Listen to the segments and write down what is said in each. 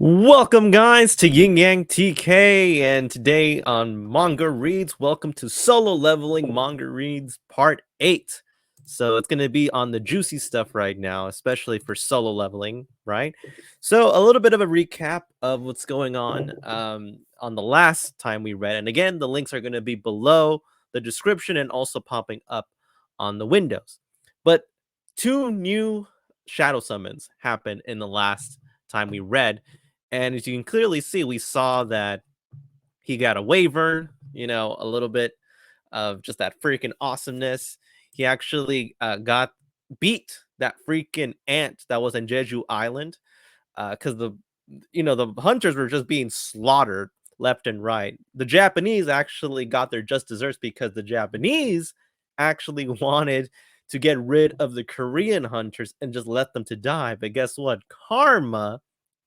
Welcome, guys, to YinYangTK, and today on Manga Reads, welcome to Solo Leveling Manga Reads Part 8. So it's going to be on the juicy stuff right now, especially for solo leveling, right? So a little bit of a recap of what's going on the last time we read. And again, the links are going to be below the description and also popping up on the windows. But two new shadow summons happened in the last time we read. And as you can clearly see, we saw that he got a wyvern, a little bit of just that freaking awesomeness. He actually got beat that freaking ant that was in Jeju Island because the hunters were just being slaughtered left and right. The Japanese actually got their just desserts because the Japanese actually wanted to get rid of the Korean hunters and just let them to die. But guess what? Karma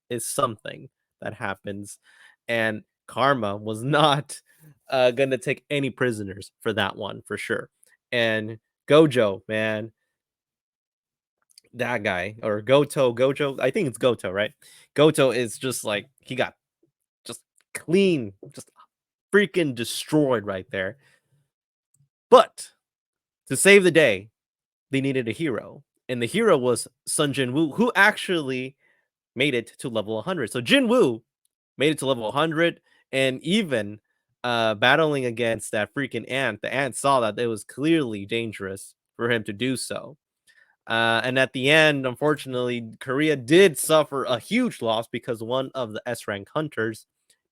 is something that happens, and Karma was not gonna take any prisoners for that one for sure. And Gojo, man, that guy, or Gojo, I think it's Goto, right? Goto is just like he got just clean, just freaking destroyed right there. But to save the day, they needed a hero, and the hero was Sun Jinwoo, who actually made it to level 100. So Jinwoo made it to level 100, and even battling against that freaking ant, the ant saw that it was clearly dangerous for him to do so. And at the end, unfortunately, Korea did suffer a huge loss because one of the S rank hunters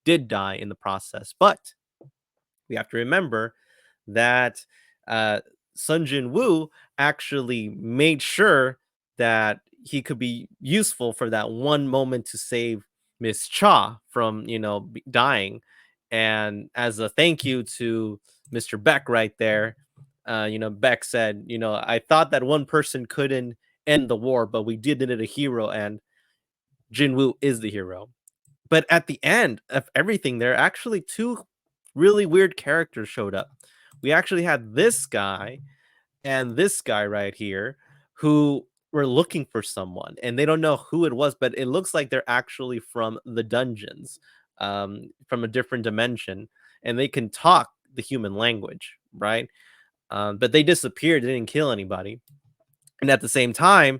did die in the process. But we have to remember that Sun Jin Woo actually made sure that he could be useful for that one moment to save Miss Cha from, dying. And as a thank you to Mr. Beck right there, Beck said, I thought that one person couldn't end the war, but we did need a hero, and Jinwoo is the hero. But at the end of everything, there are actually two really weird characters showed up. We actually had this guy and this guy right here who were looking for someone, and they don't know who it was, but it looks like they're actually from the dungeons, from a different dimension, and they can talk the human language, right? But they disappeared, they didn't kill anybody. And at the same time,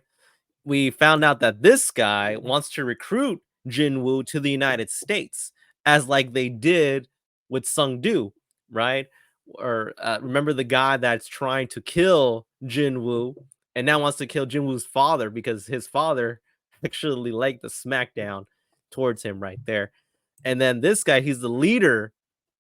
we found out that this guy wants to recruit Jinwoo to the United States, as like they did with Sungdu, right? Or remember the guy that's trying to kill Jinwoo and now wants to kill Jinwoo's father because his father actually liked the smackdown towards him right there. And then this guy, he's the leader,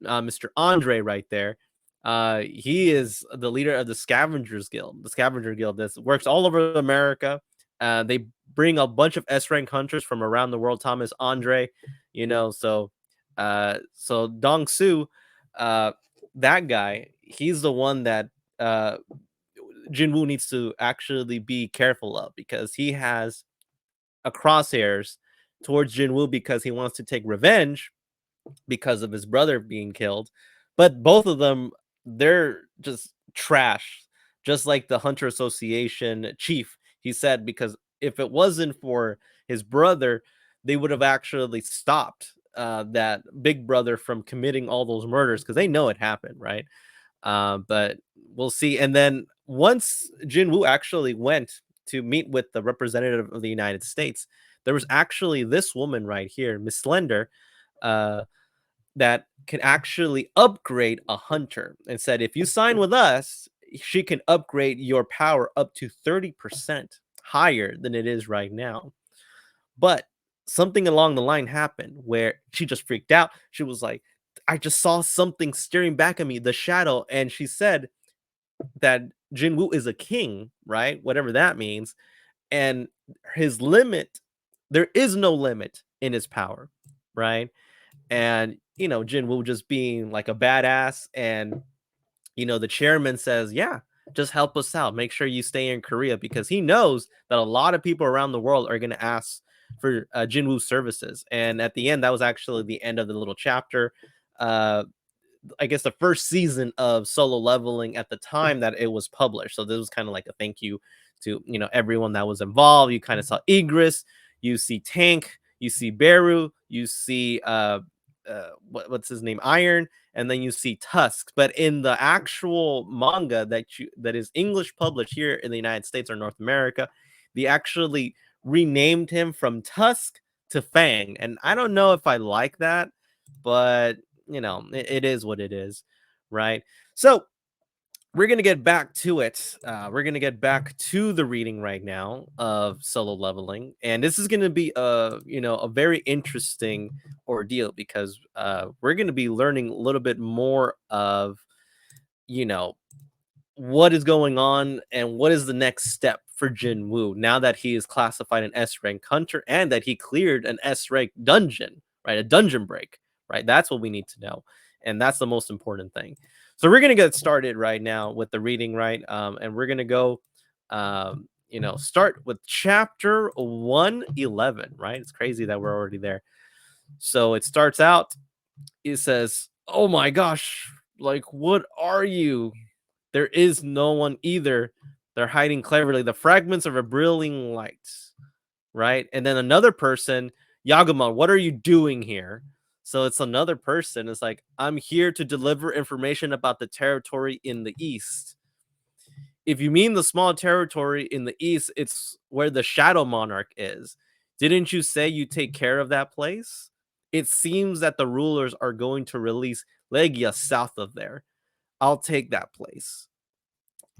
Mr. Andre, right there. He is the leader of the Scavengers Guild, the Scavenger Guild that works all over America. They bring a bunch of S rank hunters from around the world. Thomas Andre, so Dong Su, that guy, he's the one that Jinwoo needs to actually be careful of because he has a crosshairs towards Jinwoo because he wants to take revenge because of his brother being killed. But both of them, they're just trash, just like the Hunter Association chief. He said because if it wasn't for his brother, they would have actually stopped that big brother from committing all those murders because they know it happened, right? But we'll see. And then once Jinwoo actually went to meet with the representative of the United States, there was actually this woman right here, Miss Slender, uh, that can actually upgrade a hunter and said, if you sign with us, she can upgrade your power up to 30% higher than it is right now. But something along the line happened where she just freaked out. She was like, I just saw something staring back at me, the shadow. And she said that Jinwoo is a king, right? Whatever that means. And his limit, there is no limit in his power, right? And Jinwoo just being like a badass, and the chairman says, yeah, just help us out, make sure you stay in Korea, because he knows that a lot of people around the world are going to ask for Jinwoo's services. And at the end, that was actually the end of the little chapter. I guess the first season of Solo Leveling at the time that it was published. So this was kind of like a thank you to everyone that was involved. You kind of saw Igris, you see Tank, you see Beru, you see what's his name, Iron, and then you see Tusk. But in the actual manga that is English published here in the United States or North America, they actually renamed him from Tusk to Fang, and I don't know if I like that, but it is what it is, right? So we're gonna get back to it. We're gonna get back to the reading right now of Solo Leveling, and this is gonna be a very interesting ordeal because we're gonna be learning a little bit more of you know what is going on and what is the next step for Jinwoo now that he is classified an S rank hunter and that he cleared an S rank dungeon, right? A dungeon break, right? That's what we need to know, and that's the most important thing. So we're gonna get started right now with the reading, right? And we're gonna go, start with chapter 111, right? It's crazy that we're already there. So it starts out. It says, "Oh my gosh, like what are you? There is no one either. They're hiding cleverly. The fragments of a brilliant light." Right? And then another person, Yaguma, what are you doing here? So it's another person. It's like, I'm here to deliver information about the territory in the east. If you mean the small territory in the east, it's where the Shadow Monarch is. Didn't you say you take care of that place? It seems that the rulers are going to release Legia south of there. I'll take that place.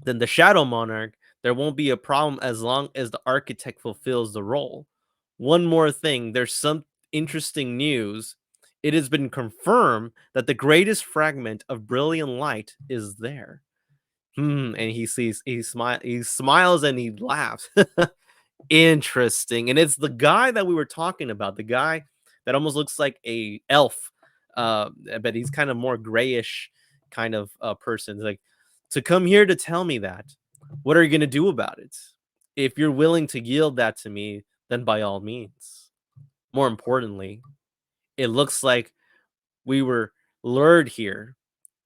Then the Shadow Monarch, there won't be a problem as long as the architect fulfills the role. One more thing, there's some interesting news. It has been confirmed that the greatest fragment of brilliant light is there. And he smiles and he laughs. Interesting. And it's the guy that we were talking about, the guy that almost looks like a elf, but he's kind of more grayish kind of person. It's like, to come here to tell me that, what are you going to do about it? If you're willing to yield that to me, then by all means. More importantly, it looks like we were lured here.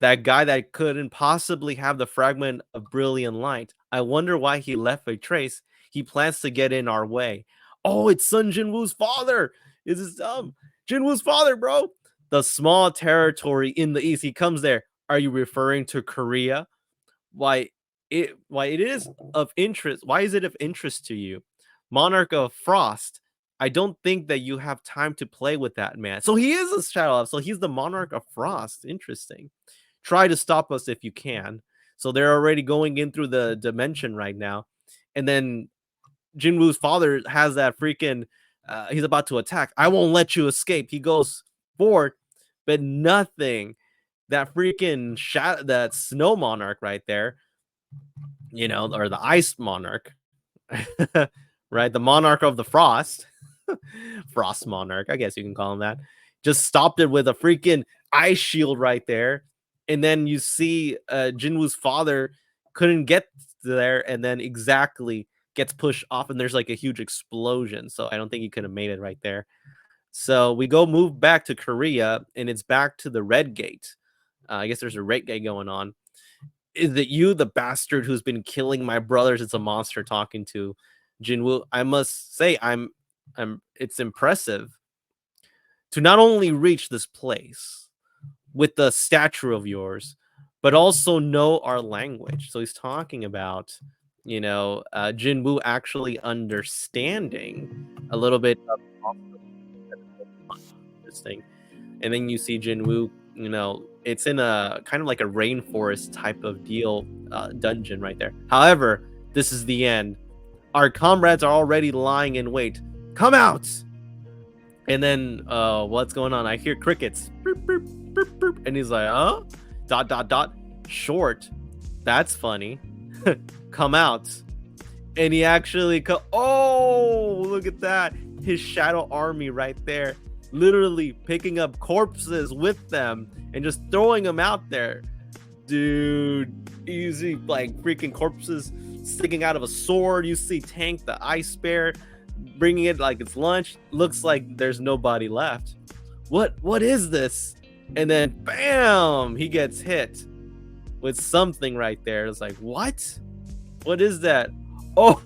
That guy that couldn't possibly have the fragment of brilliant light. I wonder why he left a trace. He plans to get in our way. Oh, it's Sun Jinwoo's father. Is this Jinwoo's father, bro? The small territory in the east. He comes there. Are you referring to Korea? Why it is of interest? Why is it of interest to you? Monarch of Frost. I don't think that you have time to play with that man. So he is a shadow elf. So he's the Monarch of Frost. Interesting. Try to stop us if you can. So they're already going in through the dimension right now. And then Jinwoo's father has that freaking he's about to attack. I won't let you escape. He goes forward, but nothing. That freaking that snow monarch right there, or the ice monarch, right? The monarch of the frost, frost monarch, I guess you can call him that. Just stopped it with a freaking ice shield right there. And then you see Jinwoo's father couldn't get there, and then exactly gets pushed off, and there's like a huge explosion. So I don't think he could have made it right there. So we move back to Korea, and it's back to the red gate. I guess there's a red gate going on. Is it you, the bastard who's been killing my brothers? It's a monster talking to Jinwoo. I must say, it's impressive to not only reach this place with the stature of yours, but also know our language. So he's talking about, Jinwoo actually understanding a little bit of this thing. And then you see Jinwoo, it's in a kind of like a rainforest type of deal dungeon right there. However, this is the end. Our comrades are already lying in wait. Come out! And then, what's going on? I hear crickets. Boop, boop, boop, boop. And he's like, huh? ... Short. That's funny. Come out. And he actually oh, look at that. His shadow army right there. Literally picking up corpses with them and just throwing them out there. Dude, easy, like freaking corpses sticking out of a sword. You see Tank, the ice bear, bringing it like it's lunch. Looks like there's nobody left. What is this? And then bam, he gets hit with something right there. It's like, what is that? Oh,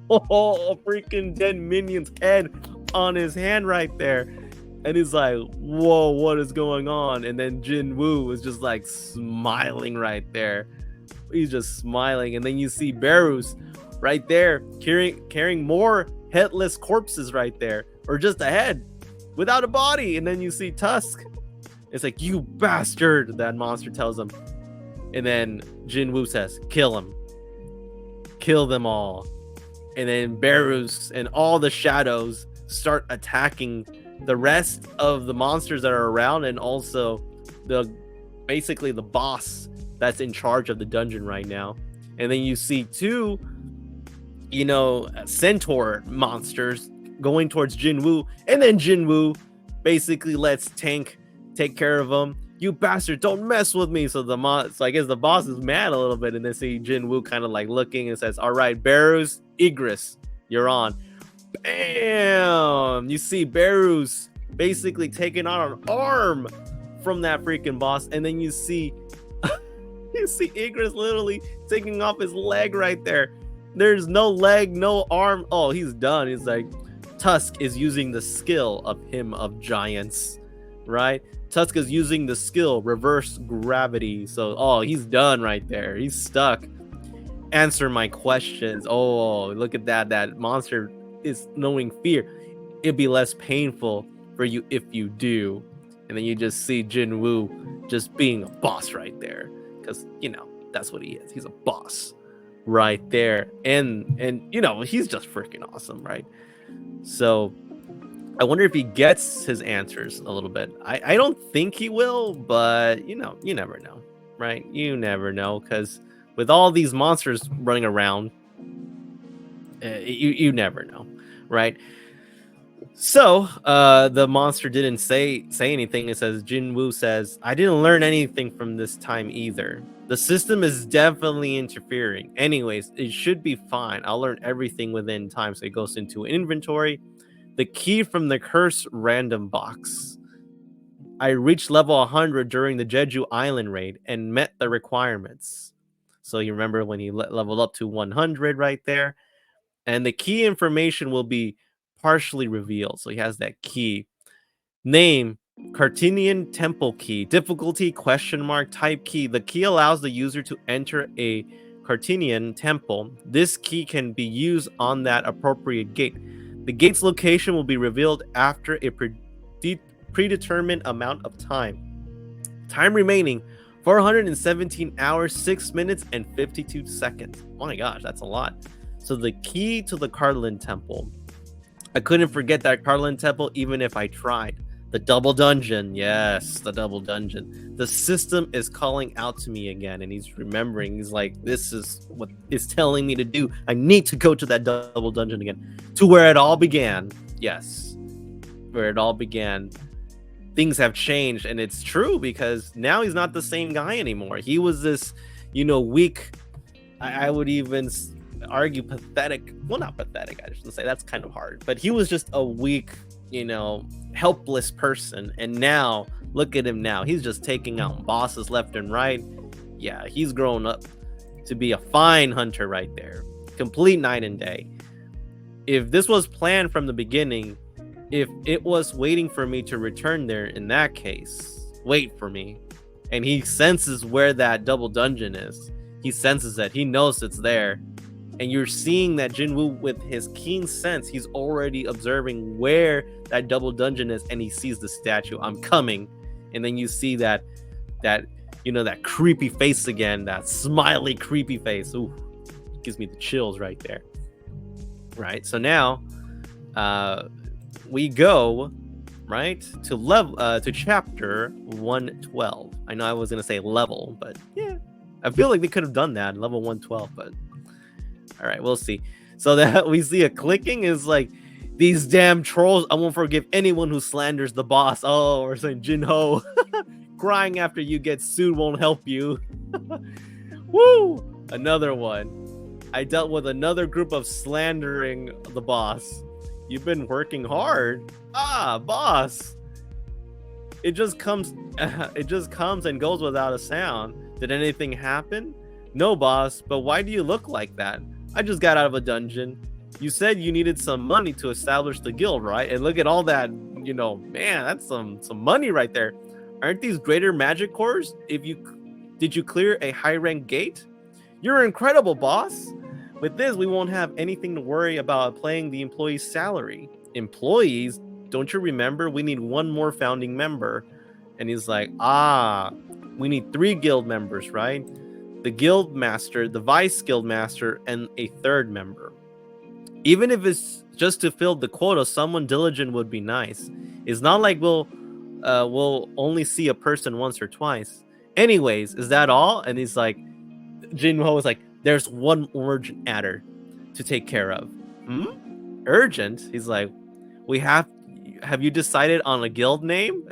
a freaking dead minion's head on his hand right there. And he's like, whoa, what is going on? And then Jinwoo is just like smiling right there. He's just smiling. And then you see Barus right there carrying more headless corpses right there, or just a head without a body. And then you see Tusk. It's like, you bastard, that monster tells him. And then Jinwoo says, kill him. Kill them all. And then Barus and all the shadows start attacking the rest of the monsters that are around, and also basically the boss that's in charge of the dungeon right now. And then you see two, centaur monsters going towards Jinwoo, and then Jinwoo basically lets Tank take care of them. You bastard, don't mess with me. So so I guess the boss is mad a little bit, and then see Jinwoo kind of like looking and says, all right, Barus, Igris, you're on. Bam! You see Barus basically taking on an arm from that freaking boss, and then you see Igris literally taking off his leg right there. There's no leg, no arm. Oh, he's done. He's like, Tusk is using the skill of him of giants, right? Tusk is using the skill reverse gravity. So, he's done right there. He's stuck. Answer my questions. Oh, look at that. That monster is knowing fear. It'd be less painful for you if you do. And then you just see Jinwoo just being a boss right there, because that's what he is. He's a boss right there, and he's just freaking awesome, right? So I wonder if he gets his answers a little bit. I don't think he will, but you never know, right? You never know, because with all these monsters running around, you never know, right? So the monster didn't say anything. It says, Jinwoo says, I didn't learn anything from this time either. The system is definitely interfering. Anyways, it should be fine. I'll learn everything within time. So it goes into inventory. The key from the curse random box. I reached level 100 during the Jeju Island raid and met the requirements. So you remember when he leveled up to 100 right there. And the key information will be partially revealed. So he has that key. Name, Cartinian Temple Key. Difficulty, ? Type key. The key allows the user to enter a Cartinian temple. This key can be used on that appropriate gate. The gate's location will be revealed after a predetermined amount of time. Time remaining, 417 hours, 6 minutes, and 52 seconds. Oh my gosh, that's a lot. So the key to the Carlin Temple. I couldn't forget that Carlin Temple even if I tried. The double dungeon. Yes, the double dungeon. The system is calling out to me again, and he's remembering. He's like, this is what it's telling me to do. I need to go to that double dungeon again. To where it all began. Yes, where it all began. Things have changed, and it's true, because now he's not the same guy anymore. He was this, weak, I would even argue pathetic. Well, not pathetic, I shouldn't say, that's kind of hard, but he was just a weak, helpless person. And now look at him now. He's just taking out bosses left and right. Yeah, he's grown up to be a fine hunter right there. Complete night and day. If this was planned from the beginning, if it was waiting for me to return there, in that case, wait for me. And he senses where that double dungeon is. He senses it. He knows it's there. And you're seeing that Jinwoo, with his keen sense, he's already observing where that double dungeon is, and he sees the statue. I'm coming. And then you see that creepy face again, that smiley, creepy face. Ooh, gives me the chills right there. Right. So now, we go right to chapter 112. I know I was gonna say level, but yeah, I feel like they could have done that level 112, but all right, we'll see. So that we see a clicking is like, these damn trolls. I won't forgive anyone who slanders the boss. Oh, we're saying Jinho crying after you get sued won't help you. Woo! Another one. I dealt with another group of slandering the boss. You've been working hard. Boss. It just comes and goes without a sound. Did anything happen? No, boss, but why do you look like that? I just got out of a dungeon. You said you needed some money to establish the guild, right? And look at all that, man, that's some money right there. Aren't these greater magic cores? Did you clear a high rank gate? You're incredible, boss. With this, we won't have anything to worry about paying the employee's salary. Employees? Don't you remember? We need one more founding member. And he's like, we need 3 guild members, right? The guild master, the vice guild master, and a 3rd member. Even if it's just to fill the quota, someone diligent would be nice. It's not like we'll only see a person once or twice. Anyways, is that all? And he's like, Jinwoo is like, there's one urgent matter to take care of. Urgent? He's like, have you decided on a guild name?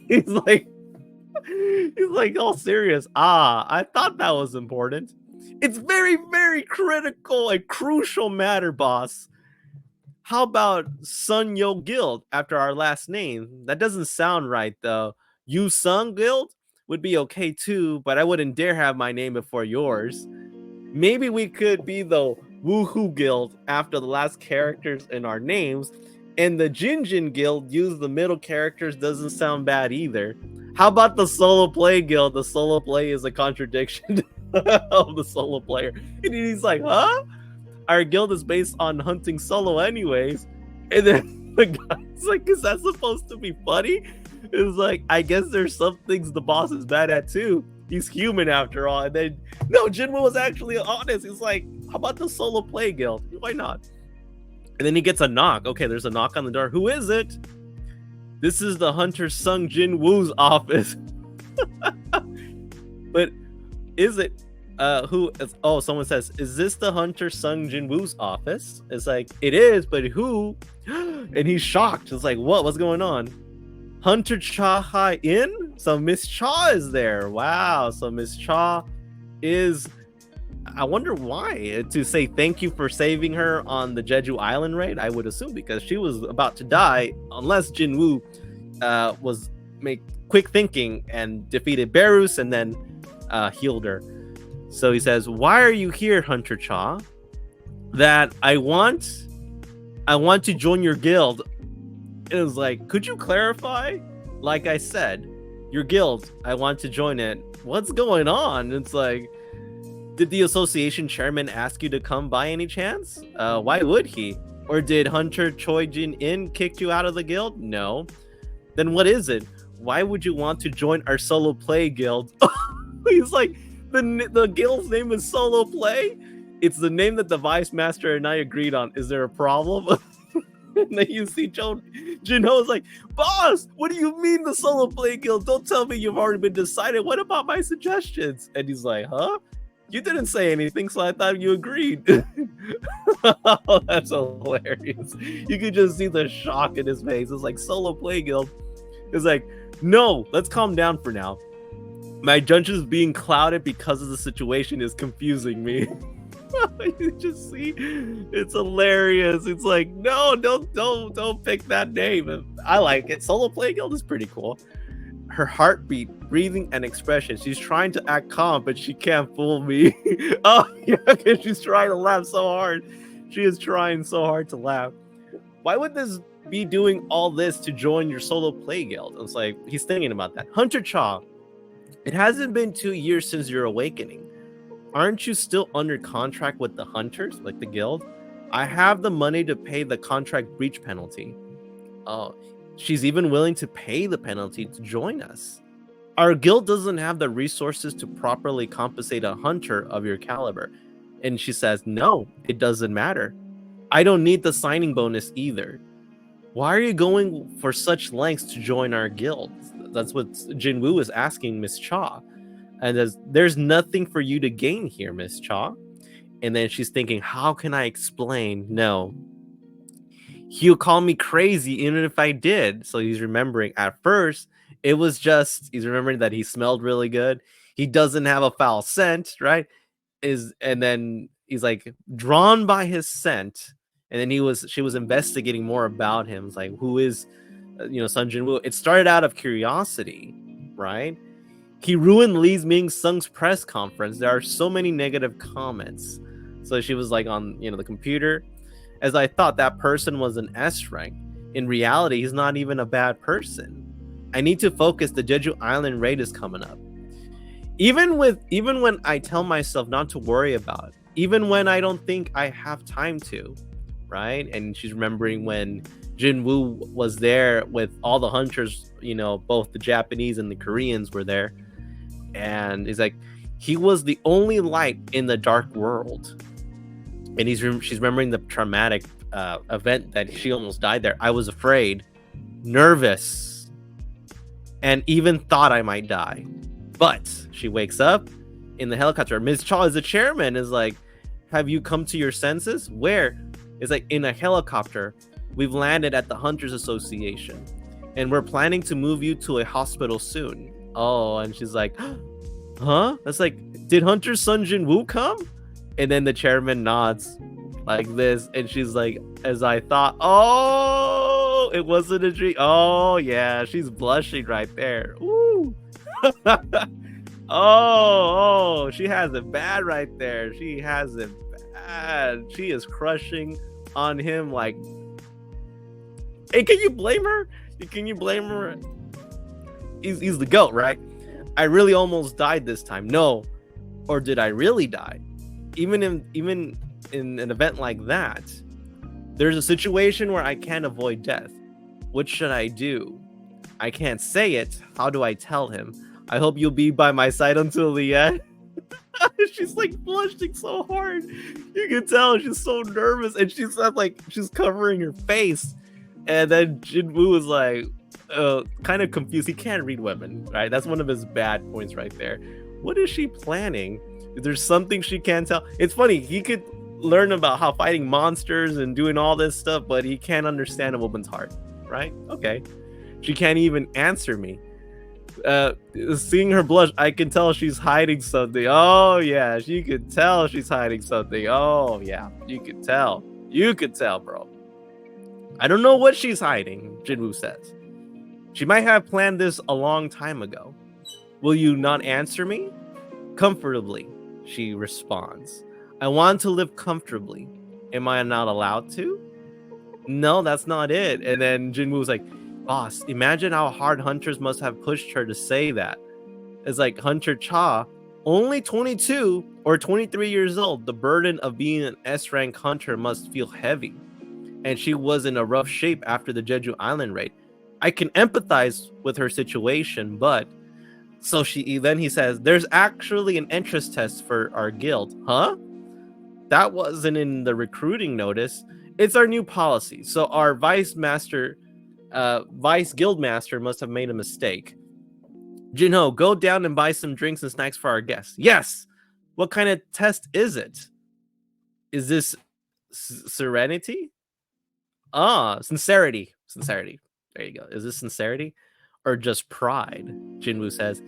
he's like all serious. I thought that was important. It's very, very critical and crucial matter, boss. How about Sun Yo Guild after our last name? That doesn't sound right, though. Yu Sung Guild would be okay too, but I wouldn't dare have my name before yours. Maybe we could be the Woohoo Guild after the last characters in our names, and the Jinjin Guild use the middle characters doesn't sound bad either. How about the Solo Play Guild? The Solo Play is a contradiction of the solo player. And he's like, huh? Our guild is based on hunting solo anyways. And then the guy's like, is that supposed to be funny? It's like, I guess there's some things the boss is bad at too. He's human after all. And then, no, Jinwoo was actually honest. He's like, how about the Solo Play Guild? Why not? And then he gets a knock. Okay, there's a knock on the door. Who is it? This is the Hunter Sung Jinwoo's office. But is it? Someone says, is this the Hunter Sung Jinwoo's office? It's like, it is, but who? And he's shocked. It's like, what's going on? Hunter Cha Hai in? So Miss Cha is there. Wow. So Miss Cha is, I wonder why, to say thank you for saving her on the Jeju Island raid, I would assume, because she was about to die, unless Jinwoo was make quick thinking and defeated Berus and then healed her. So he says, why are you here, Hunter Cha? That I want to join your guild. It was like, could you clarify? Like I said, your guild, I want to join it. What's going on? It's like, did the association chairman ask you to come by any chance? Why would he? Or did Hunter Choi Jin In kick you out of the guild? No. Then what is it? Why would you want to join our Solo Play Guild? He's like, the guild's name is Solo Play? It's the name that the Vice Master and I agreed on. Is there a problem? And then you see Jinho is like, boss, what do you mean the Solo Play Guild? Don't tell me you've already been decided. What about my suggestions? And he's like, huh? You didn't say anything, so I thought you agreed. Oh, that's hilarious. You could just see the shock in his face. It's like, Solo Play Guild. It's like, no, let's calm down for now. My judgment being clouded because of the situation is confusing me. You just see, it's hilarious. It's like, no, don't pick that name. I like it. Solo Play Guild is pretty cool. Her heartbeat, breathing, and expression. She's trying to act calm, but she can't fool me. Oh, yeah, because she's trying to laugh so hard. She is trying so hard to laugh. Why would this be doing all this to join your Solo Play Guild? It's like, he's thinking about that. Hunter Cha, it hasn't been 2 years since your awakening. Aren't you still under contract with the Hunters, like the guild? I have the money to pay the contract breach penalty. Oh, she's even willing to pay the penalty to join us. Our guild doesn't have the resources to properly compensate a hunter of your caliber. And she says, no, it doesn't matter. I don't need the signing bonus either. Why are you going for such lengths to join our guild? That's what Jinwoo is asking Miss Cha. And there's nothing for you to gain here, Miss Cha. And then she's thinking, how can I explain? No. He'll call me crazy even if I did. So he's remembering at first, it was just, he's remembering that he smelled really good. He doesn't have a foul scent, right? And then he's like drawn by his scent. And then she was investigating more about him. It's like, who is, Sun Jinwoo? It started out of curiosity, right? He ruined Lee Ming Sung's press conference. There are so many negative comments. So she was like on, the computer. as I thought that person was an S rank. In reality, he's not even a bad person. I need to focus. The Jeju Island raid is coming up. Even when I tell myself not to worry about it, even when I don't think I have time to, right? And she's remembering when Jinwoo was there with all the hunters, both the Japanese and the Koreans were there. And he's like, he was the only light in the dark world. And she's remembering the traumatic event that she almost died there. I was afraid, nervous, and even thought I might die. But she wakes up in the helicopter. Ms. Cha is the chairman, is like, have you come to your senses? Where? It's like, in a helicopter. We've landed at the Hunters Association, and we're planning to move you to a hospital soon. Oh, and she's like, huh? That's like, did Hunter's son Jinwoo come? And then the chairman nods like this, and she's like, as I thought, oh, it wasn't a dream. Oh, yeah, she's blushing right there. Ooh. oh, she has it bad right there. She has it bad. She is crushing on him like, hey, can you blame her? Can you blame her? He's the GOAT, right? I really almost died this time. No. Or did I really die? Even in an event like that, there's a situation where I can't avoid death. What should I do? I can't say it. How do I tell him? I hope you'll be by my side until the end. She's like blushing so hard. You can tell she's so nervous, and she's like, she's covering her face. And then Jinwoo is like, kind of confused. He can't read women, right? That's one of his bad points right there. What is she planning? Is there something she can't tell? It's funny. He could learn about how fighting monsters and doing all this stuff, but he can't understand a woman's heart, right? Okay. She can't even answer me. Seeing her blush, I can tell she's hiding something. Oh, yeah. She could tell she's hiding something. Oh, yeah. You could tell. You could tell, bro. I don't know what she's hiding, Jinwoo says. She might have planned this a long time ago. Will you not answer me? Comfortably, she responds. I want to live comfortably. Am I not allowed to? No, that's not it. And then Jinwoo's like, boss, imagine how hard hunters must have pushed her to say that. It's like, Hunter Cha, only 22 or 23 years old. The burden of being an S-rank hunter must feel heavy. And she was in a rough shape after the Jeju Island raid. I can empathize with her situation, but... So he says, there's actually an entrance test for our guild. Huh? That wasn't in the recruiting notice. It's our new policy. So our vice guild master must have made a mistake. Jinho, go down and buy some drinks and snacks for our guests. Yes. What kind of test is it? Is this serenity? Sincerity. Sincerity. There you go. Is this sincerity or just pride? Jinwoo says,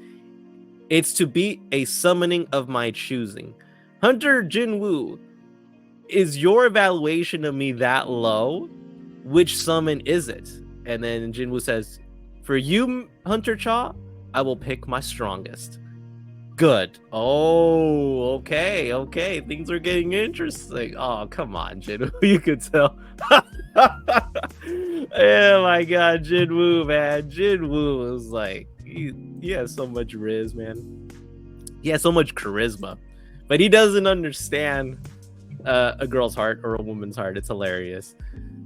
it's to be a summoning of my choosing. Hunter Jinwoo, is your evaluation of me that low? Which summon is it? And then Jinwoo says, for you, Hunter Cha, I will pick my strongest. Good. Oh, okay. Things are getting interesting. Oh, come on, Jinwoo. You could tell. Oh my god, Jinwoo, man. Jinwoo is like, he has so much riz, man. He has so much charisma, but he doesn't understand a girl's heart or a woman's heart. It's hilarious.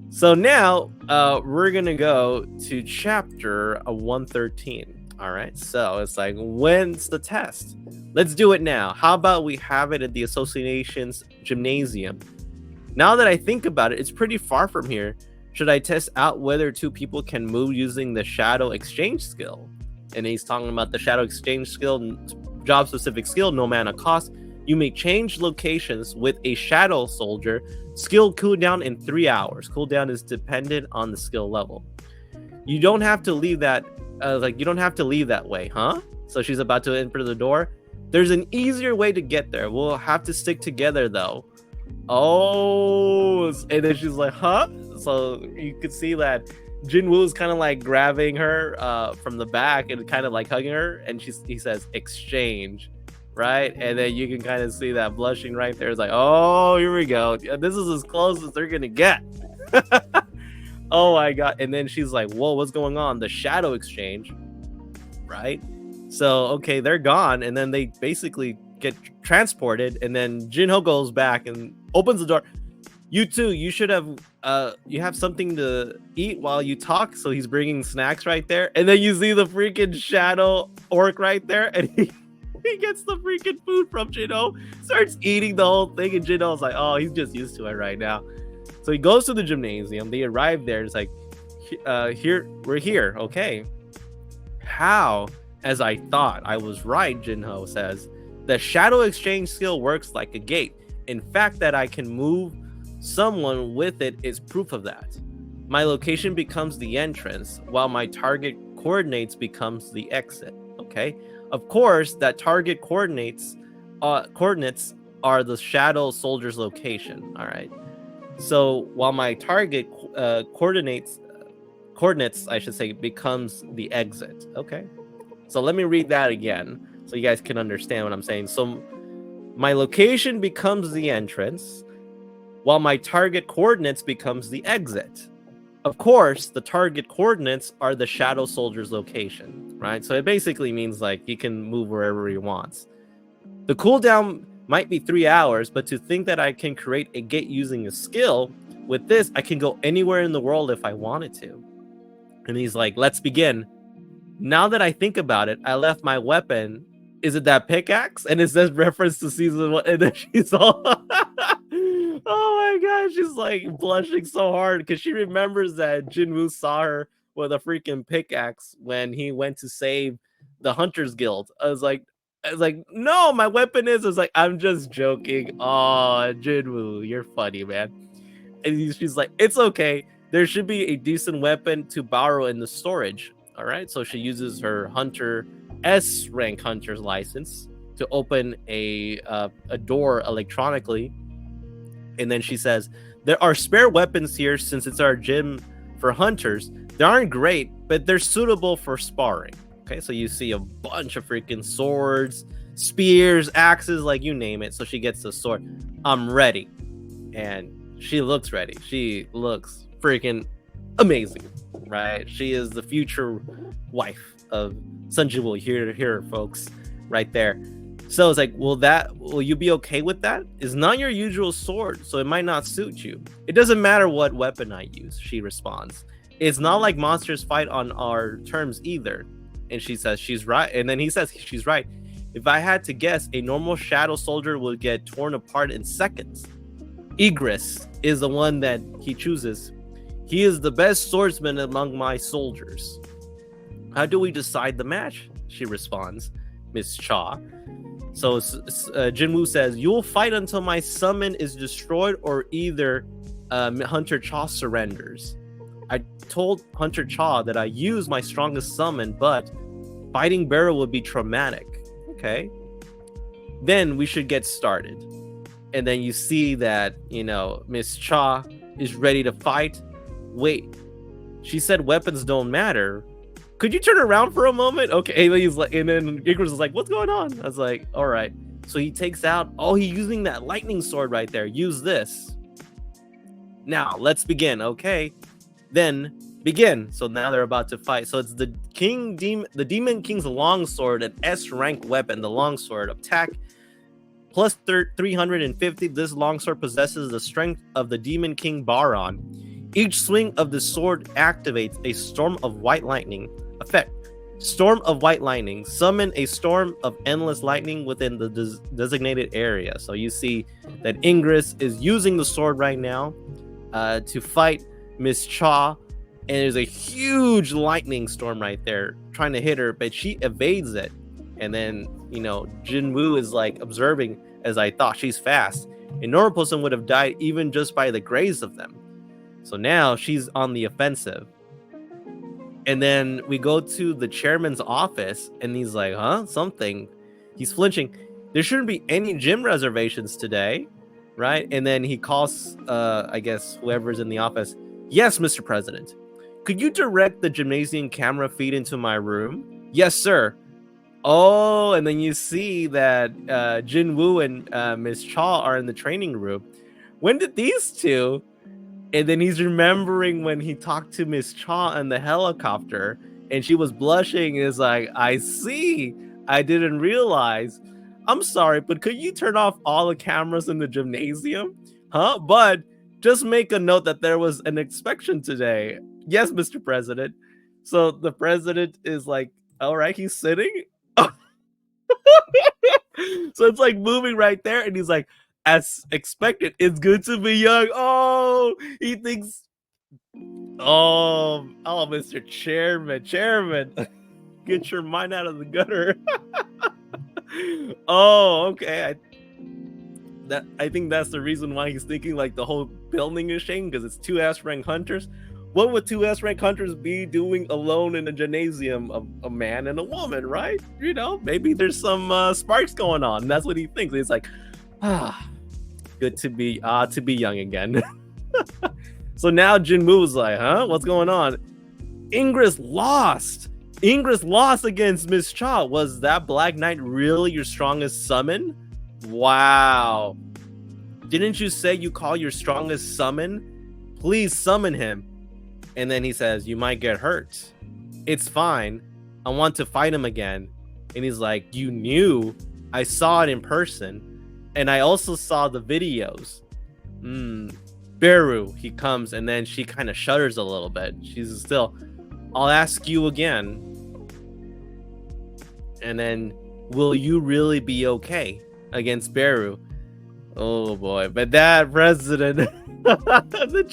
So now we're gonna go to chapter 113. All right, so it's like, when's the test? Let's do it now. How about we have it at the association's gymnasium? Now that I think about it, it's pretty far from here. Should I test out whether two people can move using the shadow exchange skill? And he's talking about the shadow exchange skill, job specific skill, no mana cost. You may change locations with a shadow soldier. Skill cooldown in 3 hours. Cooldown is dependent on the skill level. You don't have to leave that. You don't have to leave that way, huh? So she's about to enter the door. There's an easier way to get there. We'll have to stick together though. Oh, and then she's like, huh? So you could see that Jinwoo is kind of like grabbing her from the back and kind of like hugging her, and he says exchange. right? And then you can kind of see that blushing right there. It's like, oh, here we go. This is as close as they're gonna get. Oh my god. And then she's like, whoa, what's going on? The shadow exchange, right? So okay, they're gone, and then they basically get transported, and then Jinho goes back and opens the door. You too, you should have you have something to eat while you talk. So he's bringing snacks right there, and then you see the freaking shadow orc right there, and he gets the freaking food from Jinho, starts eating the whole thing, and Jinho's like, oh, he's just used to it right now. So he goes to the gymnasium. They arrive there. It's like, here, we're here. Okay. How? As I thought, I was right, Jinho says. The shadow exchange skill works like a gate. In fact, that I can move someone with it is proof of that. My location becomes the entrance, while my target coordinates becomes the exit. Okay. Of course, that target coordinates are the shadow soldier's location. All right. So while my target coordinates, I should say, becomes the exit. Okay. So let me read that again so you guys can understand what I'm saying. So my location becomes the entrance, while my target coordinates becomes the exit. Of course, the target coordinates are the shadow soldier's location, right? So it basically means like he can move wherever he wants. The cooldown might be 3 hours, but to think that I can create a gate using a skill, with this, I can go anywhere in the world if I wanted to. And he's like, let's begin. Now that I think about it, I left my weapon. Is it that pickaxe? And it says reference to season 1. And then she's all, oh my god, she's like blushing so hard because she remembers that Jinwoo saw her with a freaking pickaxe when he went to save the Hunters Guild. I was like, no, my weapon is. I was like, I'm just joking. Oh, Jinwoo, you're funny, man. And she's like, it's okay. There should be a decent weapon to borrow in the storage. All right. So she uses her Hunter S rank Hunter's license to open a door electronically. And then she says, there are spare weapons here since it's our gym for hunters. They aren't great, but they're suitable for sparring. Okay, so you see a bunch of freaking swords, spears, axes, like you name it. So she gets the sword. I'm ready. And she looks ready. She looks freaking amazing, right? She is the future wife of Sun Jinwoo. Here, folks, right there. So it's like, will you be okay with that? It's not your usual sword, so it might not suit you. It doesn't matter what weapon I use, she responds. It's not like monsters fight on our terms either. And she says she's right. And then he says she's right. If I had to guess, a normal shadow soldier would get torn apart in seconds. Igris is the one that he chooses. He is the best swordsman among my soldiers. How do we decide the match? She responds, Miss Cha. So Jinwoo says, you will fight until my summon is destroyed or either Hunter Cha surrenders. I told Hunter Cha that I use my strongest summon, but fighting Barrel would be traumatic. Okay. Then we should get started. And then you see that, Miss Cha is ready to fight. Wait, she said weapons don't matter. Could you turn around for a moment? Okay, he's like, and then Igris is like, what's going on? I was like, all right. So he takes out, he's using that lightning sword right there. Use this. Now, let's begin. Okay. Then begin. So now they're about to fight. So it's the Demon King's longsword, an S rank weapon. The longsword attack plus 350. This longsword possesses the strength of the Demon King Baron. Each swing of the sword activates a storm of white lightning effect. Storm of white lightning. Summon a storm of endless lightning within the designated area. So you see that Igris is using the sword right now to fight Miss Cha, and there's a huge lightning storm right there trying to hit her, but she evades it. And then Jinwoo is like observing, as I thought, she's fast. A normal person would have died even just by the graze of them. So now she's on the offensive. And then we go to the chairman's office, and he's like, something. He's flinching. There shouldn't be any gym reservations today, right? And then he calls, I guess, whoever's in the office. Yes, Mr. President. Could you direct the gymnasium camera feed into my room? Yes, sir. Oh, and then you see that Jinwoo and Miss Cha are in the training room. When did these two? And then he's remembering when he talked to Miss Cha in the helicopter, and she was blushing. Is like, I see. I didn't realize. I'm sorry, but could you turn off all the cameras in the gymnasium? Huh? But just make a note that there was an inspection today. Yes, Mr. President. So the president is like, all right, he's sitting. So it's like moving right there, and he's like, as expected, it's good to be young. Oh, he thinks, oh, Mr. Chairman, get your mind out of the gutter. Oh, okay. I think that's the reason why he's thinking like the whole building is shaking, because it's two S-rank hunters. What would two S-rank hunters be doing alone in a gymnasium? A man and a woman, right? You know, maybe there's some sparks going on. That's what he thinks. He's like, good to be young again. So now Jinwoo's like, huh? What's going on? Ingress lost. Ingress lost against Miss Cha. Was that Black Knight really your strongest summon? Wow. Didn't you say you call your strongest summon? Please summon him. And then he says, you might get hurt. It's fine. I want to fight him again. And he's like, you knew? I saw it in person. And I also saw the videos. Beru, he comes, and then she kind of shudders a little bit. She's still, I'll ask you again. And then, will you really be okay against Beru? Oh boy, but that president, the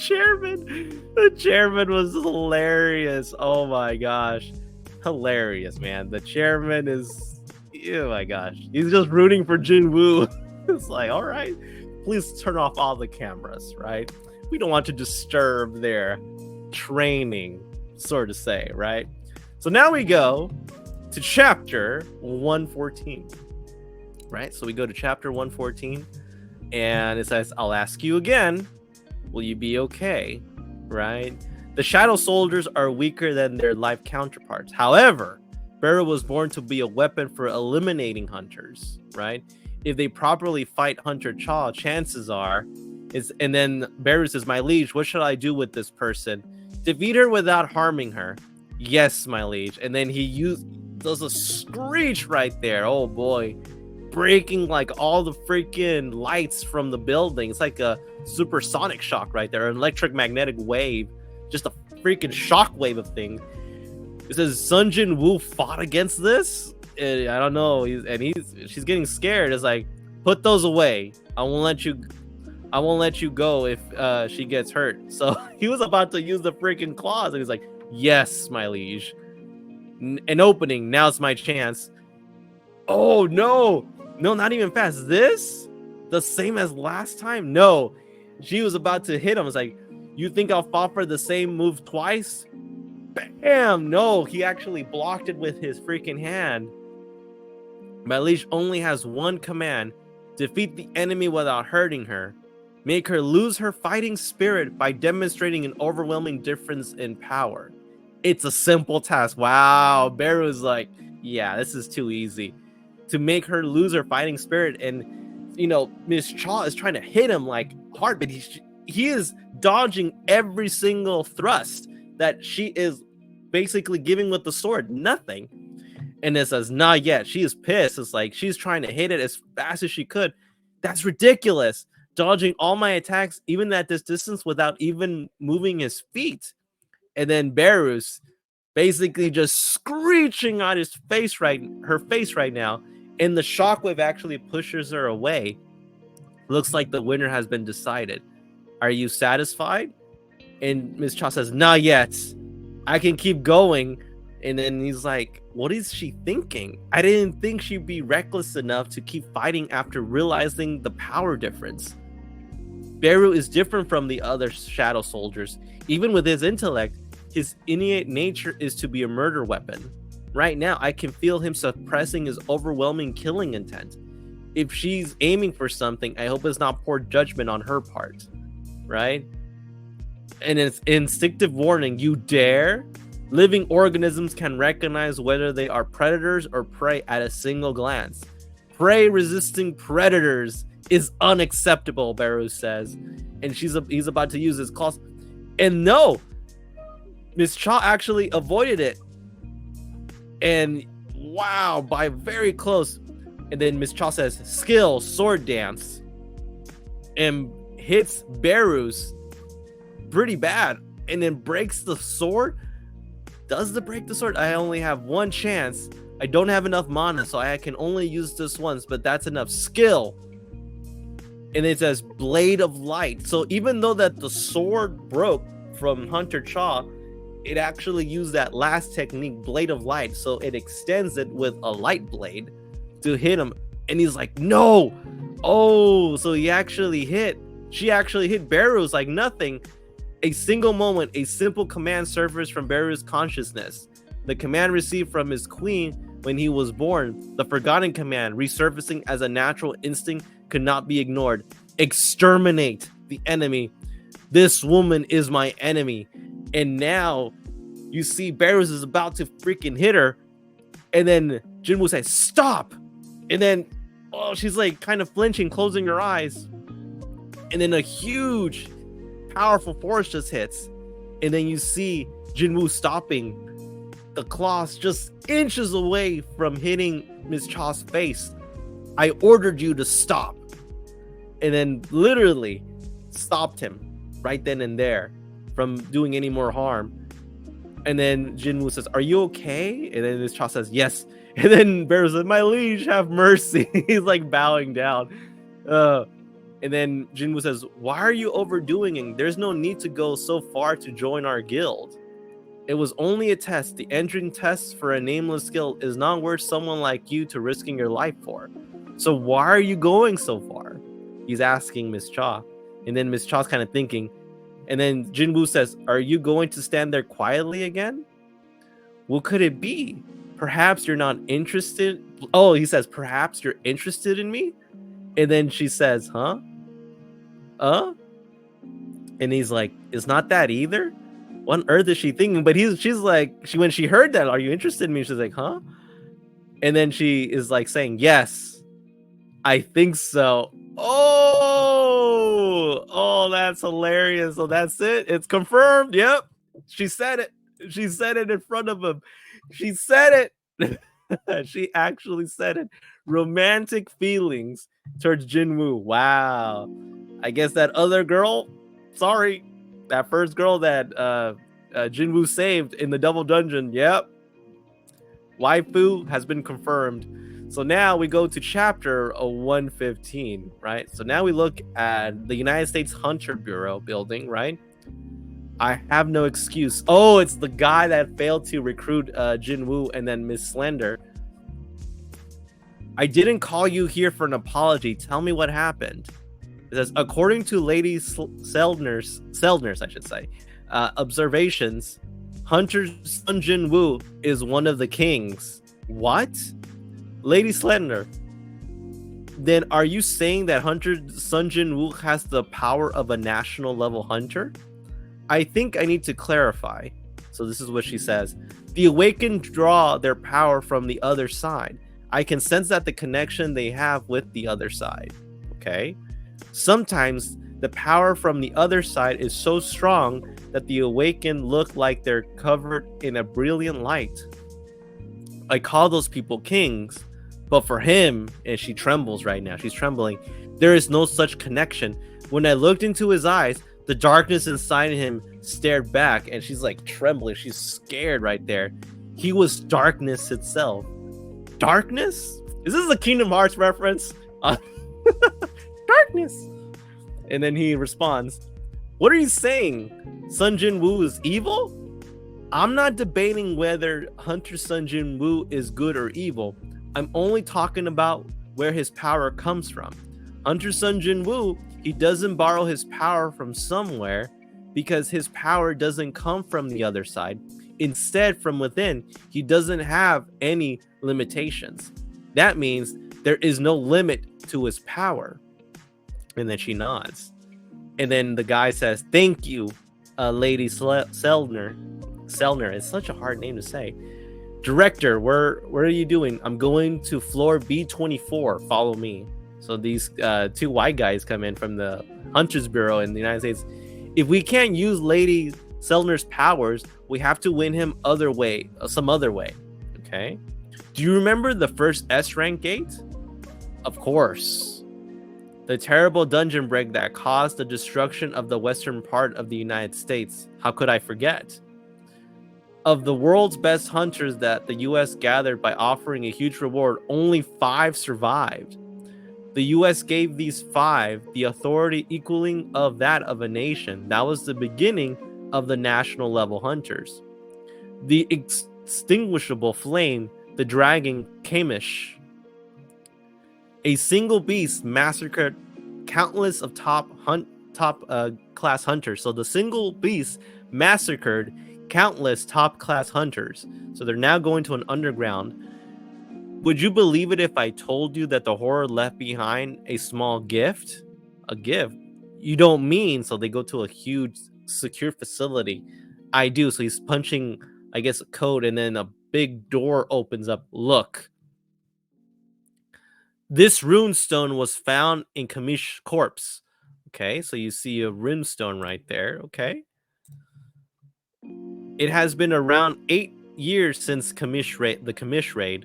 chairman was hilarious. Oh my gosh, hilarious, man. The chairman is, oh my gosh, he's just rooting for Jinwoo. It's like, all right, please turn off all the cameras, right? We don't want to disturb their training, so to say, right? So now we go to chapter 114, right? So we go to chapter 114, and it says, I'll ask you again, will you be okay, right? The shadow soldiers are weaker than their life counterparts. However, Beru was born to be a weapon for eliminating hunters, right? If they properly fight Hunter Cha, chances are and then Beru says, my liege, what should I do with this person? Defeat her without harming her. Yes, my liege. And then he does a screech right there. Oh boy, breaking like all the freaking lights from the building. It's like a supersonic shock right there, an electromagnetic wave, just a freaking shock wave of things. It says Sun Jinwoo fought against this. I don't know. She's getting scared. It's like, put those away. I won't let you go if she gets hurt. So he was about to use the freaking claws, and he's like, yes, my liege. An opening. Now it's my chance. Oh no, not even fast. This the same as last time? No, she was about to hit him. It's like, you think I'll fall for the same move twice? Bam! No, he actually blocked it with his freaking hand. My liege only has one command: defeat the enemy without hurting her. Make her lose her fighting spirit by demonstrating an overwhelming difference in power. It's a simple task. Wow, Beru's like, yeah, this is too easy. To make her lose her fighting spirit, and you know, Miss Cha is trying to hit him like hard, but he is dodging every single thrust that she is basically giving with the sword. Nothing. And it says, not yet. She is pissed. It's like she's trying to hit it as fast as she could. That's ridiculous. Dodging all my attacks, even at this distance, without even moving his feet. And then Beru's basically just screeching on her face right now. And the shockwave actually pushes her away. Looks like the winner has been decided. Are you satisfied? And Miss Cha says, not yet. I can keep going. And then he's like, what is she thinking? I didn't think she'd be reckless enough to keep fighting after realizing the power difference. Beru is different from the other shadow soldiers. Even with his intellect, his innate nature is to be a murder weapon. Right now, I can feel him suppressing his overwhelming killing intent. If she's aiming for something, I hope it's not poor judgment on her part. Right? And it's instinctive warning. You dare? Living organisms can recognize whether they are predators or prey at a single glance. Prey resisting predators is unacceptable, Beru says. And he's about to use his claws. And no, Miss Cha actually avoided it. And wow, by very close. And then Miss Cha says, skill, sword dance. And hits Beru's pretty bad. And then breaks the sword. Does it break the sword? I only have one chance. I don't have enough mana, so I can only use this once, but that's enough. Skill. And it says blade of light. So even though that the sword broke from Hunter Cha, it actually used that last technique, blade of light. So it extends it with a light blade to hit him. And he's like, no. Oh, so she actually hit Beru's like nothing. A single moment, a simple command surfaced from Beru's consciousness. The command received from his queen when he was born, the forgotten command, resurfacing as a natural instinct, could not be ignored. Exterminate the enemy. This woman is my enemy. And now you see Beru is about to freaking hit her. And then Jinwoo says, stop. And then, she's like kind of flinching, closing her eyes. And then a huge powerful force just hits, and then you see Jinwoo stopping, the claws just inches away from hitting Miss Cha's face. I ordered you to stop. And then literally stopped him right then and there from doing any more harm. And then Jinwoo says, are you okay? And then Miss Cha says, yes. And then Beru says, my liege, have mercy. He's like bowing down. And then Jinwoo says, why are you overdoing it? There's no need to go so far to join our guild. It was only a test. The entering test for a nameless guild is not worth someone like you to risking your life for. So why are you going so far? He's asking Miss Cha. And then Miss Cha's kind of thinking. And then Jinwoo says, are you going to stand there quietly again? What could it be? Perhaps you're not interested. Oh, he says, perhaps you're interested in me? And then she says, huh? And he's like, it's not that either. What on earth is she thinking? But she's like, when she heard that, are you interested in me? She's like, huh? And then she is like saying, yes, I think so. Oh, that's hilarious. So that's it. It's confirmed. Yep. She said it. She said it in front of him. She said it. She actually said it. Romantic feelings towards Jinwoo. Wow. I guess that other girl, sorry, that first girl that Jinwoo saved in the double dungeon. Yep. Waifu has been confirmed. So now we go to chapter 115, right? So now we look at the United States Hunter Bureau building, right? I have no excuse. Oh, it's the guy that failed to recruit Jinwoo and then Miss Slender. I didn't call you here for an apology. Tell me what happened. It says, according to Lady Seldner's, I should say, observations, Hunter's son Jinwoo is one of the kings. What? Lady Slender, then are you saying that Hunter's son Jinwoo has the power of a national level hunter? I think I need to clarify. So this is what she says. The Awakened draw their power from the other side. I can sense that the connection they have with the other side. Okay. Sometimes the power from the other side is so strong that the Awakened look like they're covered in a brilliant light. I call those people kings, but for him, and she trembles right now, she's trembling, there is no such connection. When I looked into his eyes, the darkness inside him stared back, and she's like trembling, she's scared right there. He was darkness itself. Darkness? Is this a Kingdom Hearts reference? Darkness. And then he responds, what are you saying? Sun Jinwoo is evil? I'm not debating whether Hunter Sun Jinwoo is good or evil. I'm only talking about where his power comes from. Hunter Sun Jinwoo, he doesn't borrow his power from somewhere because his power doesn't come from the other side. Instead, from within, he doesn't have any limitations. That means there is no limit to his power. And then she nods. And then the guy says, thank you, Lady Seldner. Selner. It's such a hard name to say. Director, where are you doing? I'm going to floor B24. Follow me. So these two white guys come in from the Hunters Bureau in the United States. If we can't use Lady Selner's powers, we have to win him some other way. Okay. Do you remember the first S rank gate? Of course. The terrible dungeon break that caused the destruction of the western part of the United States. How could I forget? Of the world's best hunters that the US gathered by offering a huge reward, only 5 survived. The US gave these 5 the authority equaling of that of a nation. That was the beginning of the national level hunters. The extinguishable flame, the dragon Kamish. A single beast massacred countless of top class hunters. So the single beast massacred countless top class hunters. So they're now going to an underground. Would you believe it if I told you that the horror left behind a small gift? A gift? You don't mean. So they go to a huge secure facility. I do. So he's punching, I guess, a code, and then a big door opens up. Look. This rune stone was found in Kamish's corpse. Okay, so you see a rune stone right there. Okay. It has been around 8 years since the Kamish raid.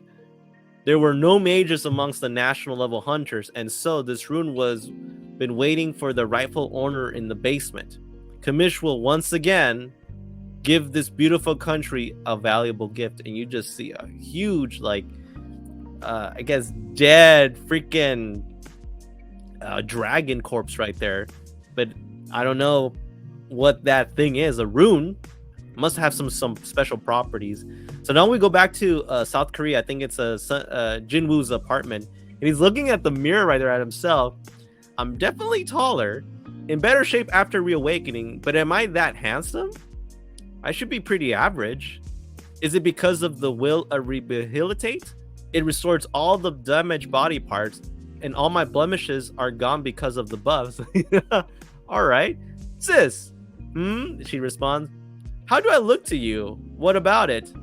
There were no mages amongst the national level hunters, and so this rune was been waiting for the rightful owner in the basement. Kamish will once again give this beautiful country a valuable gift, and you just see a huge, like, I guess, dead freaking dragon corpse right there. But I don't know what that thing is. A rune must have some special properties. So now we go back to South Korea. I think it's Jinwoo's apartment, and he's looking at the mirror right there at himself. I'm definitely taller, in better shape after reawakening, but am I that handsome? I should be pretty average. Is it because of the will rehabilitate? It restores all the damaged body parts, and all my blemishes are gone because of the buffs. All right, sis. She responds. How do I look to you? What about it?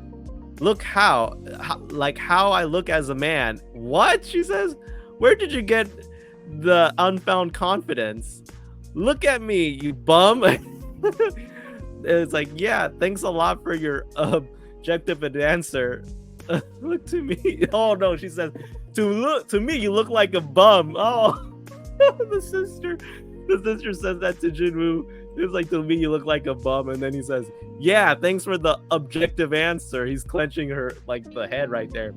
Look how I look as a man. What? She says. Where did you get the unfound confidence? Look at me, you bum. It's like, yeah, thanks a lot for your objective answer. Look to me. Oh no, she says, to me, you look like a bum. Oh, the sister says that to Jinwoo. It's like, to me, you look like a bum. And then he says, yeah, thanks for the objective answer. He's clenching her, like, the head right there.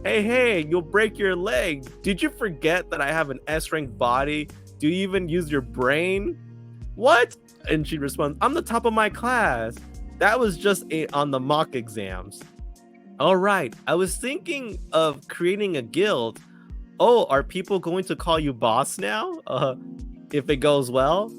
Hey, you'll break your leg. Did you forget that I have an S-rank body? Do you even use your brain? What? And she responds, I'm the top of my class. That was just on the mock exams. All right, I was thinking of creating a guild. Oh, are people going to call you boss now? If it goes well?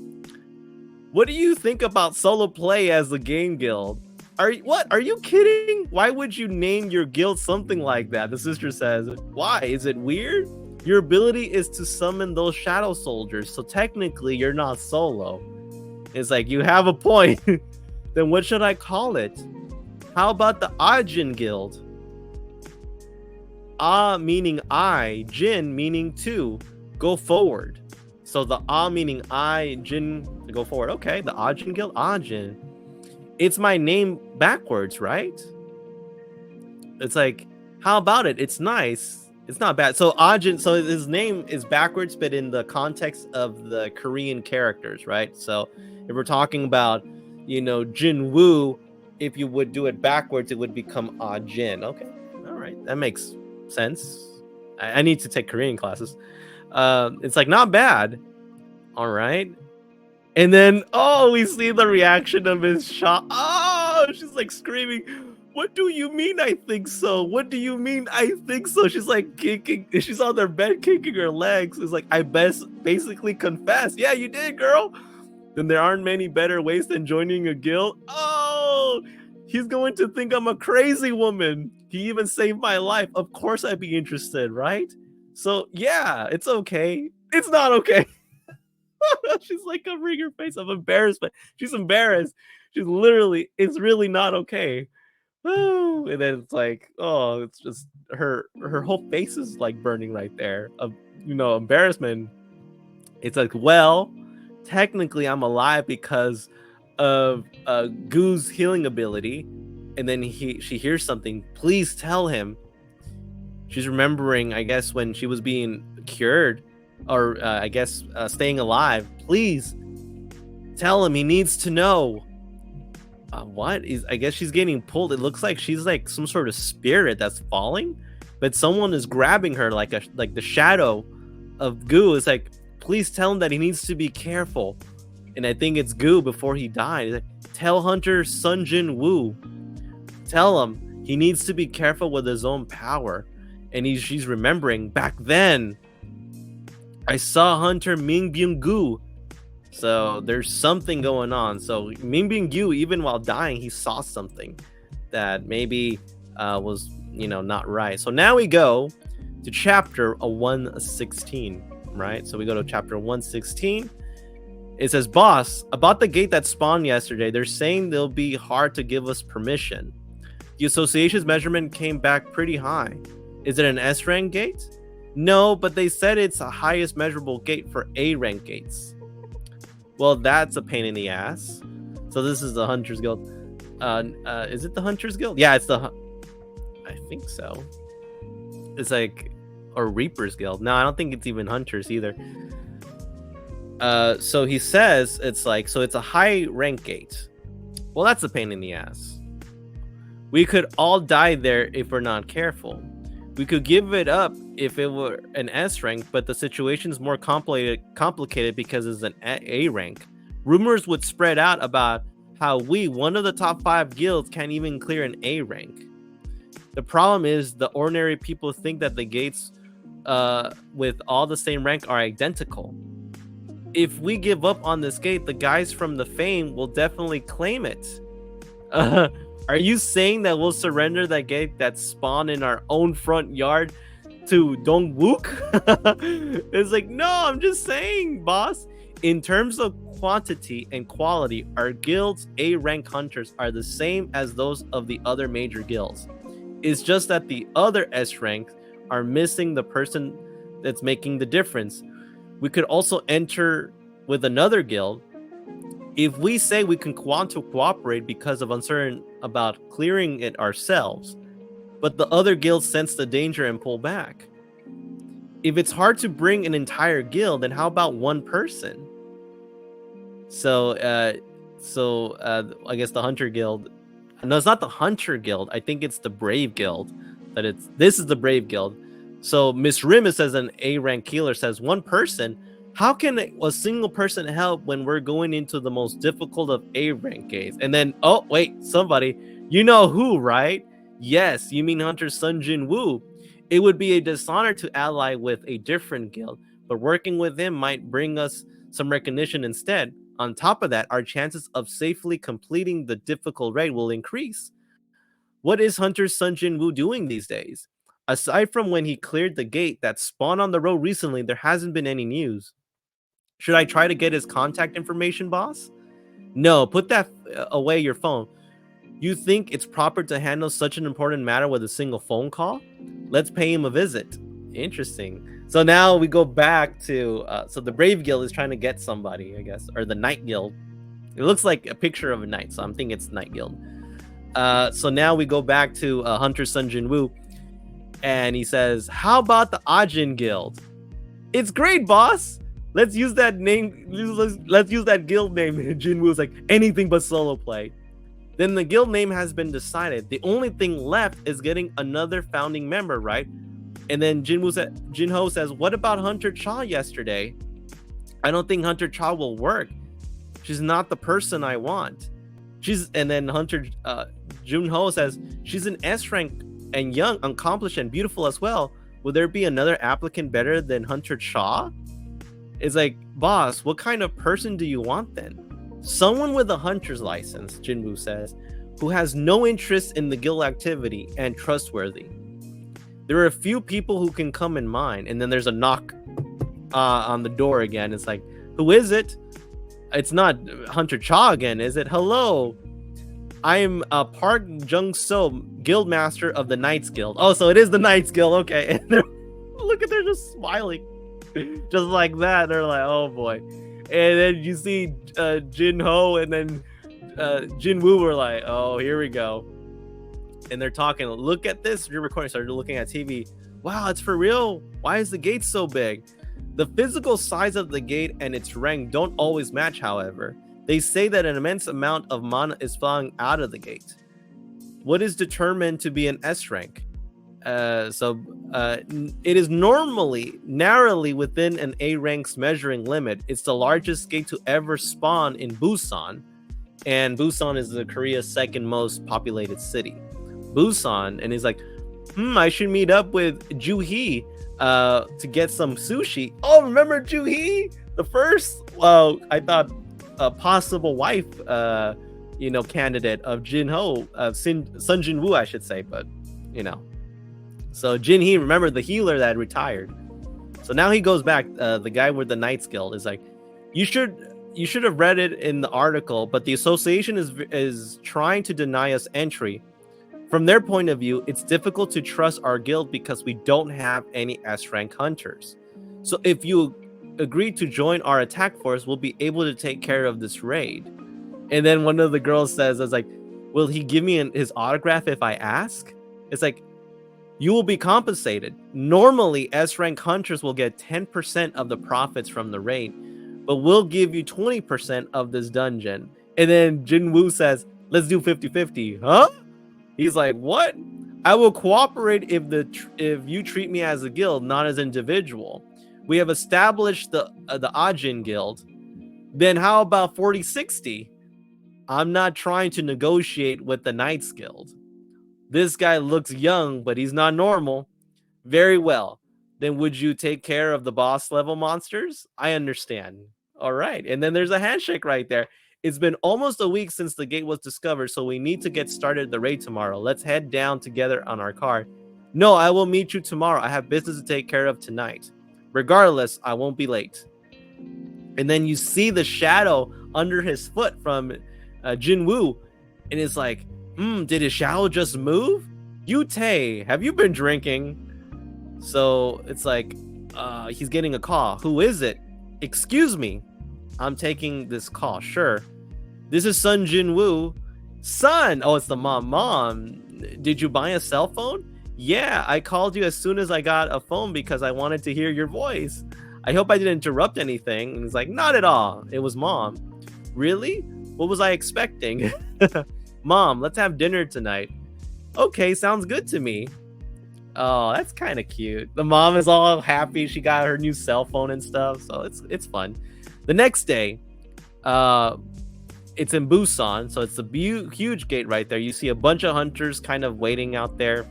What do you think about solo play as a game guild? Are you kidding? Why would you name your guild something like that? The sister says, why? Is it weird? Your ability is to summon those shadow soldiers, so technically you're not solo. It's like, you have a point. Then what should I call it? How about the Ajin Guild? Ah meaning I, Jin meaning to, go forward. So the Ah meaning I, Jin, go forward. Okay, the Ajin Guild, Ajin. It's my name backwards, right? It's like, how about it? It's nice. It's not bad. So Ajin, so his name is backwards, but in the context of the Korean characters, right? So if we're talking about, Jinwoo, if you would do it backwards, it would become Ajin. Okay, all right, that makes sense. I need to take Korean classes. It's like, not bad. All right. And then, we see the reaction of his shot. Oh, she's like screaming, what do you mean I think so? What do you mean I think so? She's like kicking, she's on their bed kicking her legs. It's like, I basically confess. Yeah, you did, girl. Then there aren't many better ways than joining a guild. Oh, he's going to think I'm a crazy woman. He even saved my life. Of course I'd be interested, right? So yeah, it's okay. It's not okay. She's like covering her face of embarrassment. She's embarrassed. She's literally, it's really not okay. Oh, and then it's like, oh, it's just her whole face is like burning right there of embarrassment. It's like, well, technically I'm alive because of Goo's healing ability. And then she hears something. Please tell him. She's remembering, I guess, when she was being cured, or I guess staying alive. Please tell him, he needs to know. What is? I guess she's getting pulled. It looks like she's like some sort of spirit that's falling, but someone is grabbing her, like the shadow of Goo. Is like, please tell him that he needs to be careful. And I think it's Goo before he died. Like, tell Hunter Sun Jinwoo. Tell him he needs to be careful with his own power. And she's remembering, back then I saw Hunter Min Byung-gu. So there's something going on. So Min Byung-gu, even while dying, he saw something that maybe was not right. So now we go to chapter 116, right? So we go to chapter 116. It says, boss, about the gate that spawned yesterday, they're saying they'll be hard to give us permission. The association's measurement came back pretty high. Is it an S rank gate? No, but they said it's the highest measurable gate for A rank gates. Well, that's a pain in the ass. So this is the Hunters Guild. Is it the Hunters Guild? Yeah, it's I think so. It's like, or Reapers Guild. No, I don't think it's even Hunters either. So he says it's like, so it's a high rank gate. Well, that's a pain in the ass. We could all die there if we're not careful. We could give it up if it were an S rank, but the situation's more complicated because it's an A rank. Rumors would spread out about how one of the top 5 guilds, can't even clear an A rank. The problem is the ordinary people think that the gates with all the same rank are identical. If we give up on this gate, the guys from the fame will definitely claim it. Are you saying that we'll surrender that gate that spawned in our own front yard to Dongwook? It's like, no, I'm just saying, boss. In terms of quantity and quality, our guild's A rank hunters are the same as those of the other major guilds. It's just that the other S ranks are missing the person that's making the difference. We could also enter with another guild. If we say we can want to cooperate because of uncertain about clearing it ourselves, but the other guilds sense the danger and pull back. If it's hard to bring an entire guild, then how about one person? So I guess the Hunter Guild. No, it's not the Hunter Guild. I think it's the Brave Guild. This is the Brave Guild. So Miss Rimus, as an A rank healer, says, one person. How can a single person help when we're going into the most difficult of A rank gates? And then, oh wait, somebody, you know who, right? Yes, you mean Hunter Sun Jinwoo. It would be a dishonor to ally with a different guild, but working with him might bring us some recognition instead. On top of that, our chances of safely completing the difficult raid will increase. What is Hunter Sun Jinwoo doing these days? Aside from when he cleared the gate that spawned on the road recently, there hasn't been any news. Should I try to get his contact information, boss? No, put that away your phone. You think it's proper to handle such an important matter with a single phone call? Let's pay him a visit. Interesting. So now we go back to so the Brave Guild is trying to get somebody, I guess, or the Night Guild. It looks like a picture of a knight, so I'm thinking it's Night Guild. So now we go back to Hunter Sun Jinwoo, and he says, how about the Ajin Guild? It's great, boss. Let's use that name. Let's use that guild name. Jinwoo's like, anything but solo play. Then the guild name has been decided. The only thing left is getting another founding member, right? And then Jinho says, what about Hunter Cha yesterday? I don't think Hunter Cha will work. She's not the person I want. And then Junho says, she's an S rank and young, accomplished, and beautiful as well. Will there be another applicant better than Hunter Cha? It's like, boss, what kind of person do you want then? Someone with a hunter's license, Jinwoo says, who has no interest in the guild activity and trustworthy. There are a few people who can come in mind. And then there's a knock on the door again. It's like, Who is it? It's not Hunter Cha again, is it? Hello, I'm Park Jung-so, Guildmaster of the Knights Guild. Oh, so it is the Knights Guild. Okay. And look at, they're just smiling. Just like that. They're like, oh boy. And then you see Jin-ho and then Jinwoo were like, oh, here we go. And they're talking, look at this. You're recording, started looking at TV. Wow, it's for real. Why is the gate so big? The physical size of the gate and its rank don't always match, however. They say that an immense amount of mana is flowing out of the gate. What is determined to be an S rank? It is normally narrowly within an A rank's measuring limit. It's the largest gate to ever spawn in Busan, and Busan is Korea's second most populated city. Busan, and he's like, I should meet up with Ju-hee to get some sushi. Oh, remember Ju-hee? The first, I thought, a possible wife, candidate of Jin-ho, Sun Jin-woo, I should say, but, So Jin-hee, remember the healer that retired. So now he goes back, the guy with the Knights Guild is like, you should have read it in the article, but the association is trying to deny us entry. From their point of view, it's difficult to trust our guild because we don't have any S-rank hunters. So if you agree to join our attack force, we'll be able to take care of this raid. And then one of the girls says, "It's like, will he give me his autograph if I ask?" It's like, you will be compensated. Normally, S-rank hunters will get 10% of the profits from the raid, but we'll give you 20% of this dungeon. And then Jinwoo says, let's do 50-50. Huh? He's like, what? I will cooperate if you treat me as a guild, not as an individual. We have established the Ajin Guild. Then how about 40-60? I'm not trying to negotiate with the Knights Guild. This guy looks young, but he's not normal. Very well. Then would you take care of the boss level monsters? I understand. All right. And then there's a handshake right there. It's been almost a week since the gate was discovered, so we need to get started the raid tomorrow. Let's head down together on our car. No, I will meet you tomorrow. I have business to take care of tonight. Regardless, I won't be late. And then you see the shadow under his foot from Jinwoo, and it's like, did his shadow just move? Yute, have you been drinking? So it's like, he's getting a call. Who is it? Excuse me. I'm taking this call. Sure. This is Sun Jinwoo. Son! Oh, it's the mom. Mom, did you buy a cell phone? Yeah, I called you as soon as I got a phone because I wanted to hear your voice. I hope I didn't interrupt anything. And he's like, not at all. It was Mom. Really? What was I expecting? Mom, let's have dinner tonight. Okay, sounds good to me. Oh, that's kind of cute. The mom is all happy. She got her new cell phone and stuff. So it's fun. The next day, it's in Busan, so it's a huge gate right there. You see a bunch of hunters kind of waiting out there.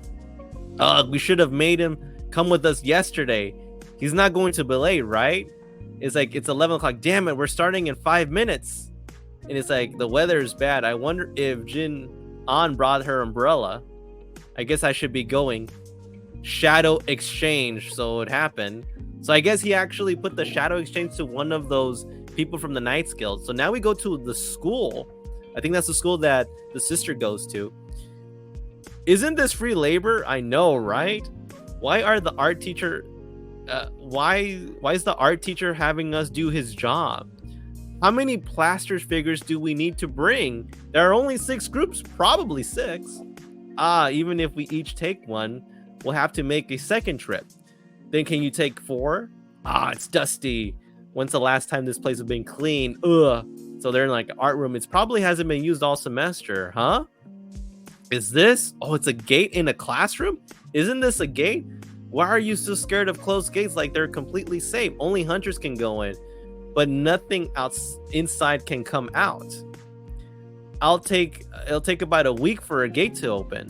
We should have made him come with us yesterday. He's not going to be late, right? It's like, it's 11 o'clock. Damn it, we're starting in 5 minutes. And it's like, the weather is bad. I wonder if Jin An brought her umbrella. I guess I should be going. Shadow exchange, so it happened. So I guess he actually put the shadow exchange to one of those people from the Knights Guild. So now we go to the school. I think that's the school that the sister goes to. Isn't this free labor? I know, right? Why are the art teacher why is the art teacher having us do his job? How many plaster figures do we need to bring? There are only 6 groups, probably 6. Even if we each take one, we'll have to make a second trip. Then can you take 4? It's dusty. When's the last time this place has been clean? Ugh. So they're in like an art room. It probably hasn't been used all semester, huh? Is this? Oh, it's a gate in a classroom? Isn't this a gate? Why are you so scared of closed gates like they're completely safe? Only hunters can go in, but nothing inside can come out. It'll take about a week for a gate to open.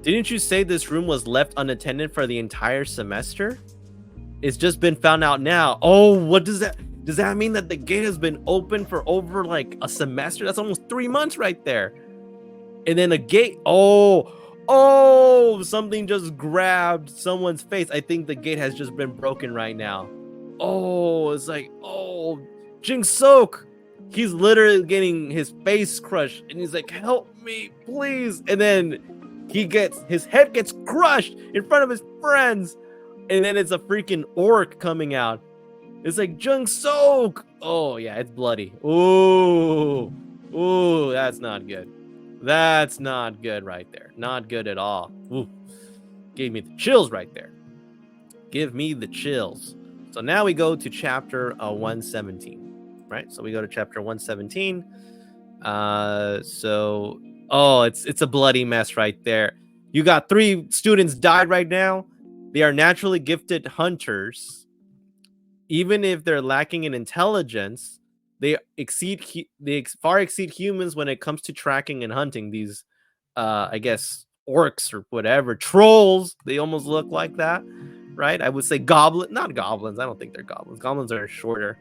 Didn't you say this room was left unattended for the entire semester? It's just been found out now. Oh, what does that mean, that the gate has been open for over like a semester? That's almost 3 months right there. And then a gate. Oh, something just grabbed someone's face. I think the gate has just been broken right now. oh, it's like, oh, Jing Sok. He's literally getting his face crushed, and he's like, help me, please. And then his head gets crushed in front of his friends. And then it's a freaking orc coming out. It's like, Jung Sok. Oh, yeah, it's bloody. Ooh, that's not good. That's not good right there. Not good at all. Ooh, gave me the chills right there. Give me the chills. So now we go to chapter 117, right? So we go to chapter 117. It's a bloody mess right there. You got 3 students died right now. They are naturally gifted hunters. Even if they're lacking in intelligence, they far exceed humans when it comes to tracking and hunting. These, I guess, orcs or whatever, trolls. They almost look like that, right? I would say not goblins. I don't think they're goblins. Goblins are shorter.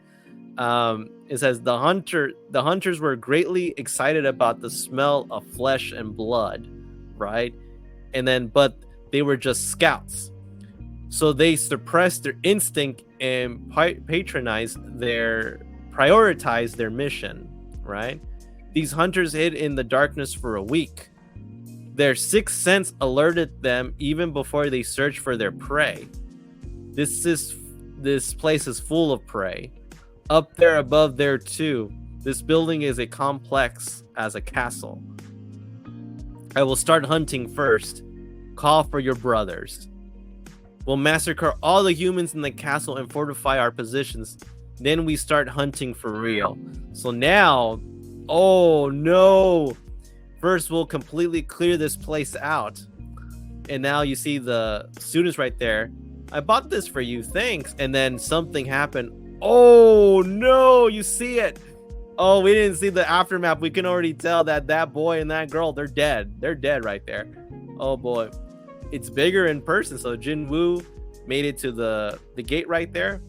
It says the hunters were greatly excited about the smell of flesh and blood, right? But they were just scouts. So they suppressed their instinct and prioritize their mission, right? These hunters hid in the darkness for a week. Their sixth sense alerted them even before they searched for their prey. This place is full of prey. Up there above there too. This building is a complex as a castle. I will start hunting first. Call for your brothers. We'll massacre all the humans in the castle and fortify our positions. Then we start hunting for real. So now, oh no. First, we'll completely clear this place out. And now you see the students right there. I bought this for you, thanks. And then something happened. Oh no, you see it. Oh, we didn't see the aftermath. We can already tell that boy and that girl, they're dead. They're dead right there. Oh boy. It's bigger in person. So Jinwoo made it to the gate right there.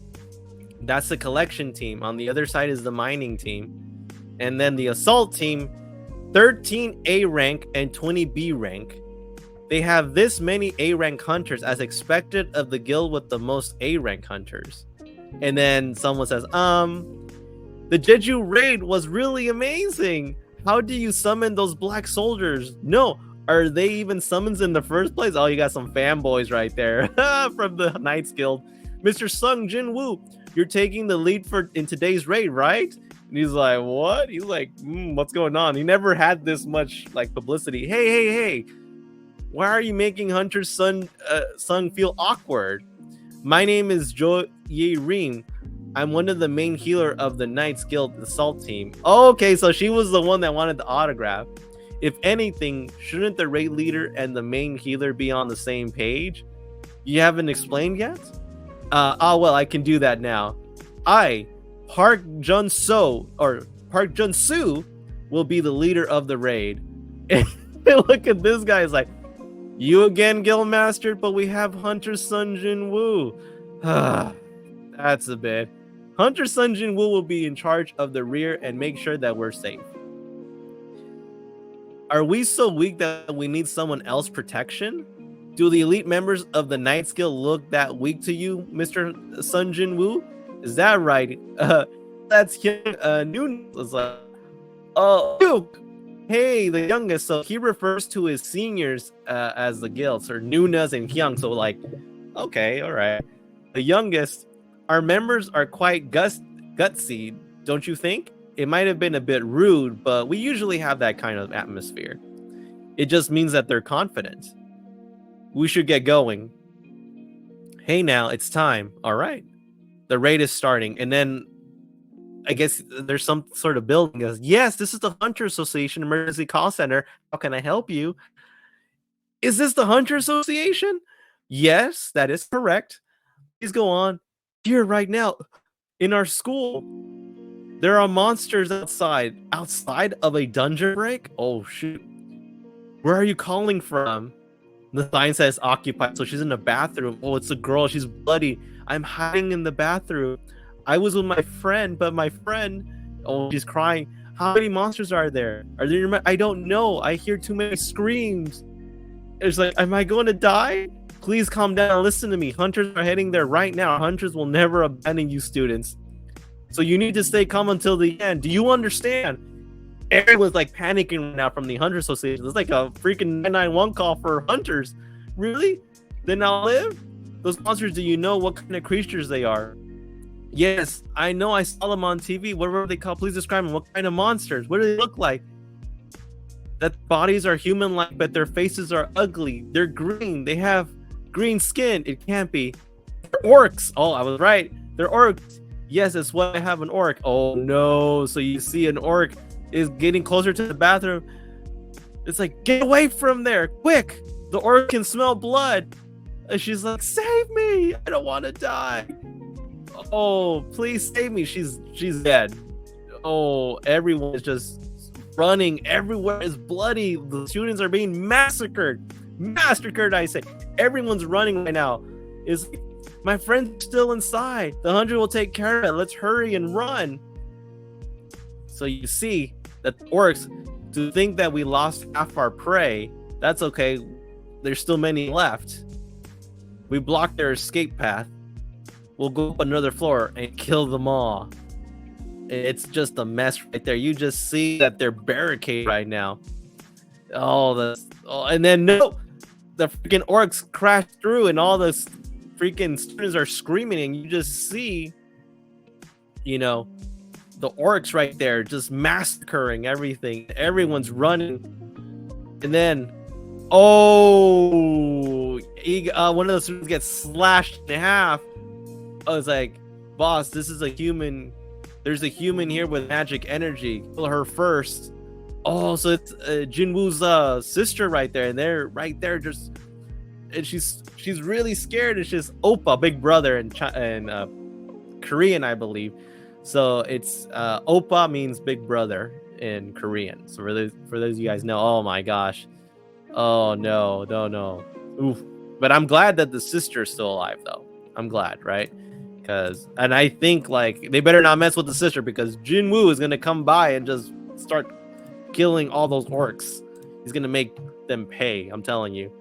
That's the collection team. On the other side is the mining team. And then the assault team, 13 A rank and 20 B rank. They have this many A rank hunters as expected of the guild with the most A rank hunters. And then someone says, the Jeju raid was really amazing. How do you summon those black soldiers? No, are they even summons in the first place? Oh, you got some fanboys right there from the Knights Guild. Mr. Sung Jinwoo, you're taking the lead in today's raid, right? And he's like, what? He's like, what's going on? He never had this much like publicity. Hey. Why are you making Hunter's Sung feel awkward? My name is Jo Ye-rin. I'm one of the main healer of the Knights Guild assault team. Oh, okay, so she was the one that wanted the autograph. If anything, shouldn't the raid leader and the main healer be on the same page? You haven't explained yet? Well, I can do that now. Park Jun-soo, will be the leader of the raid. And look at this guy, is like, you again, Guildmaster, but we have Hunter Sun Jinwoo. That's a bit. Hunter Sun Jinwoo will be in charge of the rear and make sure that we're safe. Are we so weak that we need someone else protection? Do the elite members of the Knights Guild look that weak to you, Mr. Sun Jinwoo? Is that right? That's Noon was like, Duke. Hey, the youngest. So he refers to his seniors as the guilds, or Nunas and Hyung. So like, okay, all right. The youngest. Our members are quite gutsy, don't you think? It might have been a bit rude, but we usually have that kind of atmosphere. It just means that they're confident. We should get going. Hey now, it's time. All right. The raid is starting. And then I guess there's some sort of building. Goes, yes, this is the Hunter Association Emergency Call Center. How can I help you? Is this the Hunter Association? Yes, that is correct. Please go on. Here right now in our school, there are monsters outside of a dungeon break. Oh shoot. Where are you calling from? The sign says occupied. So she's in the bathroom. Oh, it's a girl. She's bloody. I'm hiding in the bathroom. I was with my friend, but my friend, oh, she's crying. How many monsters are there? I don't know. I hear too many screams. It's like, am I going to die? Please calm down and listen to me. Hunters are heading there right now. Hunters will never abandon you, students. So you need to stay calm until the end. Do you understand? Everyone's like panicking right now from the Hunter Association. It's like a freaking 991 call for hunters. Really? Then I'll live? Those monsters, do you know what kind of creatures they are? Yes, I know. I saw them on TV. Whatever they call, please describe them. What kind of monsters? What do they look like? That bodies are human-like, but their faces are ugly. They're green. They have green skin. It can't be. They're orcs. Oh, I was right. They're orcs. Yes, that's what I have, an orc. Oh no. So you see an orc is getting closer to the bathroom. It's like, get away from there, quick. The orc can smell blood. And she's like, save me. I don't want to die. Oh, please save me. She's dead. Oh, everyone is just running. Everywhere is bloody. The students are being massacred. Massacred, I say. Everyone's running right now. Is my friend's still inside. The 100 will take care of it. Let's hurry and run. So you see that the orcs, to think that we lost half our prey, that's okay. There's still many left. We blocked their escape path. We'll go up another floor and kill them all. It's just a mess right there. You just see that they're barricaded right now. And then no, the freaking orcs crash through, and all the freaking students are screaming, and you just see, you know, the orcs right there just massacring everything. Everyone's running, and then one of the students gets slashed in half. I was like, boss, this is a human. There's a human here with magic energy. Kill her first. Oh, so it's Jinwoo's sister right there, and they're right there just, and she's really scared. It's just Oppa, big brother in Korean, I believe. So it's Oppa means big brother in Korean. So for those of you guys know, oh my gosh, oh no. Oof. But I'm glad that the sister's still alive though. I'm glad, right? And I think like they better not mess with the sister, because Jinwoo is gonna come by and just start killing all those orcs. He's gonna make them pay. I'm telling you.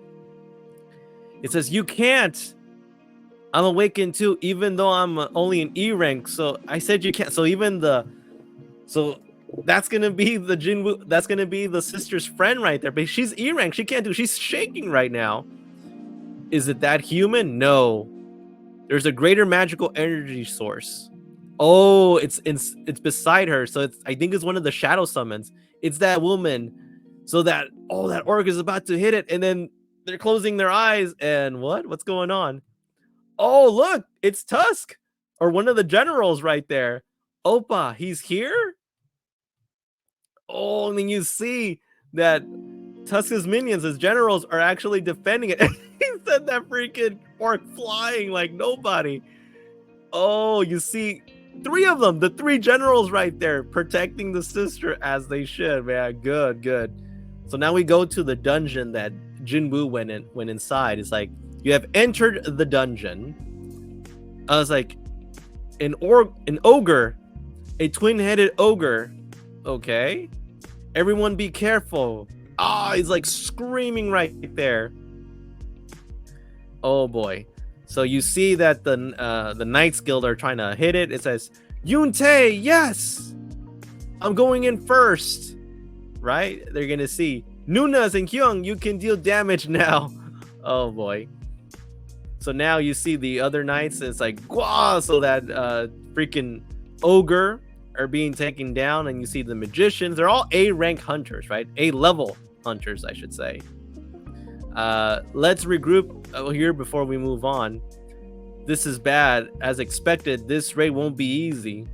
It says you can't. I'm awakened too, even though I'm only an E rank. So I said you can't. So that's gonna be the Jinwoo. That's gonna be the sister's friend right there. But she's E rank. She can't do. She's shaking right now. Is it that human? No. There's a greater magical energy source. Oh, it's beside her. So I think it's one of the shadow summons. It's that woman. So that orc is about to hit it, and then they're closing their eyes. And what's going on? Oh, look, it's Tusk, or one of the generals right there. Oppa, he's here. Oh, and then you see that Tusk's minions, his generals, are actually defending it. He sent that freaking orc flying like nobody. Oh, you see 3 of them, the 3 generals right there, protecting the sister as they should, man. Good. So now we go to the dungeon that Jinwoo went inside. It's like, you have entered the dungeon. I was like, an ogre, a twin-headed ogre. Okay. Everyone be careful. He's like screaming right there. Oh boy. So you see that the Knights Guild are trying to hit it. It says, Yun-tae, yes! I'm going in first. Right? They're gonna see. Nunas and Kyung, you can deal damage now. Oh boy. So now you see the other knights. It's like, Gwah! So that freaking ogre are being taken down, and you see the magicians. They're all A rank hunters, right? A level hunters, I should say. Let's regroup here before we move on. This is bad. As expected, this raid won't be easy.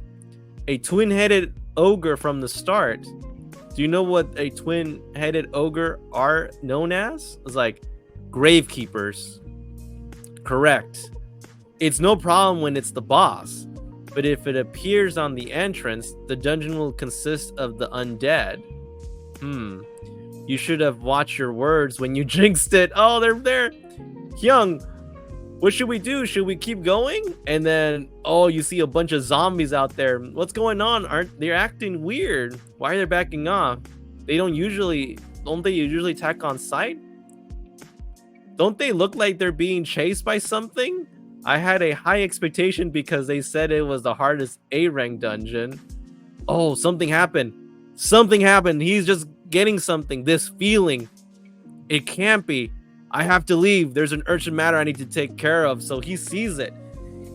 A twin-headed ogre from the start. Do you know what a twin-headed ogre are known as? It's like gravekeepers. Correct. It's no problem when it's the boss, but if it appears on the entrance, the dungeon will consist of the undead. You should have watched your words when you jinxed it. Oh, they're there. Hyung, what should we do? Should we keep going? And then, you see a bunch of zombies out there. What's going on? They're acting weird? Why are they backing off? Don't they usually attack on sight? Don't they look like they're being chased by something? I had a high expectation because they said it was the hardest A rank dungeon. Oh, something happened. Something happened. He's just getting something. This feeling. It can't be. I have to leave. There's an urgent matter I need to take care of. So he sees it.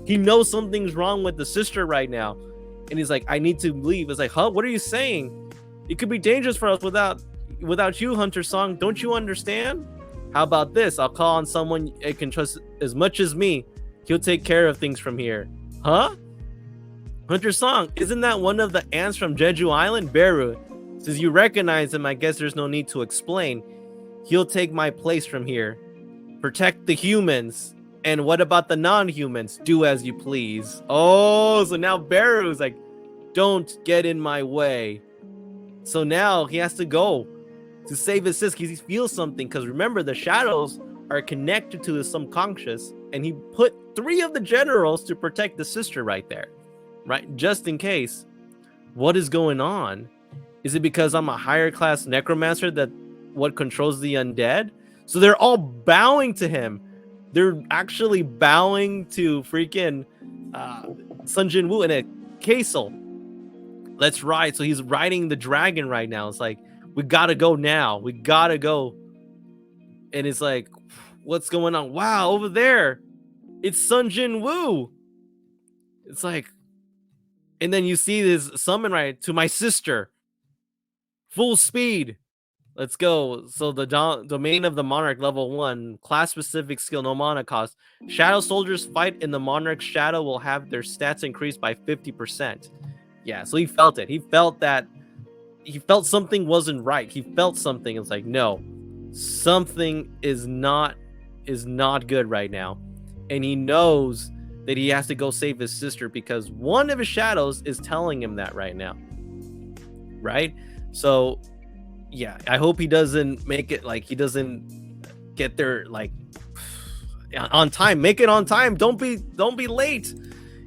He knows something's wrong with the sister right now. And he's like, I need to leave. It's like, huh? What are you saying? It could be dangerous for us without you, Hunter Song. Don't you understand? How about this? I'll call on someone I can trust as much as me. He'll take care of things from here. Huh? Hunter Song, isn't that one of the ants from Jeju Island? Beru. Since you recognize him, I guess there's no need to explain. He'll take my place from here. Protect the humans. And what about the non-humans? Do as you please. Oh, so now Beru's like, don't get in my way. So now he has to go to save his sis because he feels something. Because remember, the shadows are connected to his subconscious. And he put 3 of the generals to protect the sister right there. Right? Just in case. What is going on? Is it because I'm a higher class necromancer that what controls the undead? So they're all bowing to him. They're actually bowing to freaking Sun Jinwoo in a castle. Let's ride. So he's riding the dragon right now. It's like, we gotta go now. We gotta go. And it's like, what's going on? Wow, over there, it's Sun Jinwoo. It's like, and then you see this summon right to my sister. Full speed. Let's go. So the domain of the Monarch level 1, class specific skill, no mana cost. Shadow soldiers fight in the Monarch's shadow will have their stats increased by 50%. Yeah, so he felt it. He felt that. He felt something wasn't right. He felt something. It's like, no, something is not good right now. And he knows that he has to go save his sister because one of his shadows is telling him that right now. Right? So yeah, I hope he doesn't make it like he doesn't get there like on time. Make it on time. Don't be late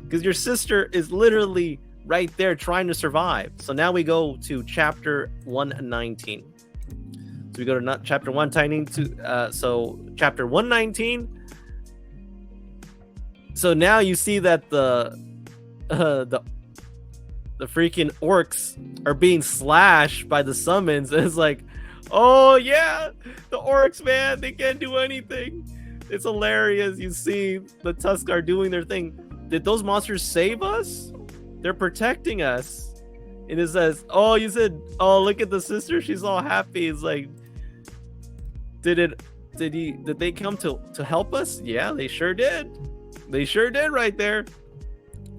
because your sister is literally right there trying to survive. So now we go to chapter 119. So we go to chapter 119 to so chapter 119. So now you see that the freaking orcs are being slashed by the summons. And it's like, oh yeah, the orcs, man, they can't do anything. It's hilarious. You see the Tuskar doing their thing. Did those monsters save us? They're protecting us. And it says, oh, you said, oh, look at the sister, she's all happy. It's like, did they come to help us? Yeah, they sure did. They sure did right there.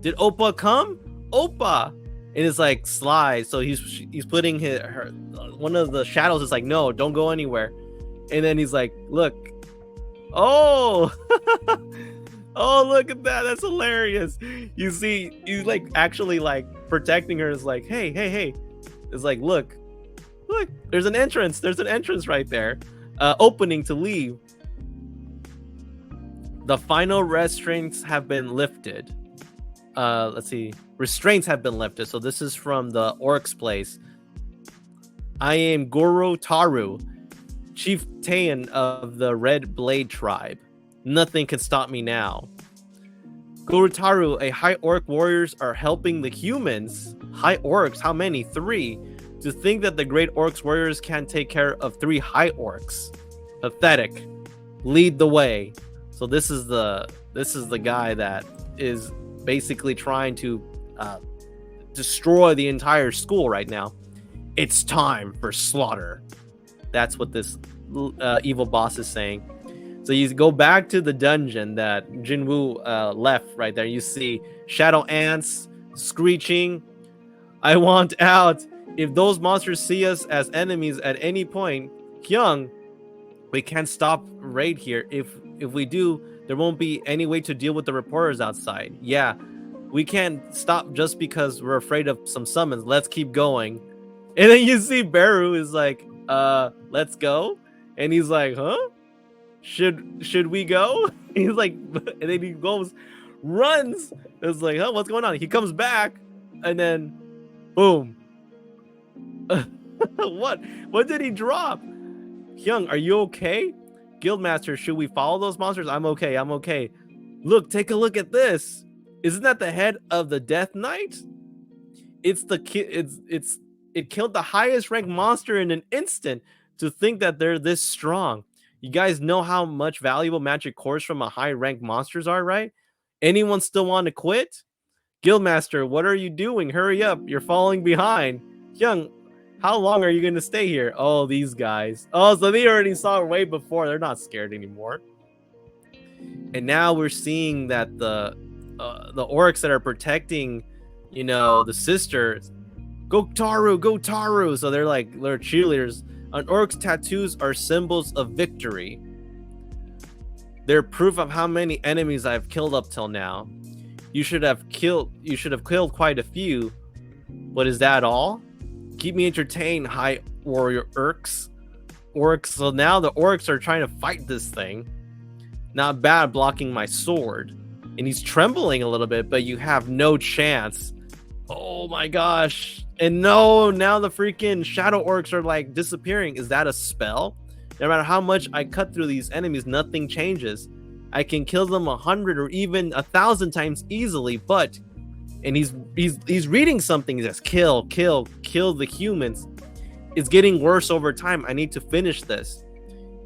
Did Oppa come? Oppa. And it's like Sly, so he's putting her one of the shadows is like, no, don't go anywhere. And then he's like, look, oh, oh, look at that, that's hilarious. You see, he's like actually like protecting her. Is like, hey, it's like, look, there's an entrance right there, opening to leave. The final restraints have been lifted. Let's see. Restraints have been lifted. So this is from the Orc's place. I am Goro Taru, chieftain of the Red Blade tribe. Nothing can stop me now. Goro Taru, a high orc warriors are helping the humans. High orcs, how many? 3. To think that the great orcs warriors can't take care of 3 high orcs. Pathetic. Lead the way. So this is the guy that is basically trying to destroy the entire school right now. It's time for slaughter. That's what this evil boss is saying. So you go back to the dungeon that Jinwoo left right there. You see shadow ants screeching, I want out. If those monsters see us as enemies at any point, Kyung, we can't stop right here. If we do, there won't be any way to deal with the reporters outside. Yeah, we can't stop just because we're afraid of some summons. Let's keep going. And then you see Beru is like, let's go. And he's like, huh? Should we go? He's like, and then he goes, runs. It's like, huh, what's going on? He comes back, and then, boom. What did he drop? Hyung, are you okay? Guildmaster, should we follow those monsters? I'm okay. I'm okay. Look, take a look at this. Isn't that the head of the Death Knight? It killed the highest ranked monster in an instant. To think that they're this strong. You guys know how much valuable magic cores from a high ranked monsters are, right? Anyone still want to quit? Guildmaster, what are you doing? Hurry up, you're falling behind. Young, how long are you going to stay here? Oh, these guys. Oh, so they already saw it way before. They're not scared anymore. And now we're seeing that the orcs that are protecting, the sisters, go Taru, go Taru. So they're cheerleaders. An orc's tattoos are symbols of victory. They're proof of how many enemies I've killed up till now. You should have killed quite a few. But is that all? Keep me entertained, high warrior orcs. So now the orcs are trying to fight this thing. Not bad blocking my sword. And he's trembling a little bit, but you have no chance. Oh my gosh. And no, now the freaking shadow orcs are disappearing. Is that a spell? No matter how much I cut through these enemies, nothing changes. I can kill them 100 or even 1,000 times easily, but he's reading something. He says, kill the humans. It's getting worse over time. I need to finish this.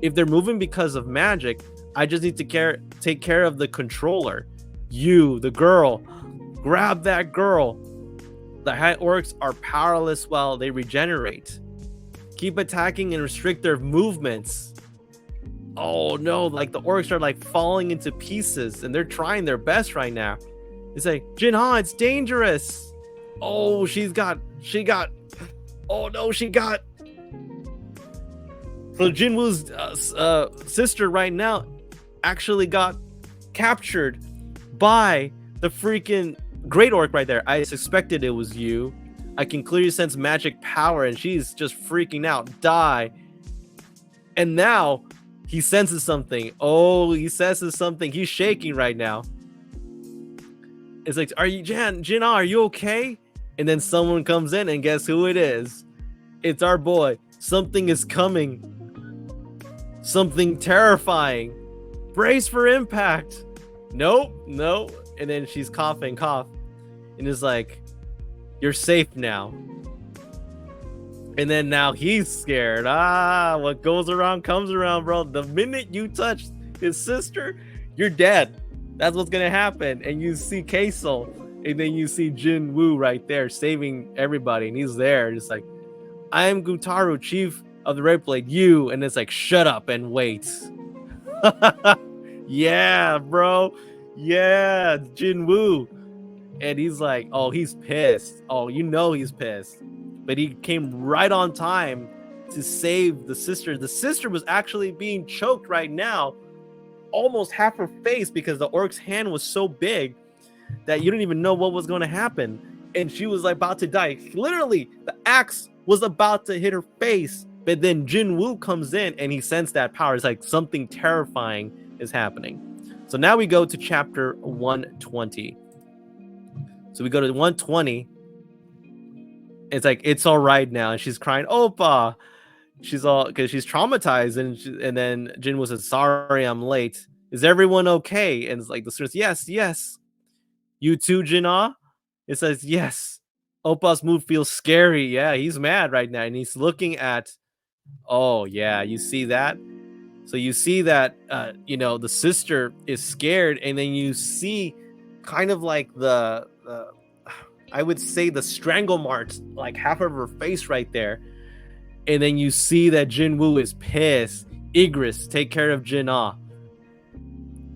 If they're moving because of magic, I just need to take care of the controller. You, the girl, grab that girl. The high orcs are powerless while they regenerate. Keep attacking and restrict their movements. Oh no, the orcs are falling into pieces and they're trying their best right now. They say, Jinha, it's dangerous. Oh, she got. Oh no, she got. So Jinwoo's sister right now actually got captured by the freaking Great Orc right there. I suspected it was you. I can clearly sense magic power and she's just freaking out. Die. And now he senses something. Oh, he senses something. He's shaking right now. It's like, are you Jinah, are you okay? And then someone comes in and guess who it is? It's our boy. Something is coming. Something terrifying. Brace for impact. Nope. And then she's coughing. And is like, you're safe now. And then now he's scared. What goes around comes around, bro. The minute you touch his sister, you're dead. That's what's gonna happen. And you see Kaisel, and then you see Jinwoo right there saving everybody, and he's there, just like, I am Gutaru, chief of the Red Blade. You, and it's like, shut up and wait. Yeah, bro. Yeah, Jinwoo. And he's like, oh, he's pissed. Oh, he's pissed. But he came right on time to save the sister. The sister was actually being choked right now, almost half her face, because the orc's hand was so big that you didn't even know what was going to happen. And she was about to die. Literally, the axe was about to hit her face. But then Jinwoo comes in and he sensed that power. It's like something terrifying is happening. So now we go to chapter 120. So we go to 120. It's like, it's all right now. And she's crying, Oppa. She's all, because she's traumatized. And then Jinwoo says, sorry, I'm late. Is everyone okay? And it's like the students, yes. You too, Jinah? It says, yes. Oppa's mood feels scary. Yeah, he's mad right now. And he's looking at, oh, yeah, you see that? So you see that, the sister is scared. And then you see kind of like I would say the strangle marks, like half of her face right there. And then you see that Jinwoo is pissed. Igris, take care of Jinah.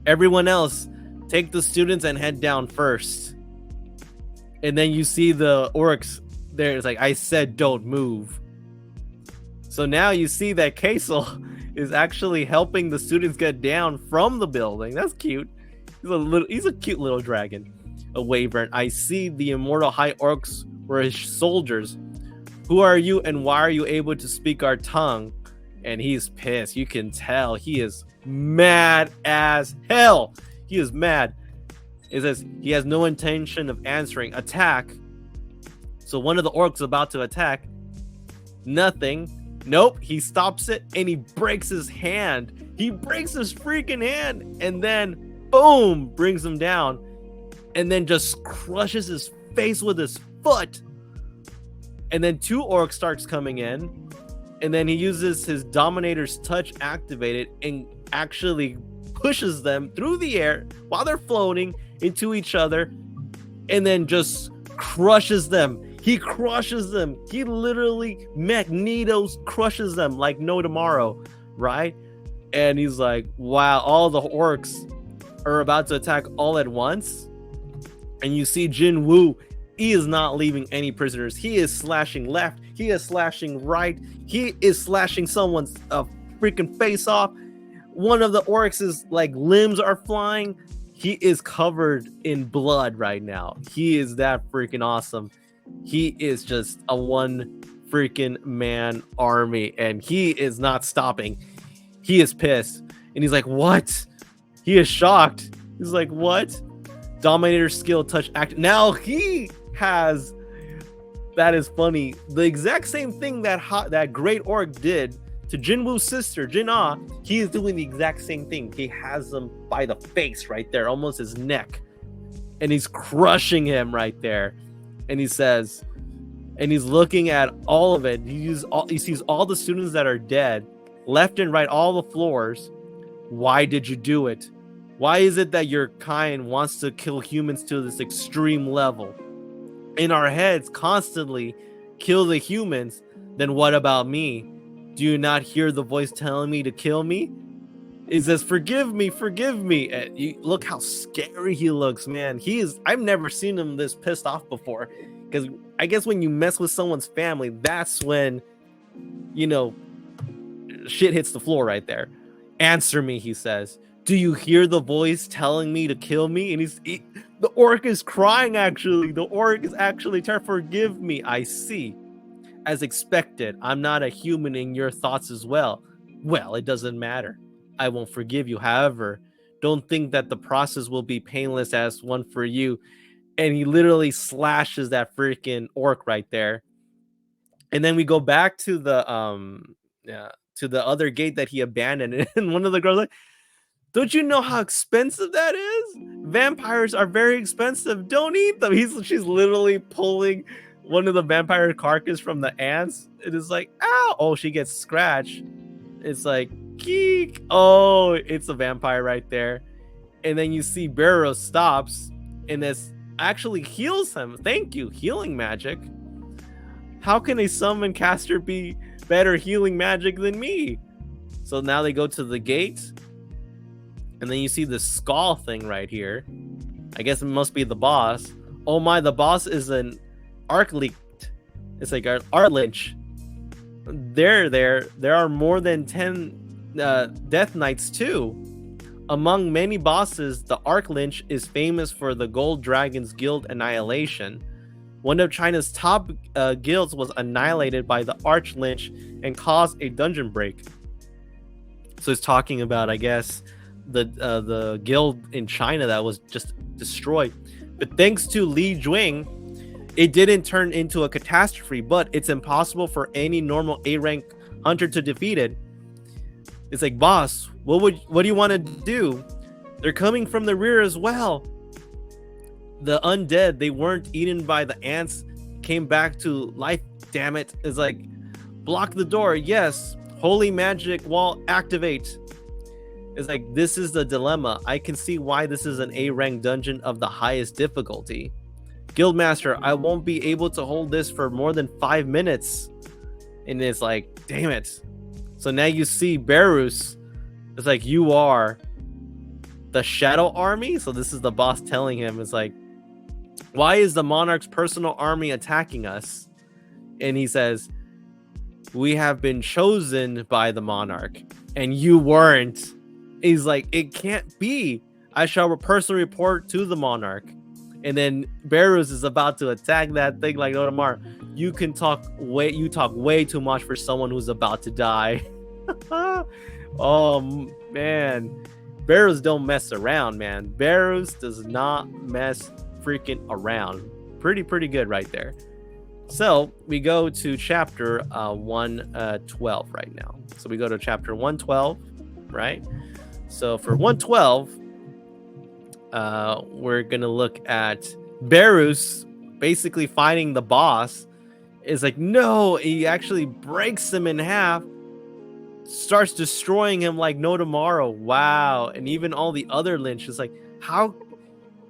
Everyone else, take the students and head down first. And then you see the orcs there. It's like, I said don't move. So now you see that Kaisel is actually helping the students get down from the building. That's cute. He's a cute little dragon. A wyvern. I see the immortal high orcs were his soldiers. Who are you and why are you able to speak our tongue? And he's pissed. You can tell he is mad as hell. He is mad. It says he has no intention of answering. Attack. So one of the orcs is about to attack. Nothing. Nope, he stops it and he breaks his hand. He breaks his freaking hand and then boom, brings him down and then just crushes his face with his foot. And then 2 orcs starts coming in and then he uses his Dominator's touch activated and actually pushes them through the air while they're floating into each other and then just crushes them. He crushes them. He literally Magnetos crushes them like no tomorrow, right? And he's like, wow, all the orcs are about to attack all at once. And you see Jinwoo, he is not leaving any prisoners. He is slashing left. He is slashing right. He is slashing someone's freaking face off. One of the orcs' like limbs are flying. He is covered in blood right now. He is that freaking awesome. He is just a one freaking man army and he is not stopping. He is pissed and he's like, what? He is shocked. He's like, what? Dominator skill touch act. Now he has, that is funny, the exact same thing that great orc did to Jinwoo's sister, Jinah. He is doing the exact same thing. He has him by the face right there, almost his neck. And he's crushing him right there. And he says, and he's looking at all of it. He sees all the students that are dead, left and right, all the floors. Why did you do it? Why is it that your kind wants to kill humans to this extreme level? In our heads, constantly kill the humans. Then what about me? Do you not hear the voice telling me to kill me? It says, forgive me, forgive me. And look how scary he looks, man. I've never seen him this pissed off before. Because I guess when you mess with someone's family, that's when, shit hits the floor right there. Answer me, he says. Do you hear the voice telling me to kill me? And the orc is crying, actually. The orc is actually trying to forgive me. I see. As expected, I'm not a human in your thoughts as well. Well, it doesn't matter. I won't forgive you. However, don't think that the process will be painless as one for you. And he literally slashes that freaking orc right there. And then we go back to the other gate that he abandoned. And one of the girls like, don't you know how expensive that is? Vampires are very expensive. Don't eat them. She's literally pulling one of the vampire carcass from the ants. It is like, ow! Oh, she gets scratched. It's like, geek. Oh, it's a vampire right there. And then you see Barrow stops, and this actually heals him. Thank you, healing magic. How can a summon caster be better healing magic than me? So now they go to the gate, and then you see the skull thing right here. I guess it must be the boss. Oh my, the boss is an Arcleech. It's like an Artlich. There are more than 10 Death Knights too. Among many bosses, the Arclich is famous for the Gold Dragon's Guild annihilation. One of China's top guilds was annihilated by the Archlich and caused a dungeon break. So it's talking about, I guess, the guild in China that was just destroyed. But thanks to Li Juing, it didn't turn into a catastrophe, but it's impossible for any normal A-rank hunter to defeat it. It's like, boss, what do you want to do? They're coming from the rear as well. The undead, they weren't eaten by the ants, came back to life. Damn it. It's like, block the door. Yes. Holy magic wall activate. It's like, this is the dilemma. I can see why this is an A-rank dungeon of the highest difficulty. Guildmaster, I won't be able to hold this for more than 5 minutes. And it's like, damn it. So now you see Berus. It's like, you are the Shadow Army. So this is the boss telling him, it's like, why is the Monarch's personal army attacking us? And he says, we have been chosen by the Monarch and you weren't. He's like, it can't be. I shall personally report to the Monarch. And then Berus is about to attack that thing like no tomorrow. You talk way too much for someone who's about to die. Oh man, Berus don't mess around, man. Berus does not mess freaking around. Pretty good right there. So we go to chapter 112 right now. So we go to chapter 112, right? So for 112, we're gonna look at Berus basically fighting the boss. Is like, no, he actually breaks him in half, starts destroying him like no tomorrow. Wow. And even all the other Lynch is like, how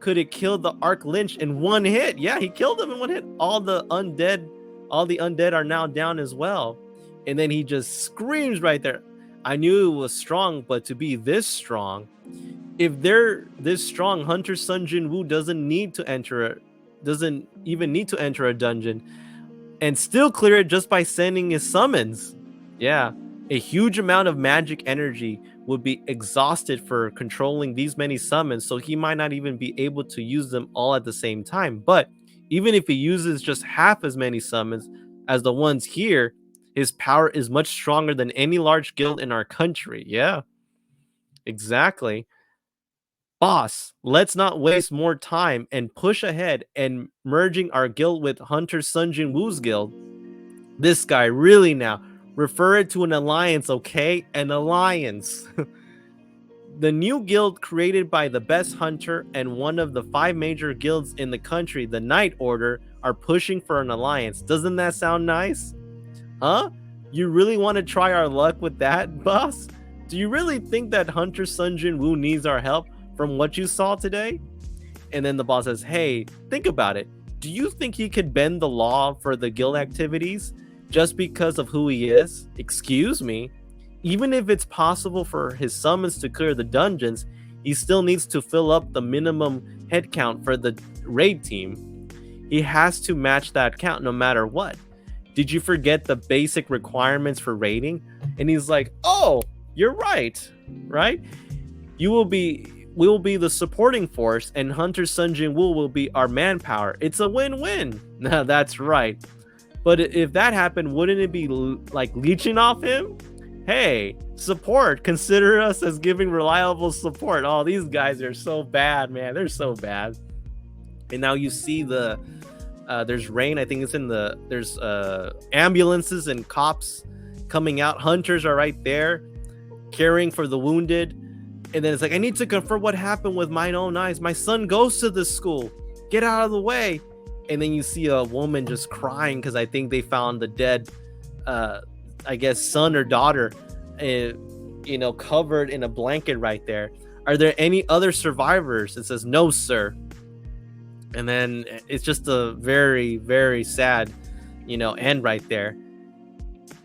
could it kill the Arc Lynch in one hit? Yeah, he killed him in one hit. All the undead are now down as well. And then he just screams right there. I knew it was strong, but to be this strong, if they're this strong, Hunter's son Jinwoo doesn't even need to enter a dungeon and still clear it just by sending his summons. Yeah, a huge amount of magic energy would be exhausted for controlling these many summons, so he might not even be able to use them all at the same time. But even if he uses just half as many summons as the ones here, his power is much stronger than any large guild in our country. Yeah, exactly. Boss, let's not waste more time and push ahead and merging our guild with Hunter Sunjin Woo's guild. This guy, really now. Refer it to an alliance, okay? An alliance. The new guild created by the best hunter and one of the 5 major guilds in the country, the Night Order, are pushing for an alliance. Doesn't that sound nice? Huh? You really want to try our luck with that, boss? Do you really think that Hunter Sunjin Woo needs our help from what you saw today? And then the boss says, hey, think about it. Do you think he could bend the law for the guild activities just because of who he is? Excuse me? Even if it's possible for his summons to clear the dungeons, he still needs to fill up the minimum headcount for the raid team. He has to match that count no matter what. Did you forget the basic requirements for raiding? And he's like, oh, you're right, right? We will be the supporting force, and Hunter Sunjin Woo will be our manpower. It's a win-win. Nah, that's right. But if that happened, wouldn't it be like leeching off him? Hey, support. Consider us as giving reliable support. Oh, these guys are so bad, man. They're so bad. And now you see there's rain. I think it's in there's ambulances and cops coming out. Hunters are right there caring for the wounded. And then it's like, I need to confirm what happened with mine own eyes. My son goes to this school. Get out of the way. And then you see a woman just crying because I think they found the dead, I guess, son or daughter, covered in a blanket right there. Are there any other survivors? It says, no, sir. And then it's just a very, very sad, end right there.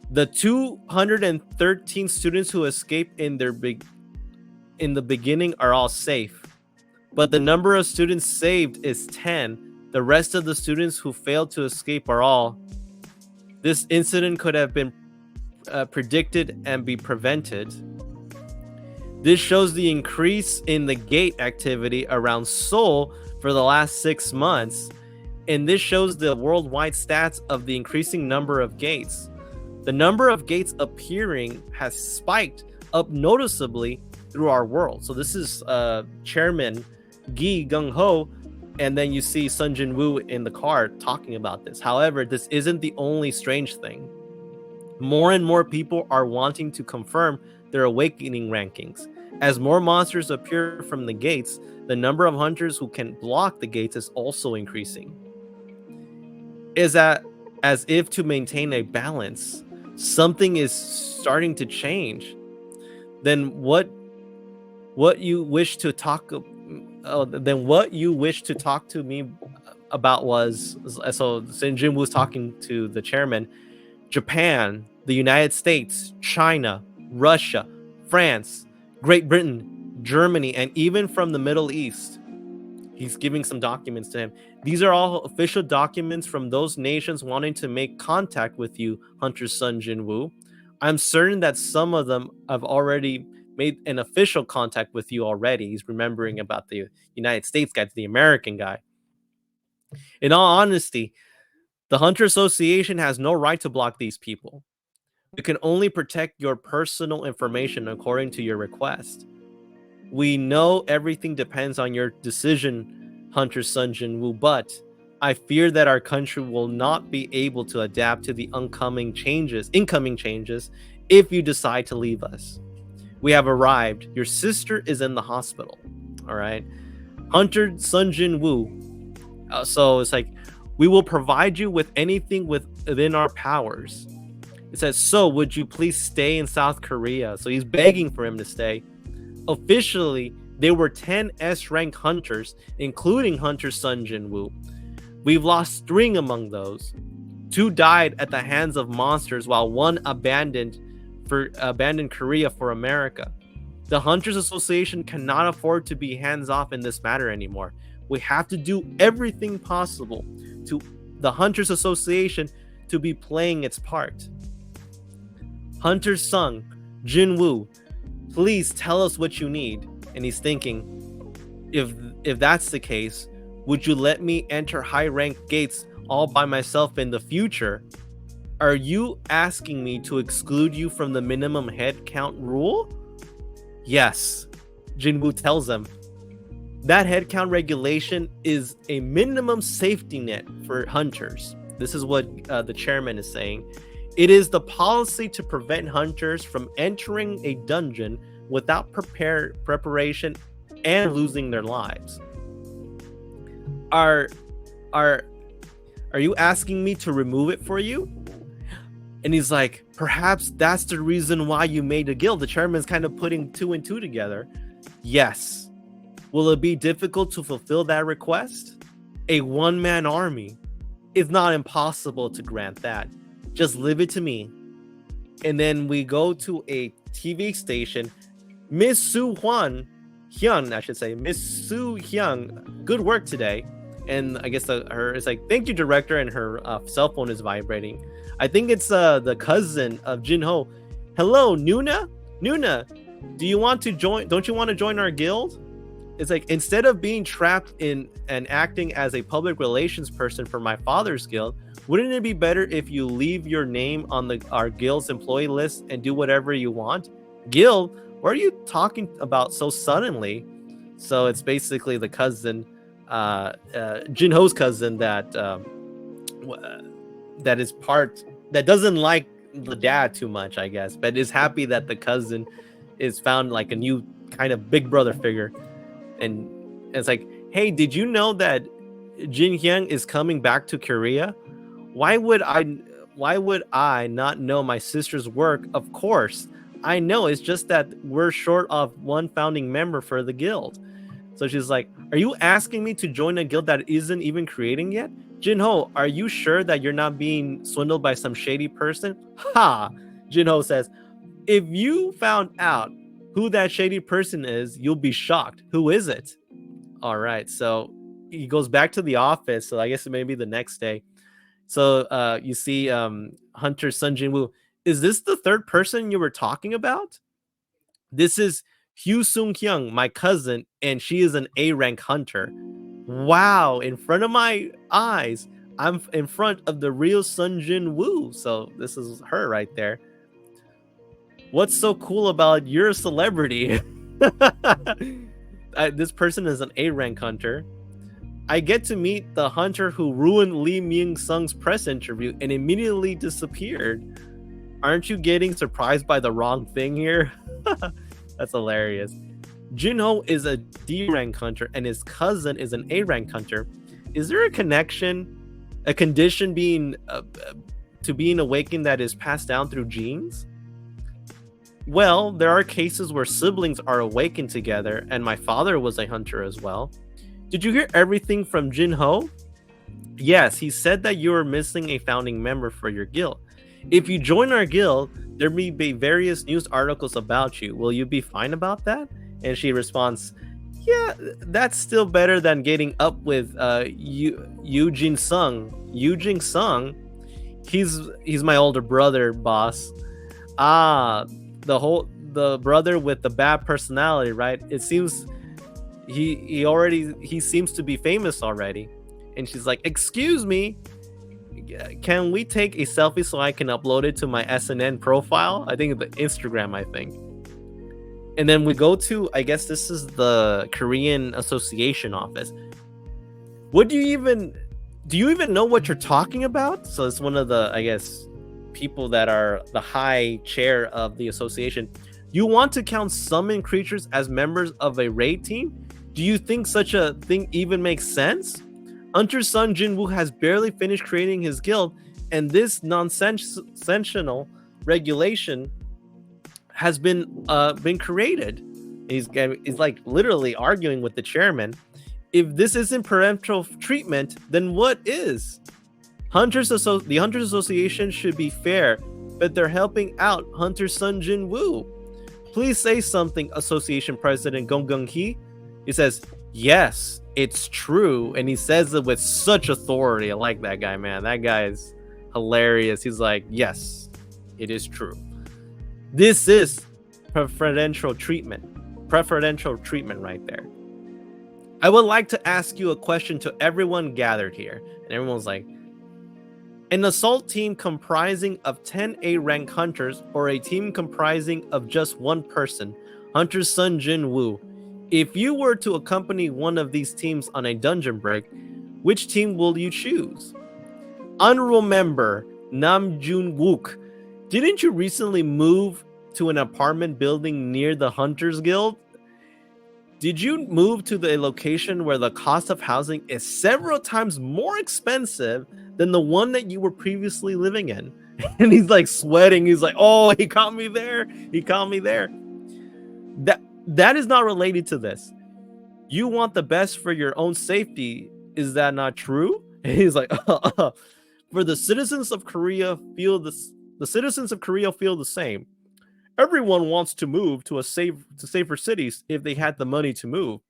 The 213 students who escaped in the beginning are all safe, but the number of students saved is 10. The rest of the students who failed to escape are all. This incident could have been predicted and be prevented. This shows the increase in the gate activity around Seoul for the last 6 months, and this shows the worldwide stats of the increasing number of gates. The number of gates appearing has spiked up noticeably through our world. So this is Chairman Gi Gung-ho, and then you see Sun Jin-woo in the car talking about this. However, this isn't the only strange thing. More and more people are wanting to confirm their awakening rankings. As more monsters appear from the gates, the number of hunters who can block the gates is also increasing. Is that as if to maintain a balance? Something is starting to change. Then what you wish to talk to me about was, so Jin was talking to the chairman, Japan, the United States, China, Russia, France, Great Britain, Germany, and even from the Middle East. He's giving some documents to him. These are all official documents from those nations wanting to make contact with you, Hunter Sun Jinwoo. I'm certain that some of them have already made an official contact with you already. He's remembering about the United States guy, the American guy. In all honesty, the Hunter Association has no right to block these people. We can only protect your personal information according to your request. We know everything depends on your decision, Hunter Sun Jinwoo, but I fear that our country will not be able to adapt to the incoming changes if you decide to leave us. We have arrived. Your sister is in the hospital. All right. Hunter Sun Jinwoo. So it's like, we will provide you with anything within our powers. It says, so would you please stay in South Korea? So he's begging for him to stay. Officially, there were 10 S-rank hunters, including Hunter Sun Jinwoo. We've lost 3 among those. 2 died at the hands of monsters, while 1 abandoned Korea for America. The Hunters Association cannot afford to be hands-off in this matter anymore. We have to do everything possible to the Hunters Association to be playing its part. Hunter Sung, Jinwoo, please tell us what you need. And he's thinking, if that's the case, would you let me enter high-rank gates all by myself in the future? Are you asking me to exclude you from the minimum head count rule? Yes, Jinwoo tells them. That head count regulation is a minimum safety net for hunters. This is what the chairman is saying. It is the policy to prevent hunters from entering a dungeon without preparation and losing their lives. Are you asking me to remove it for you? And he's like, perhaps that's the reason why you made a guild. The chairman's kind of putting 2 and 2 together. Yes. Will it be difficult to fulfill that request? A one-man army. It's not impossible to grant that. Just leave it to me. And then we go to a TV station. Miss Hyun, Miss Su Hyung, good work today. And I guess it's like, thank you, director, and her cell phone is vibrating. I think it's the cousin of Jinho. Hello, Nuna? Nuna, do you want to join? Don't you want to join our guild? It's like, instead of being trapped in and acting as a public relations person for my father's guild, wouldn't it be better if you leave your name on our guild's employee list and do whatever you want? Guild? What are you talking about so suddenly? So it's basically the cousin, Jinho's cousin that doesn't like the dad too much, I guess, but is happy that the cousin is found like a new kind of big brother figure. And it's like, hey, did you know that Jin Hyung is coming back to Korea? Why would I not know my sister's work? Of course, I know. It's just that we're short of 1 founding member for the guild. So she's like, are you asking me to join a guild that isn't even creating yet? Jinho, are you sure that you're not being swindled by some shady person? Ha! Jinho says, if you found out who that shady person is, you'll be shocked. Who is it? All right, so he goes back to the office. So I guess it may be the next day. So you see Hunter Sun Jinwoo. Is this the 3rd person you were talking about? This is Hyu Sung Hyung, my cousin, and she is an A-rank hunter. Wow, in front of my eyes, I'm in front of the real Sun Jinwoo. So this is her right there. What's so cool about you're a celebrity? This person is an A-rank hunter. I get to meet the hunter who ruined Lee Myung-sung's press interview and immediately disappeared. Aren't you getting surprised by the wrong thing here? That's hilarious. Jinho is a D-rank hunter and his cousin is an A-rank hunter. Is there a connection, a condition to being awakened that is passed down through genes? Well, there are cases where siblings are awakened together, and my father was a hunter as well. Did you hear everything from Jinho? Yes, he said that you are missing a founding member for your guild. If you join our guild, there may be various news articles about you. Will you be fine about that? And she responds, yeah, that's still better than getting up with Eugene Sung. Eugene Sung? He's my older brother, boss. The brother with the bad personality, right? It seems he seems to be famous already. And she's like, excuse me, can we take a selfie so I can upload it to my SNN profile? I think the Instagram, I think. And then we go to, I guess this is the Korean Association office. What do you even do you even know what you're talking about? So it's one of the, I guess, people that are the high chair of the association. You want to count summon creatures as members of a raid team? Do you think such a thing even makes sense? Hunter's son Jinwoo has barely finished creating his guild, and this nonsensical regulation has been created. He's like literally arguing with the chairman. If this isn't parental treatment, then what is? The Hunters Association should be fair, but they're helping out Hunter's son Jinwoo. Please say something, Association President Gong Hee. He says, yes, it's true. And he says it with such authority. I like that guy, man. That guy is hilarious. He's like, yes, it is true. This is preferential treatment right there. I would like to ask you a question to everyone gathered here. And everyone's like, an assault team comprising of 10 A-rank hunters or a team comprising of just one person, Hunter's son Jinwoo. If you were to accompany one of these teams on a dungeon break, which team will you choose? Honorable member Nam Jun-wook, didn't you recently move to an apartment building near the Hunters Guild? Did you move to the location where the cost of housing is several times more expensive than the one that you were previously living in? And he's like sweating. He's like, oh, he caught me there. He caught me there. That is not related to this. You want the best for your own safety. Is that not true? And he's like, for the citizens of Korea feel this. The citizens of Korea feel the same. Everyone wants to move to safer cities if they had the money to move.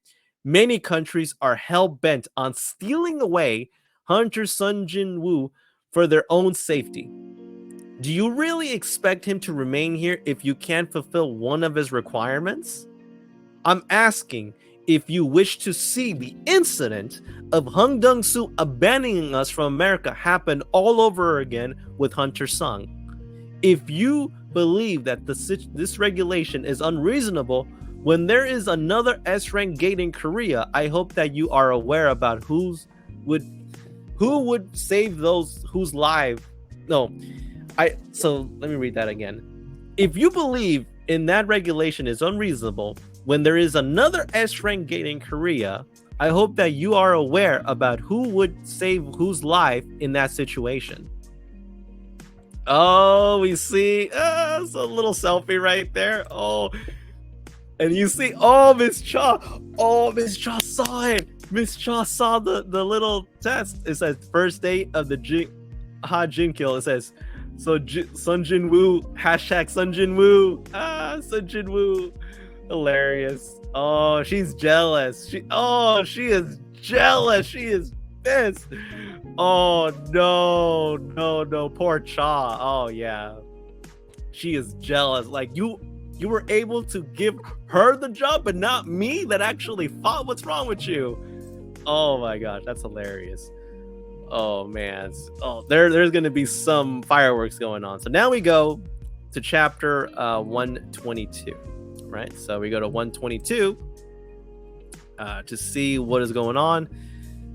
Many countries are hell-bent on stealing away Hunter's son Jinwoo for their own safety. Do you really expect him to remain here if you can't fulfill one of his requirements? I'm asking if you wish to see the incident of Hung Dong-soo abandoning us from America happen all over again with Hunter Sung. If you believe that this regulation is unreasonable, when there is another S-rank gate in Korea, I hope that you are aware about who would save those whose lives. So let me read that again. If you believe in that regulation is unreasonable, when there is another S-rank gate in Korea, I hope that you are aware about who would save whose life in that situation. Oh, we see it's a little selfie right there. Oh, and you see, Miss Cha. Oh, Miss Cha saw it. Miss Cha saw the little test. It says first date of the Jin kill. It says, so Sun Jin Woo, hashtag Sun Jin Woo. Sun Jin Woo. Hilarious. Oh, she's jealous. She is jealous. She is pissed. Oh no, poor Cha. Oh yeah, she is jealous. Like you were able to give her the job, but not me that actually fought. What's wrong with you? Oh my gosh, that's hilarious. Oh man. There's gonna be some fireworks going on. So now we go to chapter 122, right? So we go to 122 to see what is going on.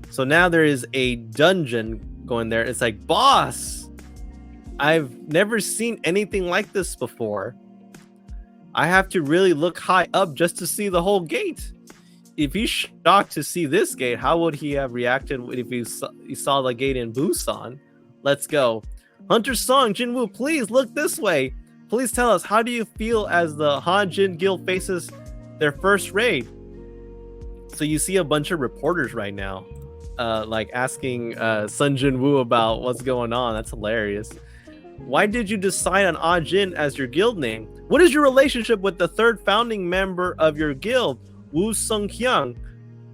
So now there is a dungeon going there. It's like, boss, I've never seen anything like this before. I have to really look high up just to see the whole gate. If he's shocked to see this gate, how would he have reacted if he saw the gate in Busan? Let's go. Hunter Song, Jinwoo, please look this way. Please tell us, how do you feel as the Hanjin Guild faces their first raid? So you see a bunch of reporters right now. Like asking Sun Jinwoo about what's going on. That's hilarious. Why did you decide on Ajin as your guild name? What is your relationship with the third founding member of your guild, Woo Sung-hyung?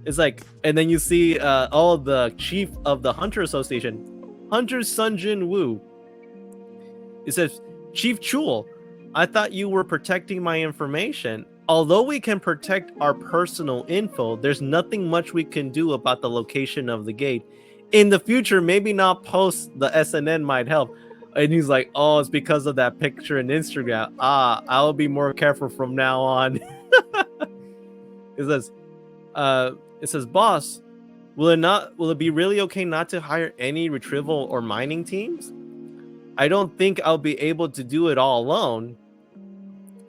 It's like, and then you see all the chief of the Hunter Association, Hunter Sun Jinwoo. It says, Chief Chul, I thought you were protecting my information. Although we can protect our personal info, there's nothing much we can do about the location of the gate. In the future, maybe not post the SNN might help. And he's like, oh, it's because of that picture in Instagram. I'll be more careful from now on. It says, boss, Will it be really okay not to hire any retrieval or mining teams? I don't think I'll be able to do it all alone.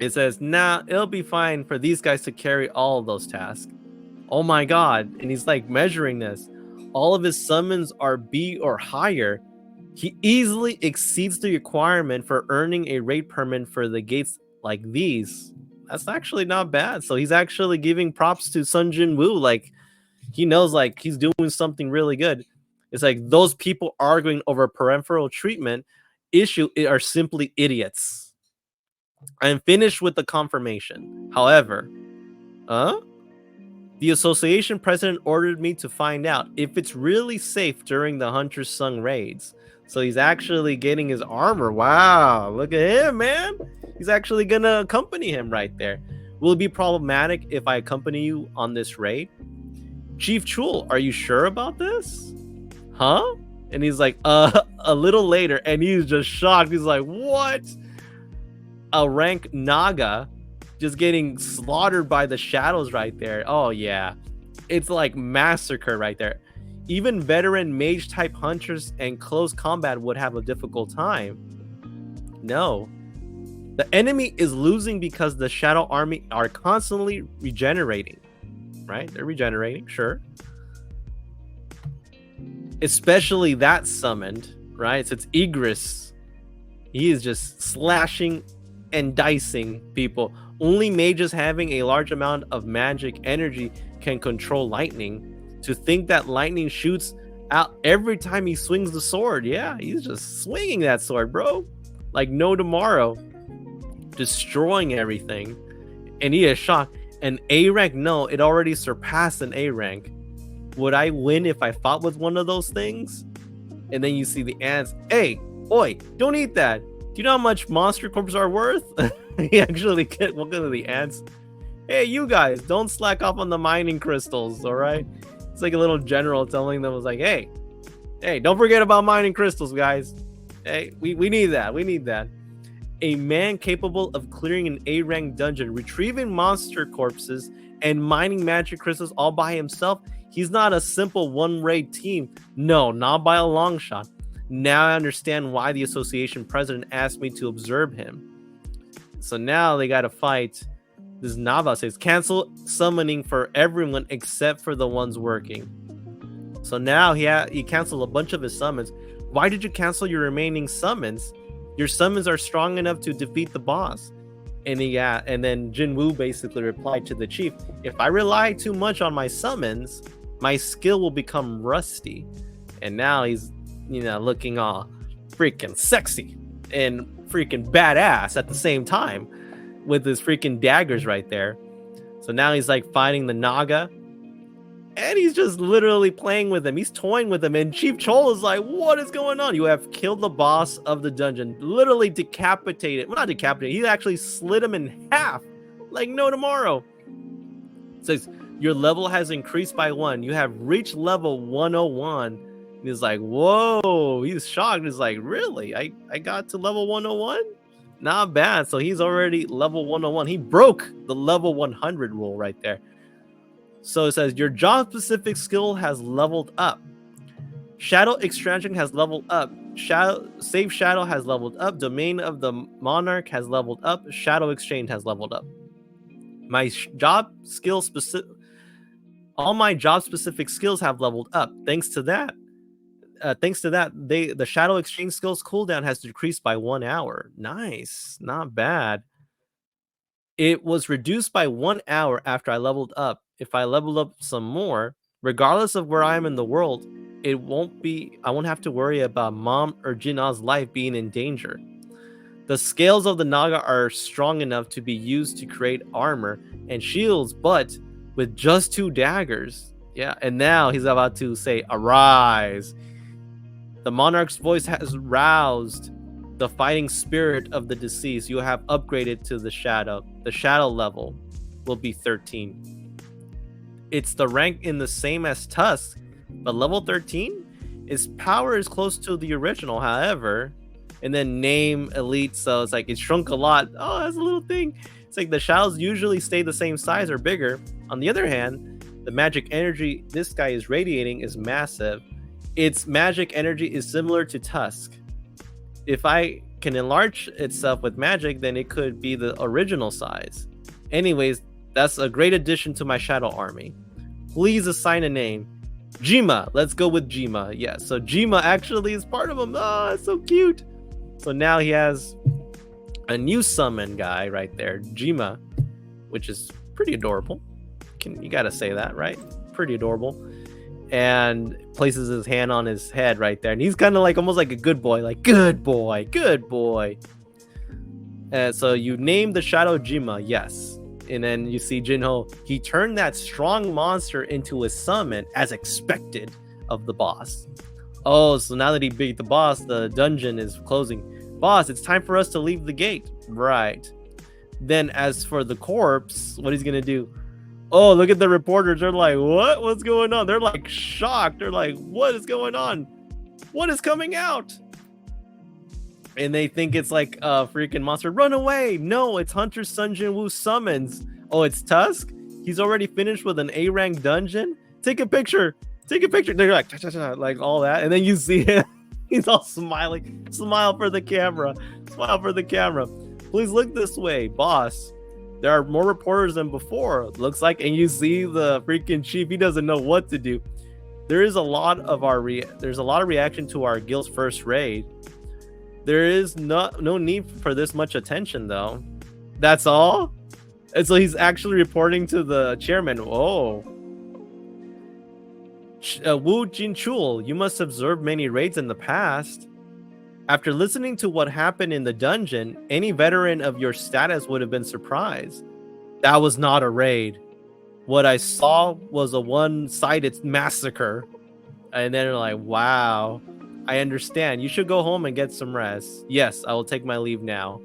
It says, nah, it'll be fine for these guys to carry all of those tasks. Oh my god. And he's like measuring this. All of his summons are B or higher. He easily exceeds the requirement for earning a raid permit for the gates like these. That's actually not bad. So he's actually giving props to Sun Jinwoo. Like, he knows like he's doing something really good. It's like those people arguing over peripheral treatment issue are simply idiots. I'm finished with the confirmation. However, the association president ordered me to find out if it's really safe during the Hunter Sung raids. So he's actually getting his armor. Wow, look at him, man. He's actually gonna accompany him right there. Will it be problematic if I accompany you on this raid? Chief Chul, are you sure about this? Huh? And he's like, a little later, and he's just shocked. He's like, what? A rank Naga just getting slaughtered by the shadows right there. Oh yeah, it's like massacre right there. Even veteran mage type hunters and close combat would have a difficult time. No, the enemy is losing because the shadow army are constantly regenerating. Right, they're regenerating, sure, especially that summoned, right? So it's Igris. He is just slashing and dicing people. Only mages having a large amount of magic energy can control lightning. To think that lightning shoots out every time he swings the sword. Yeah, he's just swinging that sword, bro. Like no tomorrow. Destroying everything. And he is shocked. An A rank? No, it already surpassed an A rank. Would I win if I fought with one of those things? And then you see the ants. Hey, oi, don't eat that. Do you know how much monster corpses are worth? He actually get one of the ants. Hey, you guys, don't slack off on the mining crystals, all right? It's like a little general telling them, was like, hey, don't forget about mining crystals, guys. Hey, we need that. We need that. A man capable of clearing an A-rank dungeon, retrieving monster corpses, and mining magic crystals all by himself. He's not a simple one-raid team. No, not by a long shot. Now I understand why the association president asked me to observe him. So now they got to fight. This Nava says, cancel summoning for everyone except for the ones working. So now he canceled a bunch of his summons. Why did you cancel your remaining summons? Your summons are strong enough to defeat the boss. And then Jinwoo basically replied to the chief, if I rely too much on my summons, my skill will become rusty. And now he's, looking all freaking sexy and freaking badass at the same time with his freaking daggers right there. So now he's like fighting the Naga, and he's just literally playing with him. He's toying with him, and Chief Chol is like, what is going on? You have killed the boss of the dungeon, literally decapitated. Well, not decapitated, he actually slit him in half like no tomorrow. It says your level has increased by 1. You have reached level 101. He's like, whoa, he's shocked. He's like, really? I got to level 101? Not bad. So he's already level 101. He broke the level 100 rule right there. So it says your job-specific skill has leveled up. Shadow extraction has leveled up. Save Shadow has leveled up. Domain of the Monarch has leveled up. Shadow Exchange has leveled up. All my job-specific skills have leveled up. Thanks to that, the Shadow Exchange skills cooldown has decreased by 1 hour. Nice, not bad. It was reduced by 1 hour after I leveled up. If I level up some more, regardless of where I am in the world, I won't have to worry about Mom or Jinah's life being in danger. The scales of the Naga are strong enough to be used to create armor and shields, but with just 2 daggers. Yeah, and now he's about to say, arise. The Monarch's voice has roused the fighting spirit of the deceased. You have upgraded to the Shadow. The Shadow level will be 13. It's the rank in the same as Tusk, but level 13? Its power is close to the original, however. And then name elite, so it's like it shrunk a lot. Oh, that's a little thing. It's like the shadows usually stay the same size or bigger. On the other hand, the The magic energy this guy is radiating is massive. Its magic energy is similar to Tusk. If I can enlarge itself with magic, then it could be the original size. Anyways, that's a great addition to my shadow army. Please assign a name. Jima. Let's go with Jima. Yeah, so Jima actually is part of him. Oh, it's so cute. So now he has a new summon guy right there, Jima, which is pretty adorable. You gotta say that, right? Pretty adorable. And places his hand on his head right there, and he's kind of like almost like a good boy, like good boy, good boy. So you name the shadow Jima, yes. And then you see Jinho, he turned that strong monster into a summon as expected of the boss. Oh, so now that he beat the boss, the dungeon is closing. Boss, it's time for us to leave the gate. Right. Then as for the corpse, what he's gonna do? Oh, look at the reporters. They're like, what? What's going on? They're like shocked. They're like, what is going on? What is coming out? And they think it's like a freaking monster. Run away. No, it's Hunter Sun Jinwoo summons. Oh, it's Tusk? He's already finished with an A-rank dungeon? Take a picture. Take a picture. They're like all that. And then you see him. He's all smiling. Smile for the camera. Smile for the camera. Please look this way, boss. There are more reporters than before, looks like, and you see the freaking chief. He doesn't know what to do. There is a lot of there's a lot of reaction to our guild's first raid. There is no need for this much attention, though. That's all. And so he's actually reporting to the chairman. Oh, Wu Jinchul, you must have observed many raids in the past. After listening to what happened in the dungeon, any veteran of your status would have been surprised. That was not a raid. What I saw was a one-sided massacre. And then they're like, wow, I understand. You should go home and get some rest. Yes, I will take my leave now.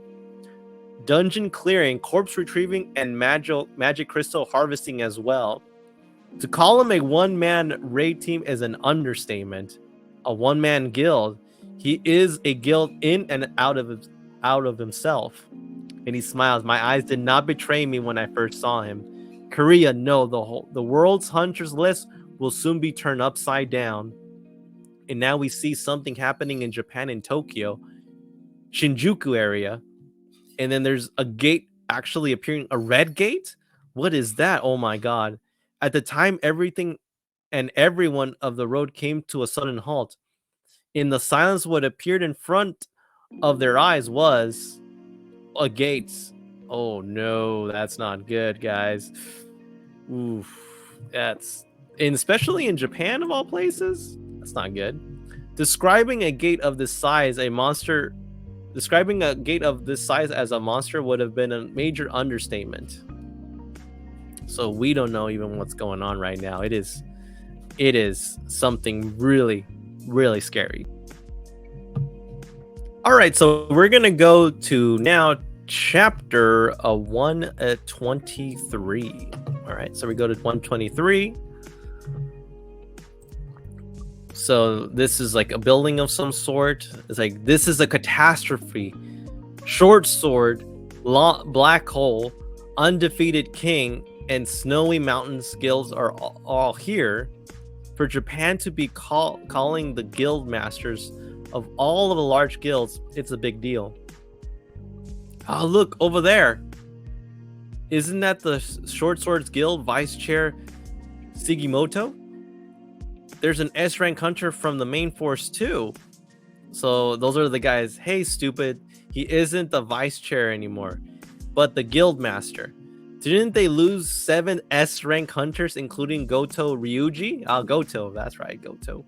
Dungeon clearing, corpse retrieving, and magic crystal harvesting as well. To call him a one-man raid team is an understatement. A one-man guild. He is a guild in and out of himself. And he smiles. My eyes did not betray me when I first saw him. Korea, no, the world's hunters list will soon be turned upside down. And now we see something happening in Japan, in Tokyo, Shinjuku area. And then there's a gate actually appearing, a red gate? What is that? Oh my god. At the time, everything and everyone of the road came to a sudden halt. In the silence, what appeared in front of their eyes was a gate. Oh no, that's not good, guys. Oof. Especially in Japan of all places, that's not good. Describing a gate of this size as a monster would have been a major understatement. So we don't know even what's going on right now. It is something really, really scary. All right, so we're gonna go to now chapter 123. All right, so we go to 123. So this is like a building of some sort. It's like, this is a catastrophe. Short sword, black hole, undefeated king, and snowy mountains guilds are all here. For Japan to be calling the guild masters of all of the large guilds, it's a big deal. Oh, look over there. Isn't that the Short Swords Guild Vice Chair Sugimoto? There's an S-rank hunter from the main force too. So those are the guys. Hey, stupid. He isn't the vice chair anymore, but the guild master. Didn't they lose 7 S-rank hunters, including Goto Ryuji? Goto, that's right, Goto.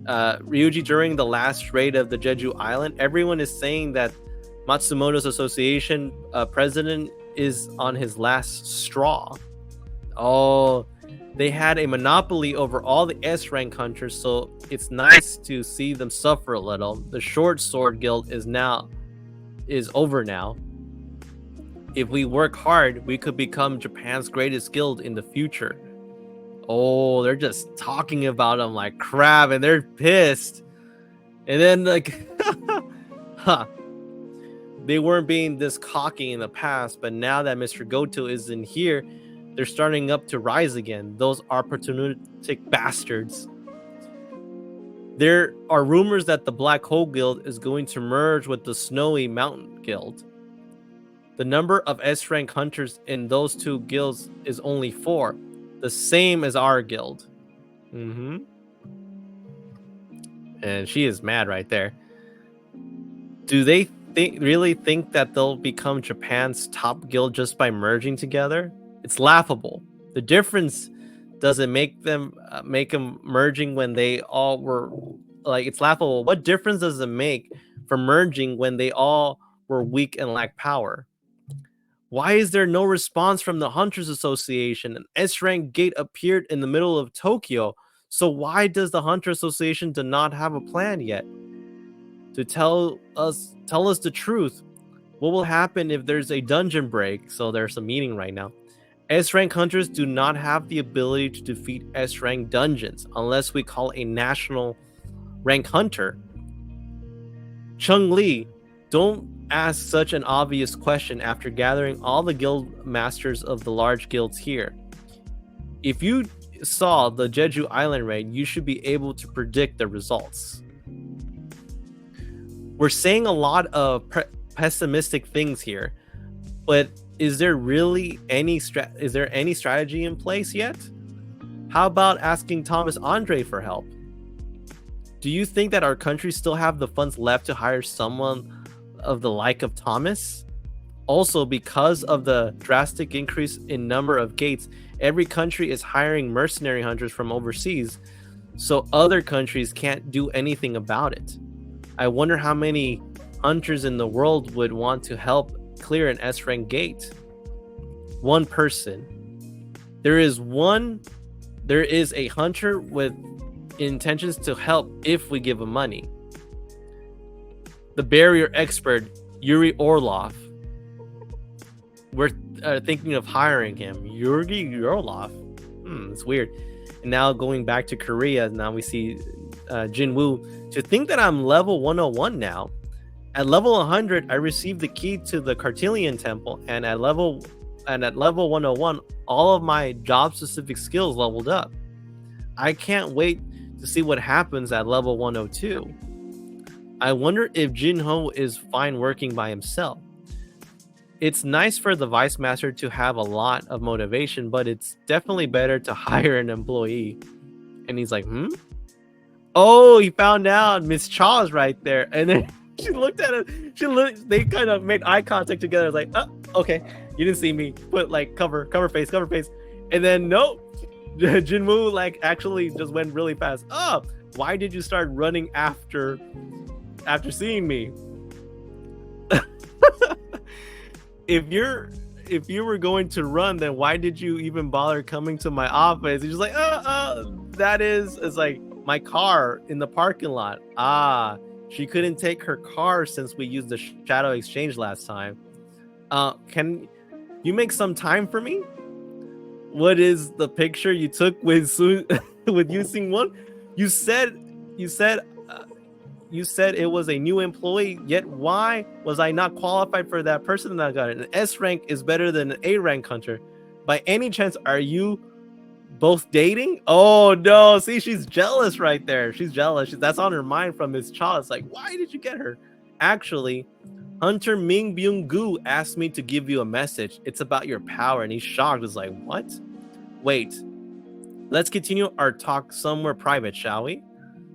Ryuji during the last raid of the Jeju Island. Everyone is saying that Matsumoto's association president is on his last straw. Oh, they had a monopoly over all the S-rank hunters, so it's nice to see them suffer a little. The Short Sword Guild is over now. If we work hard, we could become Japan's greatest guild in the future. Oh, they're just talking about them like crap, and they're pissed. And then like, they weren't being this cocky in the past, but now that Mr. Goto isn't here, They're starting up to rise again. Those opportunistic bastards. There are rumors that the Black Hole Guild is going to merge with the Snowy Mountain Guild. The number of S-rank hunters in those two guilds is only 4, the same as our guild. And she is mad right there. Do they really think that they'll become Japan's top guild just by merging together? It's laughable. The difference doesn't make them merging when they all were like, it's laughable. What difference does it make for merging when they all were weak and lack power? Why is there no response from the Hunters Association? An S-rank gate appeared in the middle of Tokyo. So why does the Hunter Association do not have a plan yet? To tell us the truth. What will happen if there's a dungeon break? So there's a meeting right now. S-rank hunters do not have the ability to defeat S-rank dungeons unless we call a national rank hunter. Chung Li, don't ask such an obvious question after gathering all the guild masters of the large guilds here. If you saw the Jeju Island raid, you should be able to predict the results. We're saying a lot of pessimistic things here, but is there really any strategy in place yet? How about asking Thomas Andre for help? Do you think that our country still have the funds left to hire someone of the like of Thomas? Also, because of the drastic increase in number of gates, every country is hiring mercenary hunters from overseas, so other countries can't do anything about it. I wonder how many hunters in the world would want to help clear an S-rank gate. One person. There is a hunter with intentions to help if we give him money. The barrier expert, Yuri Orlov. We're thinking of hiring him. Yuri Orlov. It's weird. And now going back to Korea, now we see Jinwoo. To think that I'm level 101 now. At level 100, I received the key to the Cartelian Temple, and at level 101, all of my job-specific skills leveled up. I can't wait to see what happens at level 102. I wonder if Jinho is fine working by himself. It's nice for the Vice Master to have a lot of motivation, but it's definitely better to hire an employee. And he's like, Oh, he found out Miss Chaw's right there. And then she looked at him. They kind of made eye contact together. Like, oh, okay, you didn't see me. Put like cover face. And then nope, Jinwoo like actually just went really fast. Oh, why did you start running after seeing me? If you were going to run, then why did you even bother coming to my office? He's just like, it's like my car in the parking lot. She couldn't take her car since we used the shadow exchange last time. Can you make some time for me? What is the picture you took with with using one? You said it was a new employee, yet why was I not qualified for that person that got it? An S rank is better than an A rank hunter. By any chance, are you both dating? Oh no, see, she's jealous right there. She's jealous. That's on her mind from Miss Cha. It's like, why did you get her? Actually, Hunter Ming Byung-gu asked me to give you a message. It's about your power. And he's shocked. It's like, what? Wait, let's continue our talk somewhere private, shall we?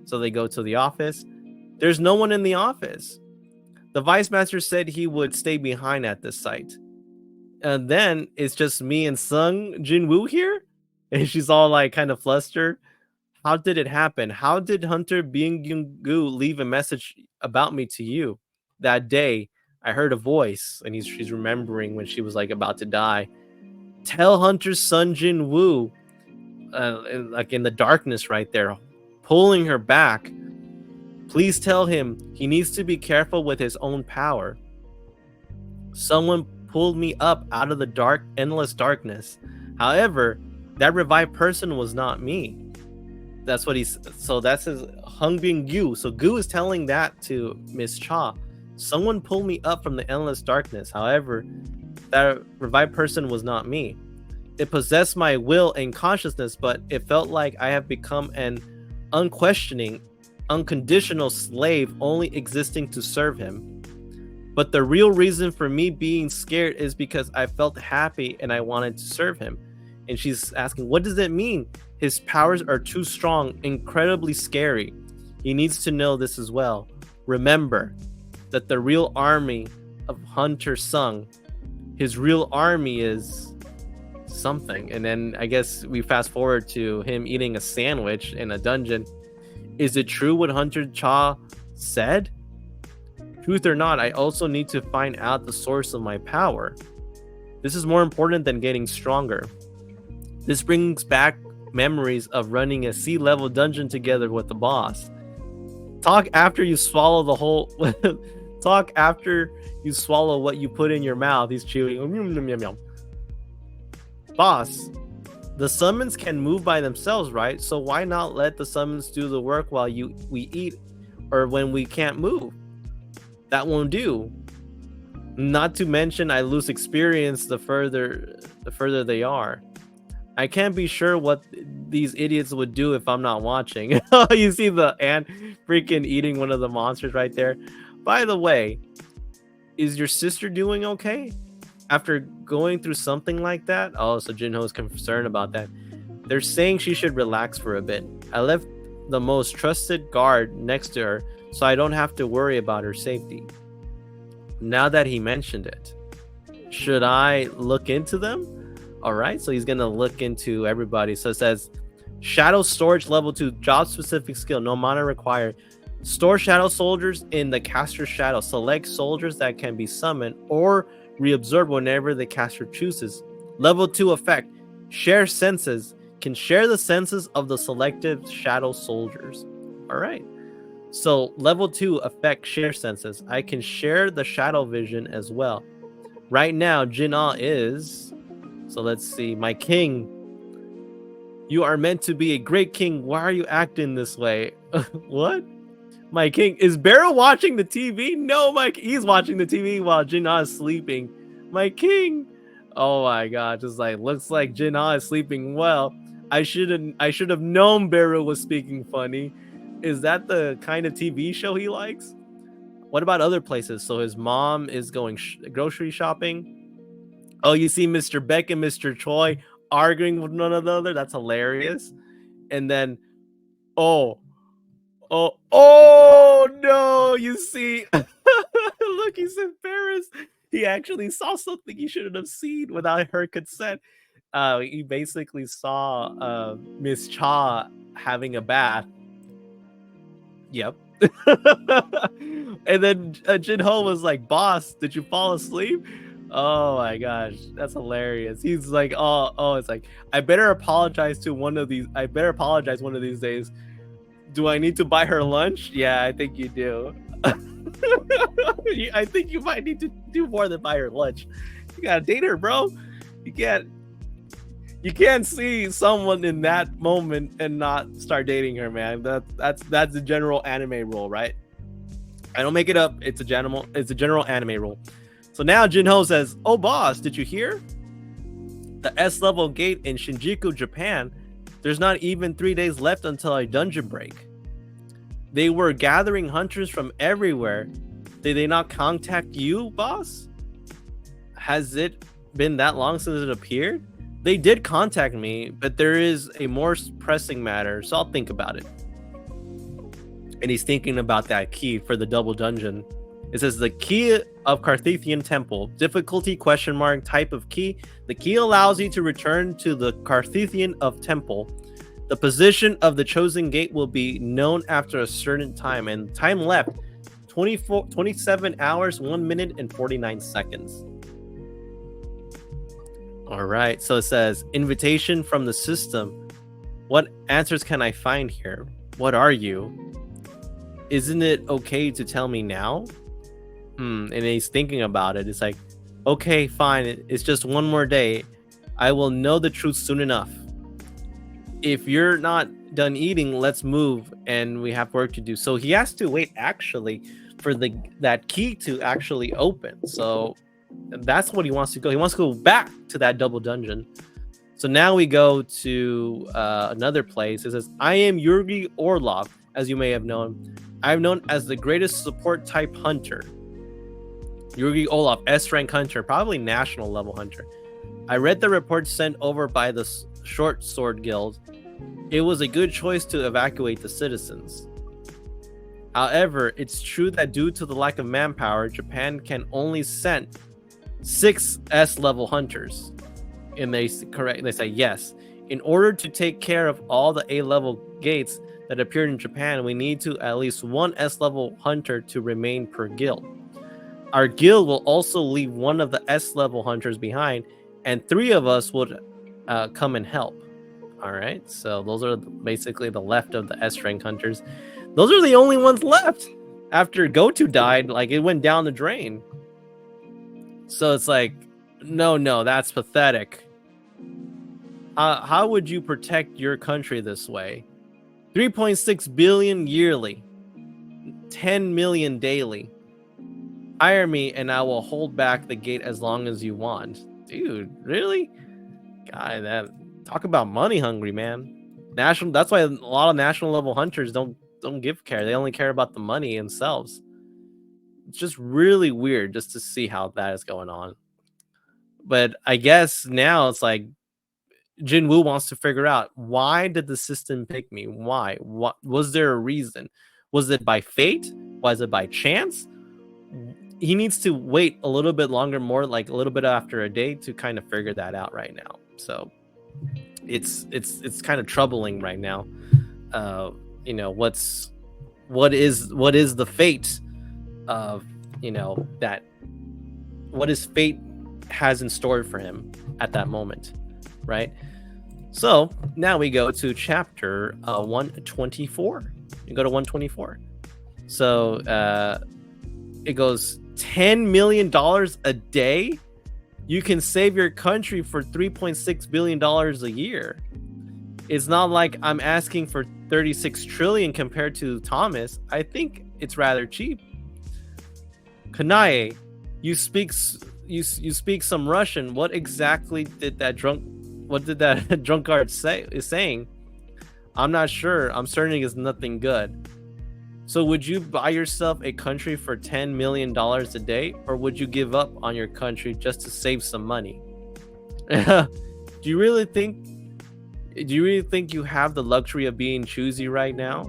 So they go to the office. There's no one in the office. The Vice Master said he would stay behind at this site. And then it's just me and Sung Jinwoo here. And she's all like kind of flustered. How did it happen? How did Hunter Byung-gu leave a message about me to you? That day, I heard a voice, and she's remembering when she was like about to die. Tell Hunter's son Jinwoo, like in the darkness right there, pulling her back. Please tell him he needs to be careful with his own power. Someone pulled me up out of the dark, endless darkness. However, that revived person was not me. That's what so that's his Hongbin-gu. So Gu is telling that to Miss Cha. Someone pulled me up from the endless darkness. However, that revived person was not me. It possessed my will and consciousness, but it felt like I have become an unquestioning, unconditional slave only existing to serve him. But the real reason for me being scared is because I felt happy and I wanted to serve him. And she's asking, what does it mean? His powers are too strong, incredibly scary. He needs to know this as well. Remember that the real army of Hunter Sung, his real army is something. And then I guess we fast forward to him eating a sandwich in a dungeon. Is it true what Hunter Cha said? Truth or not, I also need to find out the source of my power. This is more important than getting stronger. This brings back memories of running a sea-level dungeon together with the boss. Talk after you swallow the whole... Talk after you swallow what you put in your mouth. He's chewing. Boss, the summons can move by themselves, right? So why not let the summons do the work while we eat or when we can't move? That won't do. Not to mention I lose experience the further they are. I can't be sure what these idiots would do if I'm not watching. You see the ant freaking eating one of the monsters right there. By the way, is your sister doing okay? After going through something like that? Oh, so Jinho is concerned about that. They're saying she should relax for a bit. I left the most trusted guard next to her, so I don't have to worry about her safety. Now that he mentioned it, should I look into them? All right, so he's gonna look into everybody. So it says, Shadow Storage Level 2, job specific skill, no mana required. Store shadow soldiers in the caster's shadow. Select soldiers that can be summoned or reabsorbed whenever the caster chooses. Level 2 effect, share senses. Can share the senses of the selected shadow soldiers. All right. So level 2 effect, share senses. I can share the shadow vision as well. Right now, Jinah is... So let's see. My king. You are meant to be a great king. Why are you acting this way? What? My king. Is Barrow watching the TV? No, Mike. He's watching the TV while Jinah is sleeping. My king. Oh my god. Just like, looks like Jinah is sleeping well. I should have known Barrow was speaking funny. Is that the kind of TV show he likes? What about other places? So his mom is going grocery shopping. Oh, you see Mr. Beck and Mr. Choi arguing with one another. That's hilarious. And then, oh no! You see, look, he's embarrassed. He actually saw something he shouldn't have seen without her consent. He basically saw Miss Cha having a bath. Yep. And then Jinho was like, "Boss, did you fall asleep?" Oh my gosh, that's hilarious. He's like, oh, it's like, I better apologize one of these days. Do I need to buy her lunch? Yeah, I think you do. I think you might need to do more than buy her lunch. You gotta date her, bro. You can't see someone in that moment and not start dating her, man. That's the general anime rule, right? I don't make it up. It's a general anime rule. So now Jinho says, "Oh boss, did you hear? The S level gate in Shinjuku, Japan. There's not even 3 days left until a dungeon break. They were gathering hunters from everywhere. Did they not contact you, boss? Has it been that long since it appeared? They did contact me, but there is a more pressing matter, so I'll think about it." And he's thinking about that key for the double dungeon. It says the key of Carthethian Temple. Difficulty ? Type of key. The key allows you to return to the Carthethian of Temple. The position of the chosen gate will be known after a certain time. And time left, 27 hours, 1 minute, and 49 seconds. All right. So it says, invitation from the system. What answers can I find here? What are you? Isn't it okay to tell me now? And he's thinking about it. It's like, okay, fine. It's just one more day. I will know the truth soon enough. If you're not done eating, let's move, and we have work to do. So he has to wait actually for that key to actually open. So that's what he wants to go. He wants to go back to that double dungeon. So now we go to another place. It says, I am Yuri Orlov, as you may have known. I'm known as the greatest support type hunter. Yuri Orlov, S rank hunter, probably national level hunter. I read the report sent over by the Short Sword Guild. It was a good choice to evacuate the citizens. However, it's true that due to the lack of manpower, Japan can only send 6 S-level hunters. And they say yes. In order to take care of all the A-level gates that appeared in Japan, we need to at least 1 S-level hunter to remain per guild. Our guild will also leave 1 of the S-level hunters behind, and 3 of us would come and help. All right, so those are basically the left of the S-rank hunters. Those are the only ones left. After Goto died, like, it went down the drain. So it's like, no, that's pathetic. How would you protect your country this way? 3.6 billion yearly, 10 million daily. Hire me and I will hold back the gate as long as you want. Dude, really? God, talk about money hungry, man. That's why a lot of national level hunters don't give care. They only care about the money themselves. It's just really weird just to see how that is going on. But I guess now it's like Jinwoo wants to figure out, why did the system pick me? Why? What was there a reason? Was it by fate? Was it by chance? He needs to wait a little bit longer, more like a little bit after a day, to kind of figure that out right now. So it's kind of troubling right now. You know, what is the fate of, you know, that what is fate has in store for him at that moment, right? So now we go to chapter 124. You go to 124. So it goes, $10 million a day. You can save your country for $3.6 billion a year. It's not like I'm asking for 36 trillion compared to Thomas. I think it's rather cheap. Kanae, you speak some Russian. What exactly did that drunkard is saying? I'm not sure. I'm certain it's nothing good. So would you buy yourself a country for $10 million a day, or would you give up on your country just to save some money? Do you really think you have the luxury of being choosy right now,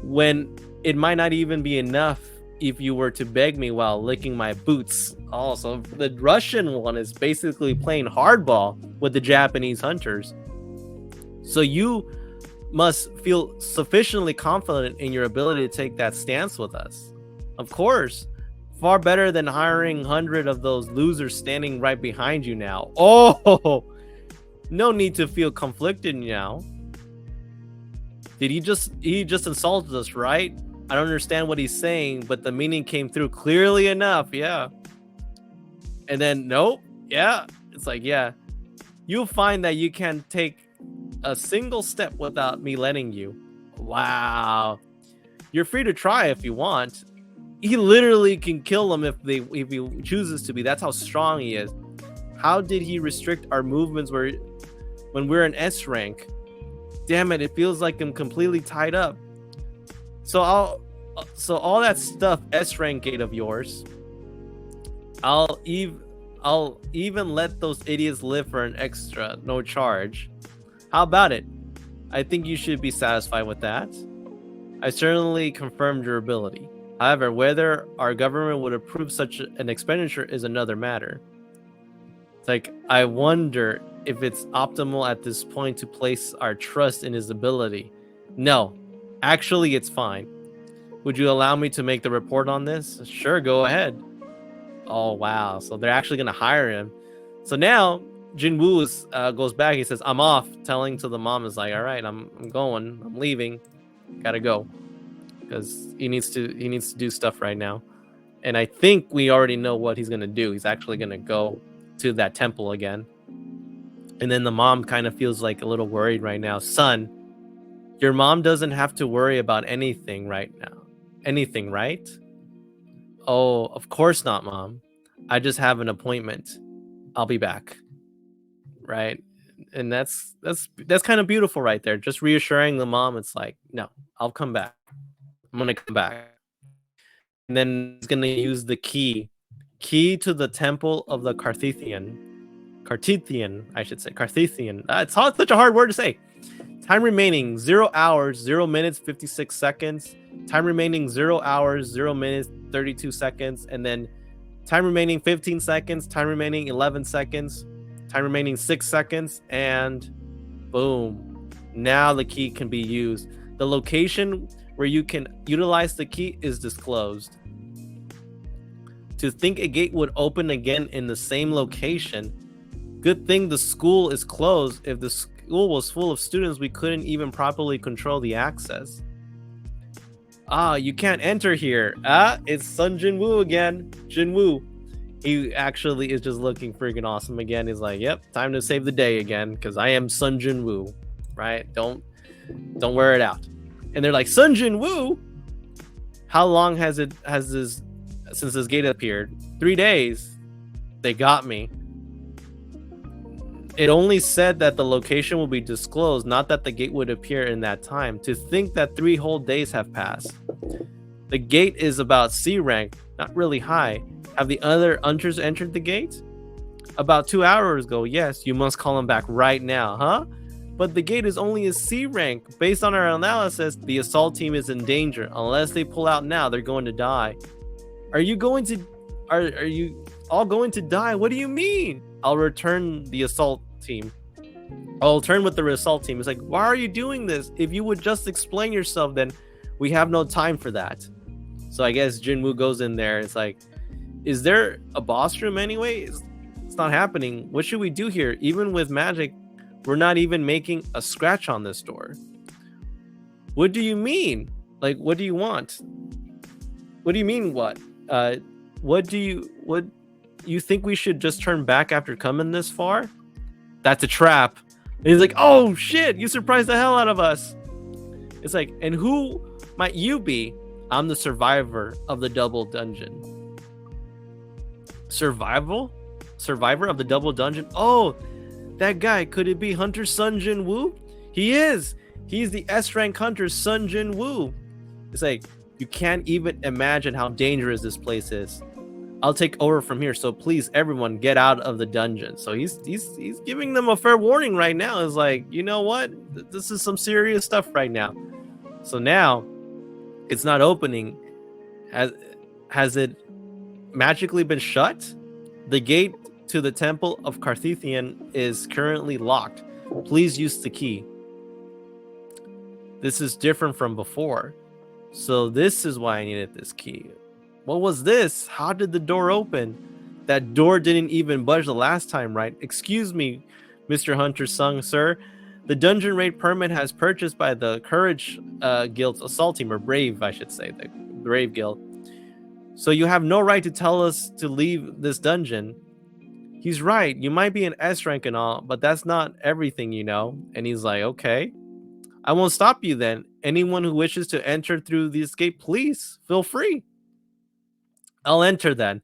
when it might not even be enough if you were to beg me while licking my boots? Also, the Russian one is basically playing hardball with the Japanese hunters. So you must feel sufficiently confident in your ability to take that stance with us. Of course, far better than hiring 100 of those losers standing right behind you now. Oh, no need to feel conflicted now. He just insulted us, right? I don't understand what he's saying, but the meaning came through clearly enough. Yeah. And then, nope. Yeah. It's like, yeah, you'll find that you can take a single step without me letting you. Wow. You're free to try if you want. He literally can kill him if he chooses to be. That's how strong he is. How did he restrict our movements when we're in S rank? Damn it feels like I'm completely tied up. So all that stuff, S rank gate of yours, I'll even let those idiots live for an extra, no charge. How about it? I think you should be satisfied with that. I certainly confirmed your ability. However, whether our government would approve such an expenditure is another matter. It's like, I wonder if it's optimal at this point to place our trust in his ability. No, actually, it's fine. Would you allow me to make the report on this? Sure, go ahead. Oh, wow. So they're actually going to hire him. So now Jinwoo goes back. He says, I'm off, telling to the mom, is like, all right, I'm going. I'm leaving. Gotta go. Because he needs to do stuff right now. And I think we already know what he's going to do. He's actually going to go to that temple again. And then the mom kind of feels like a little worried right now. Son, your mom doesn't have to worry about anything right now. Anything, right? Oh, of course not, Mom. I just have an appointment. I'll be back. Right? And that's kind of beautiful right there. Just reassuring the mom. It's like, no, I'll come back. I'm gonna come back. And then he's gonna use the key to the temple of the Carthethian, I should say. Carthethian. It's such a hard word to say. Time remaining 0 hours, 0 minutes, 56 seconds. Time remaining 0 hours, 0 minutes, 32 seconds. And then time remaining 15 seconds. Time remaining 11 seconds. Time remaining 6 seconds. And boom. Now the key can be used. The location where you can utilize the key is disclosed. To think a gate would open again in the same location. Good thing the school is closed. If the school was full of students, we couldn't even properly control the access. You can't enter here. It's Sun Jinwoo again. Jinwoo. He actually is just looking freaking awesome again. He's like, yep, time to save the day again, because I am Sun Jinwoo. Right? Don't wear it out. And they're like, Sun Jinwoo? How long has this since this gate appeared? 3 days. They got me. It only said that the location will be disclosed, not that the gate would appear in that time. To think that 3 whole days have passed. The gate is about C rank, not really high. Have the other hunters entered the gate? About 2 hours ago, yes. You must call them back right now, huh? But the gate is only a C rank. Based on our analysis, the assault team is in danger. Unless they pull out now, they're going to die. Are you all going to die? What do you mean? I'll return the assault team. I'll turn with the assault team. It's like, why are you doing this? If you would just explain yourself, then we have no time for that. So I guess Jinwoo goes in there. It's like, is there a boss room anyway? It's not happening. What should we do here? Even with magic, we're not even making a scratch on this door. What do you mean? Like, what do you want? What do you mean what? What you think we should just turn back after coming this far? That's a trap. And he's like, oh shit, you surprised the hell out of us. It's like, and who might you be? I'm the survivor of the double dungeon. Survivor of the double dungeon? Oh, that guy, could it be Hunter Sun Jinwoo? He is. He's the S rank hunter Sun Jinwoo. It's like, you can't even imagine how dangerous this place is. I'll take over from here, so please, everyone, get out of the dungeon. So he's giving them a fair warning right now. It's like, you know what? This is some serious stuff right now. So now, it's not opening. Has it magically been shut? The gate to the temple of Carthethian is currently locked. Please use the key. This is different from before. So this is why I needed this key. What was this? How did the door open? That door didn't even budge the last time, right? Excuse me, Mr. Hunter Sung, sir. The dungeon raid permit has purchased by the Courage Guild's assault team, or Brave, I should say, the Brave Guild. So you have no right to tell us to leave this dungeon. He's right. You might be an S rank and all, but that's not everything, you know. And he's like, okay, I won't stop you then. Anyone who wishes to enter through the escape, please feel free. I'll enter then.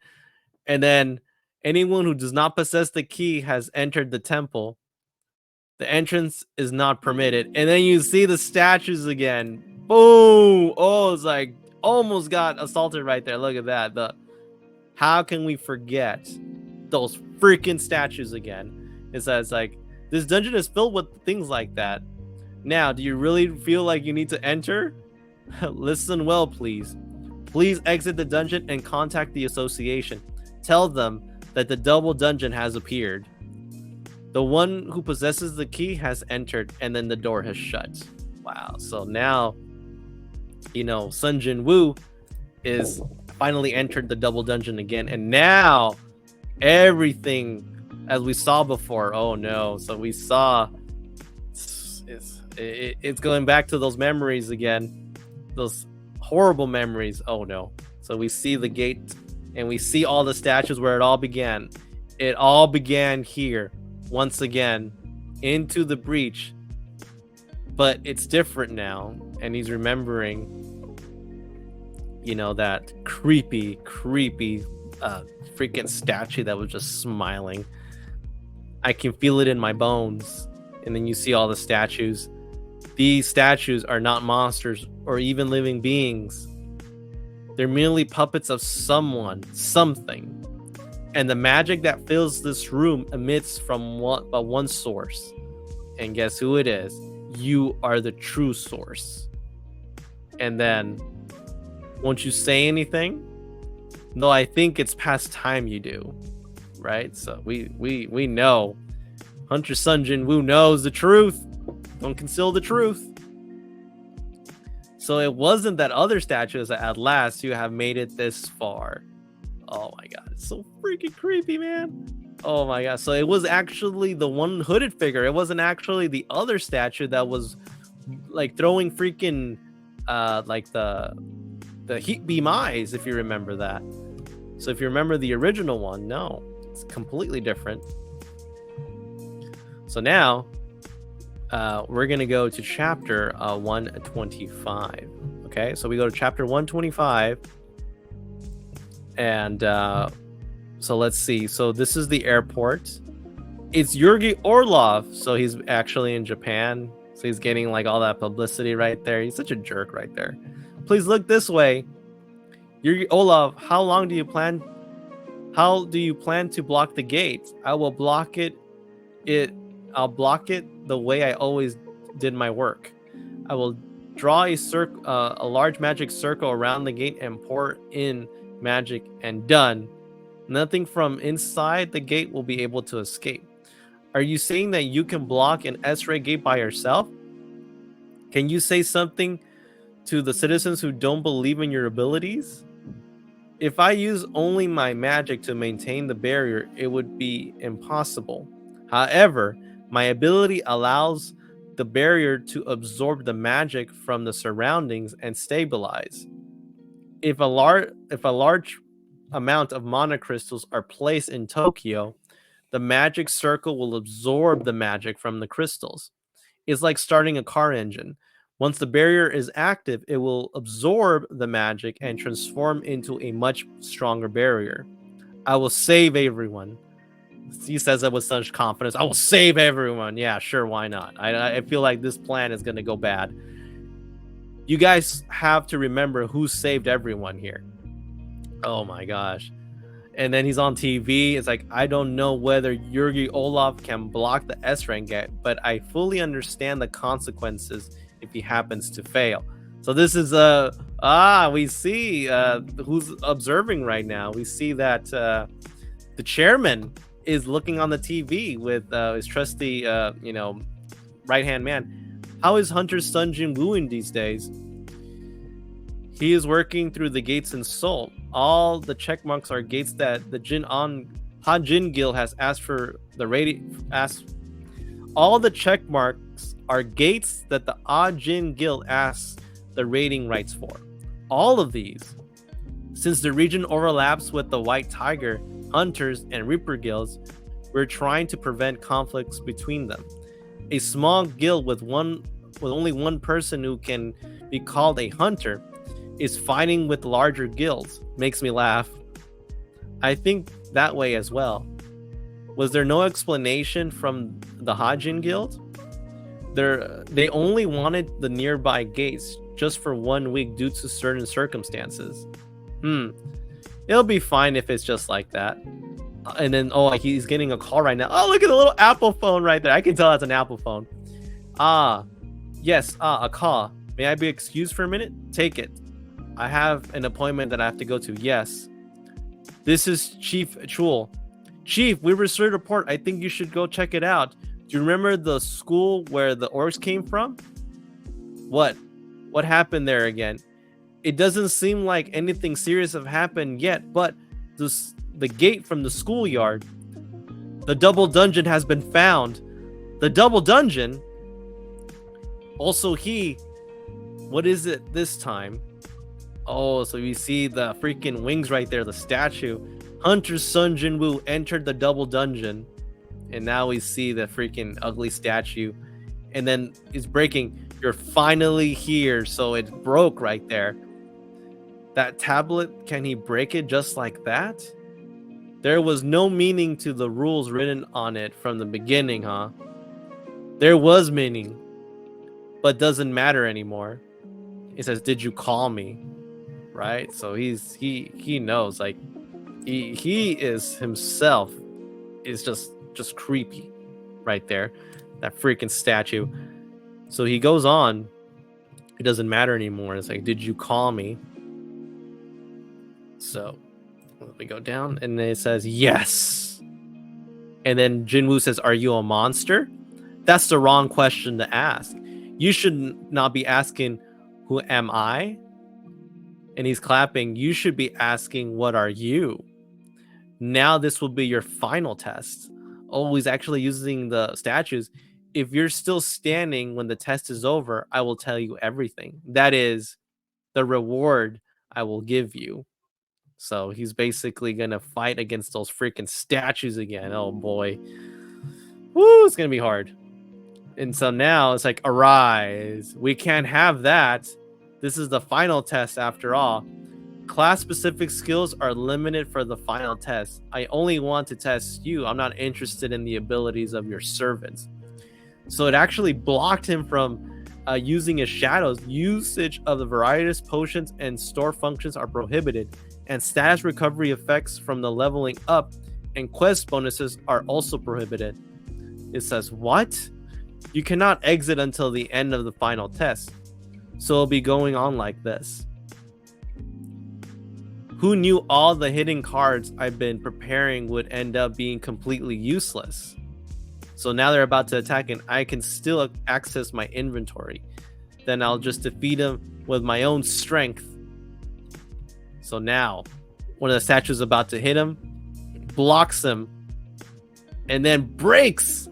And then anyone who does not possess the key has entered the temple. The entrance is not permitted. And then you see the statues again. Boom! Oh, it's like almost got assaulted right there. Look at that. How can we forget those freaking statues again? It says like, this dungeon is filled with things like that. Now, do you really feel like you need to enter? Listen well, please. Please exit the dungeon and contact the association. Tell them that the double dungeon has appeared. The one who possesses the key has entered, and then the door has shut. Wow. So now, you know, Sun Jinwoo is finally entered the double dungeon again. And now everything as we saw before. Oh no. So we saw it's going back to those memories again. Those horrible memories. Oh no. So we see the gate and we see all the statues where it all began. It all began here once again into the breach, but it's different now. And he's remembering, you know, that creepy freaking statue that was just smiling. I can feel it in my bones. And then you see all the statues. These statues are not monsters or even living beings. They're merely puppets of someone, something. And the magic that fills this room emits from one source. And guess who it is? You are the true source. And then, won't you say anything? No, I think it's past time you do. Right? So we know. Hunter's son Jinwoo knows the truth. Don't conceal the truth. So it wasn't that other statues that at last you have made it this far. Oh my god, it's so freaking creepy, man. Oh my god. So it was actually the one hooded figure. It wasn't actually the other statue that was like throwing freaking like the heat beam eyes, if you remember that. So if you remember the original one, no, it's completely different. So now we're gonna go to chapter 125. Okay, so we go to chapter 125. And so let's see. So this is the airport. It's Yuri Orlov. So he's actually in Japan. So he's getting like all that publicity right there. He's such a jerk right there. Please look this way. Yuri Orlov, how do you plan to block the gate? I will block it. I'll block it the way I always did my work. I will draw a large magic circle around the gate and pour in magic, and done. Nothing from inside the gate will be able to escape. Are you saying that you can block an S-ray gate by yourself? Can you say something to the citizens who don't believe in your abilities? If I use only my magic to maintain the barrier, it would be impossible. However, my ability allows the barrier to absorb the magic from the surroundings and stabilize. If a large amount of mana crystals are placed in Tokyo, the magic circle will absorb the magic from the crystals. It's like starting a car engine. Once the barrier is active, it will absorb the magic and transform into a much stronger barrier. I will save everyone. He says that with such confidence. I will save everyone. Yeah, sure, why not? I feel like this plan is going to go bad. You guys have to remember who saved everyone here. Oh my gosh. And then he's on TV. It's like, I don't know whether Yuri Olaf can block the S-rank gate, but I fully understand the consequences if he happens to fail. So this is we see who's observing right now. We see that the chairman is looking on the TV with his trusty right-hand man. How is Hunter's son Jinwoo in these days? He is working through the gates in Seoul. All the check marks are gates that the Hanjin Guild has asked for the rating. All the check marks are gates that the Ajin Guild asks the rating rights for. All of these, since the region overlaps with the White Tiger, Hunters, and Reaper guilds, we're trying to prevent conflicts between them. A small guild with only one person who can be called a hunter is fighting with larger guilds. Makes me laugh. I think that way as well. Was there no explanation from the Hajin guild? They only wanted the nearby gates just for 1 week due to certain circumstances. It'll be fine if it's just like that. And then, he's getting a call right now. Oh, look at the little Apple phone right there. I can tell that's an Apple phone. Yes, a call. May I be excused for a minute? Take it. I have an appointment that I have to go to. Yes. This is Chief Chul. Chief, we received a report. I think you should go check it out. Do you remember the school where the orcs came from? What? What happened there again? It doesn't seem like anything serious have happened yet, but the gate from the schoolyard, the double dungeon has been found. The double dungeon? Also what is it this time? Oh, so you see the freaking wings right there, the statue. Hunter's son Jinwoo entered the double dungeon. And now we see the freaking ugly statue. And then it's breaking. You're finally here. So it broke right there. That tablet, can he break it just like that? There was no meaning to the rules written on it from the beginning, huh? There was meaning, but doesn't matter anymore. It says, did you call me? Right? So he knows, like, he is himself is just creepy right there. That freaking statue. So he goes on. It doesn't matter anymore. It's like, did you call me? So we go down and it says yes. And then Jinwoo says, are you a monster? That's the wrong question to ask. You should not be asking, who am I? And he's clapping. You should be asking, what are you? Now this will be your final test. Oh, he's actually using the statues. If you're still standing when the test is over, I will tell you everything. That is the reward I will give you. So he's basically gonna fight against those freaking statues again. Oh boy. Woo, it's gonna be hard. And so now it's like, arise. We can't have that. This is the final test after all. Class-specific skills are limited for the final test. I only want to test you. I'm not interested in the abilities of your servants. So it actually blocked him from using his shadows. Usage of the various potions and store functions are prohibited, and status recovery effects from the leveling up and quest bonuses are also prohibited. It says, what? You cannot exit until the end of the final test. So it'll be going on like this. Who knew all the hidden cards I've been preparing would end up being completely useless? So now they're about to attack and I can still access my inventory. Then I'll just defeat him with my own strength. So now, one of the statues about to hit him, blocks him, and then breaks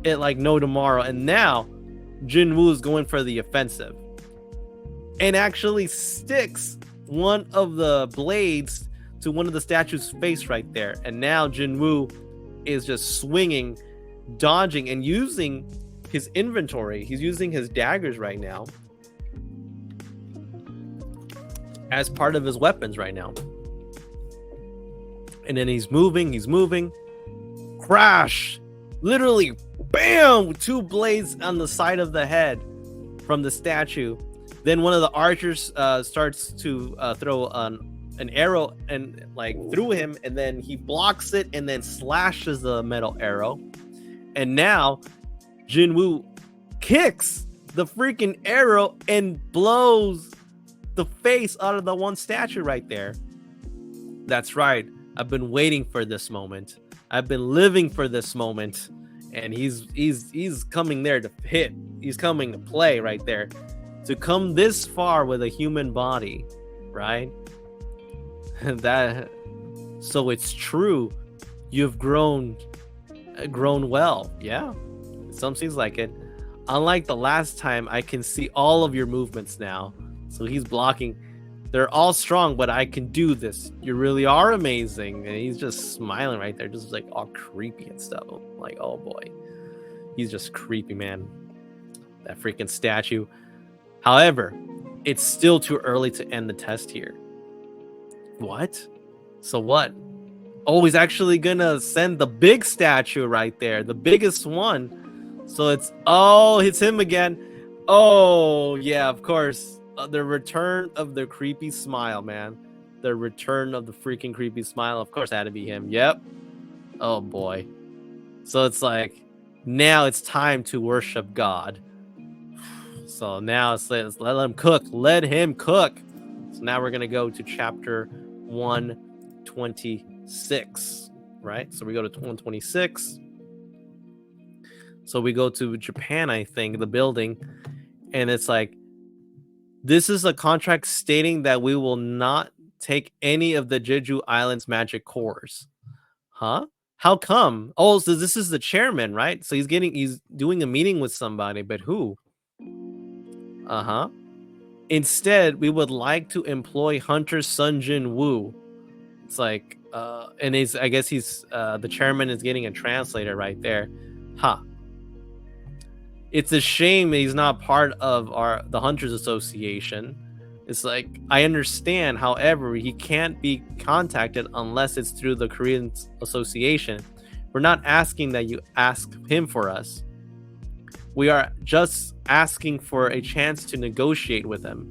it like no tomorrow. And now, Jinwoo is going for the offensive. And actually sticks one of the blades to one of the statue's face right there. And now Jinwoo is just swinging, dodging, and using his inventory. He's using his daggers right now as part of his weapons right now. And then he's moving. Crash! Literally, bam! 2 blades on the side of the head from the statue. Then one of the archers starts to throw an arrow and like through him, and then he blocks it and then slashes the metal arrow. And now Jinwoo kicks the freaking arrow and blows the face out of the one statue right there. That's right. I've been waiting for this moment. I've been living for this moment. And he's coming there to hit. He's coming to play right there. To come this far with a human body, right? So it's true. You've grown well. Yeah, some seems like it. Unlike the last time, I can see all of your movements now. So he's blocking. They're all strong, but I can do this. You really are amazing. And he's just smiling right there, just like all creepy and stuff. I'm like, oh boy, he's just creepy, man. That freaking statue. However, it's still too early to end the test here. What? So what? Oh, he's actually gonna send the big statue right there, the biggest one. So it's him again. Oh, yeah, of course. The return of the creepy smile, man. The return of the freaking creepy smile. Of course, it had to be him. Yep. Oh, boy. So it's like, now it's time to worship God. So now let's let him cook. Let him cook. So now we're going to go to chapter 126, right? So we go to 126. So we go to Japan, I think, the building. And it's like, this is a contract stating that we will not take any of the Jeju Island's magic cores. Huh? How come? Oh, so this is the chairman, right? So he's doing a meeting with somebody, but who? Uh-huh. Instead, we would like to employ Hunter Sun Jinwoo. It's like, and I guess the chairman is getting a translator right there. Huh. It's a shame that he's not part of the Hunters Association. It's like, I understand, however, he can't be contacted unless it's through the Korean Association. We're not asking that you ask him for us. We are just asking for a chance to negotiate with him.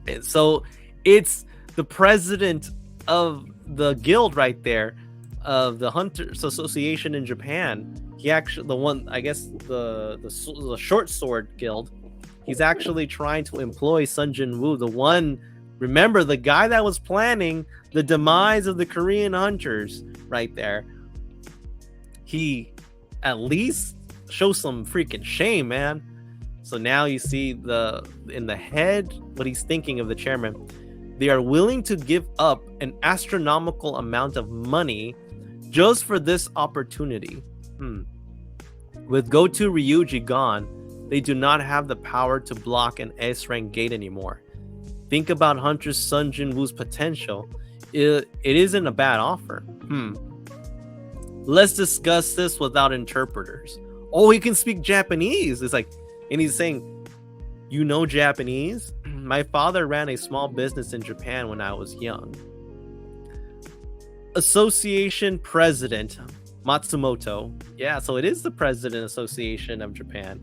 And so it's the president of the guild right there, of the Hunters Association in Japan. He actually, the one, I guess, the short sword guild. He's actually trying to employ Sun Jinwoo, the one, remember, the guy that was planning the demise of the Korean hunters right there. He at least shows some freaking shame, man. So now you see in the head what he's thinking of the chairman. They are willing to give up an astronomical amount of money just for this opportunity. With Goto Ryuji gone, they do not have the power to block an S-rank gate anymore. Think about Hunter Sun Jinwoo's potential. It isn't a bad offer. Let's discuss this without interpreters. Oh, he can speak Japanese. It's like, and he's saying, you know Japanese? My father ran a small business in Japan when I was young. Association President Matsumoto. Yeah, so it is the President Association of Japan.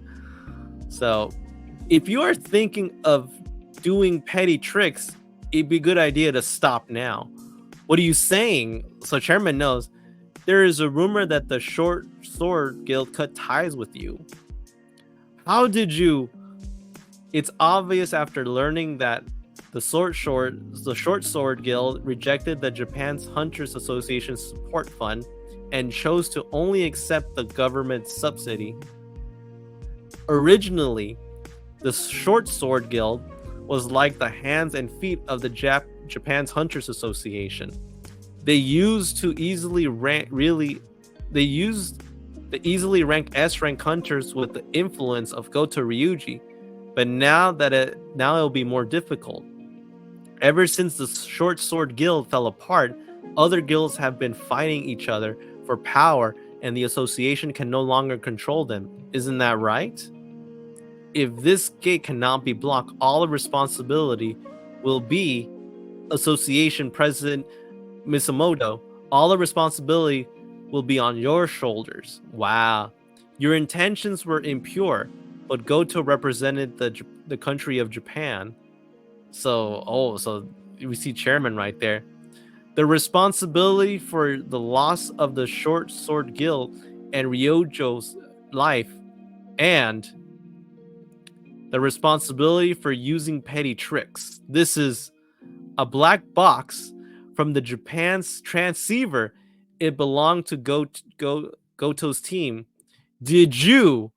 So if you are thinking of doing petty tricks, it'd be a good idea to stop now. What are you saying? So Chairman knows there is a rumor that the Short Sword Guild cut ties with you. How did you? It's obvious after learning that the Short Sword Guild rejected the Japan's Hunters Association support fund and chose to only accept the government subsidy. Originally, the Short Sword Guild was like the hands and feet of the Japan's Hunters Association. They used the easily rank S-rank hunters with the influence of Goto Ryuji, but now it'll be more difficult. Ever since the Short Sword Guild fell apart, other guilds have been fighting each other for power, and the association can no longer control them. Isn't that right? If this gate cannot be blocked, all the responsibility will be Association President Misamoto. All the responsibility will be on your shoulders. Wow. Your intentions were impure, but Goto represented the country of Japan. So we see Chairman right there. The responsibility for the loss of the Short Sword Guild and Ryojo's life, and the responsibility for using petty tricks. This is a black box from the Japan's transceiver. It belonged to Goto's team. Did you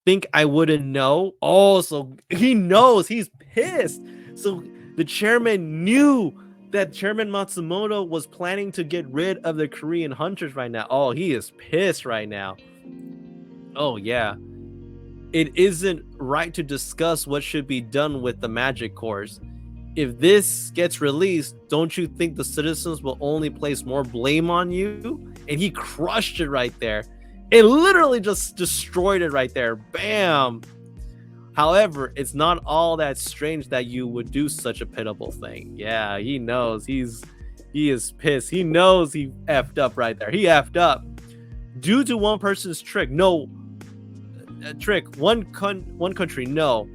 think I wouldn't know? Oh, so he knows. He's pissed. So the chairman knew that Chairman Matsumoto was planning to get rid of the Korean hunters right now. Oh, he is pissed right now. Oh, yeah. It isn't right to discuss what should be done with the magic cores. If this gets released, don't you think the citizens will only place more blame on you? And he crushed it right there. It literally just destroyed it right there. Bam! However, it's not all that strange that you would do such a pitiable thing. Yeah, he knows. He is pissed. He knows he effed up right there. He effed up. Due to one person's trick. No. One country. No.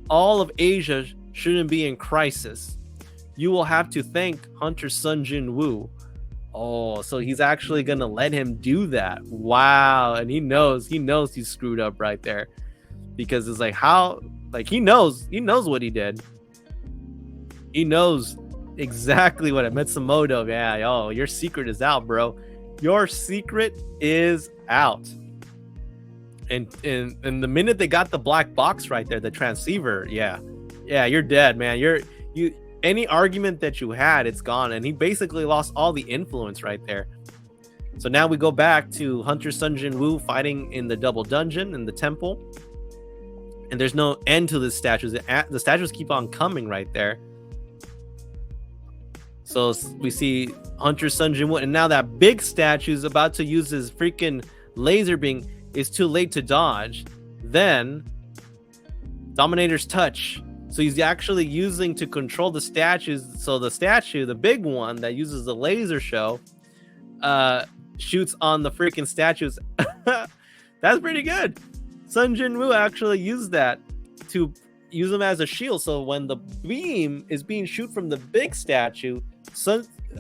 All of Asia shouldn't be in crisis. You will have to thank Hunter Sun Jinwoo. Oh, so he's actually gonna let him do that. Wow. And he knows he's screwed up right there. Because it's like, how, like, he knows what he did. He knows exactly what Mitsumoto. Yeah, oh, your secret is out, bro. Your secret is out. And the minute they got the black box right there, the transceiver, yeah, you're dead, man. You any argument that you had, it's gone. And he basically lost all the influence right there. So now we go back to Hunter Sun Jinwoo fighting in the double dungeon in the temple. And there's no end to the statues. The statues keep on coming right there. So we see Hunter Sun Jinwoo, and now that big statue is about to use his freaking laser beam. It's too late to dodge. Then Dominator's touch. So he's actually using to control the statues. So the statue, the big one that uses the laser show, shoots on the freaking statues. That's pretty good. Sun Jinwoo actually used that to use them as a shield. So when the beam is being shoot from the big statue,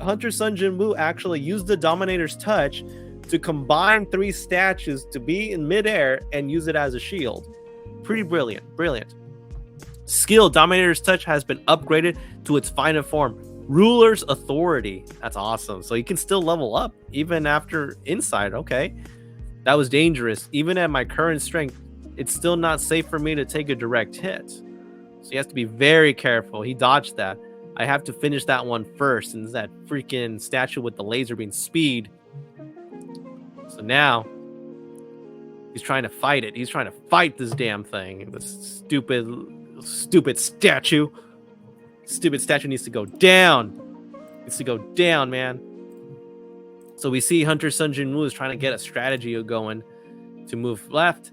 Hunter Sun Jinwoo actually used the Dominator's touch to combine 3 statues to be in midair and use it as a shield. Pretty brilliant. Skill Dominator's touch has been upgraded to its final form, Ruler's Authority. That's awesome. So you can still level up even after Inside. Okay, that was dangerous. Even at my current strength, it's still not safe for me to take a direct hit. So you have to be very careful. He dodged that. I have to finish that one first, and that freaking statue with the laser beam speed. So now he's trying to fight it. He's trying to fight this damn thing. This stupid statue. Stupid statue needs to go down. Needs to go down, man. So we see Hunter Sun Jinwoo is trying to get a strategy going to move left.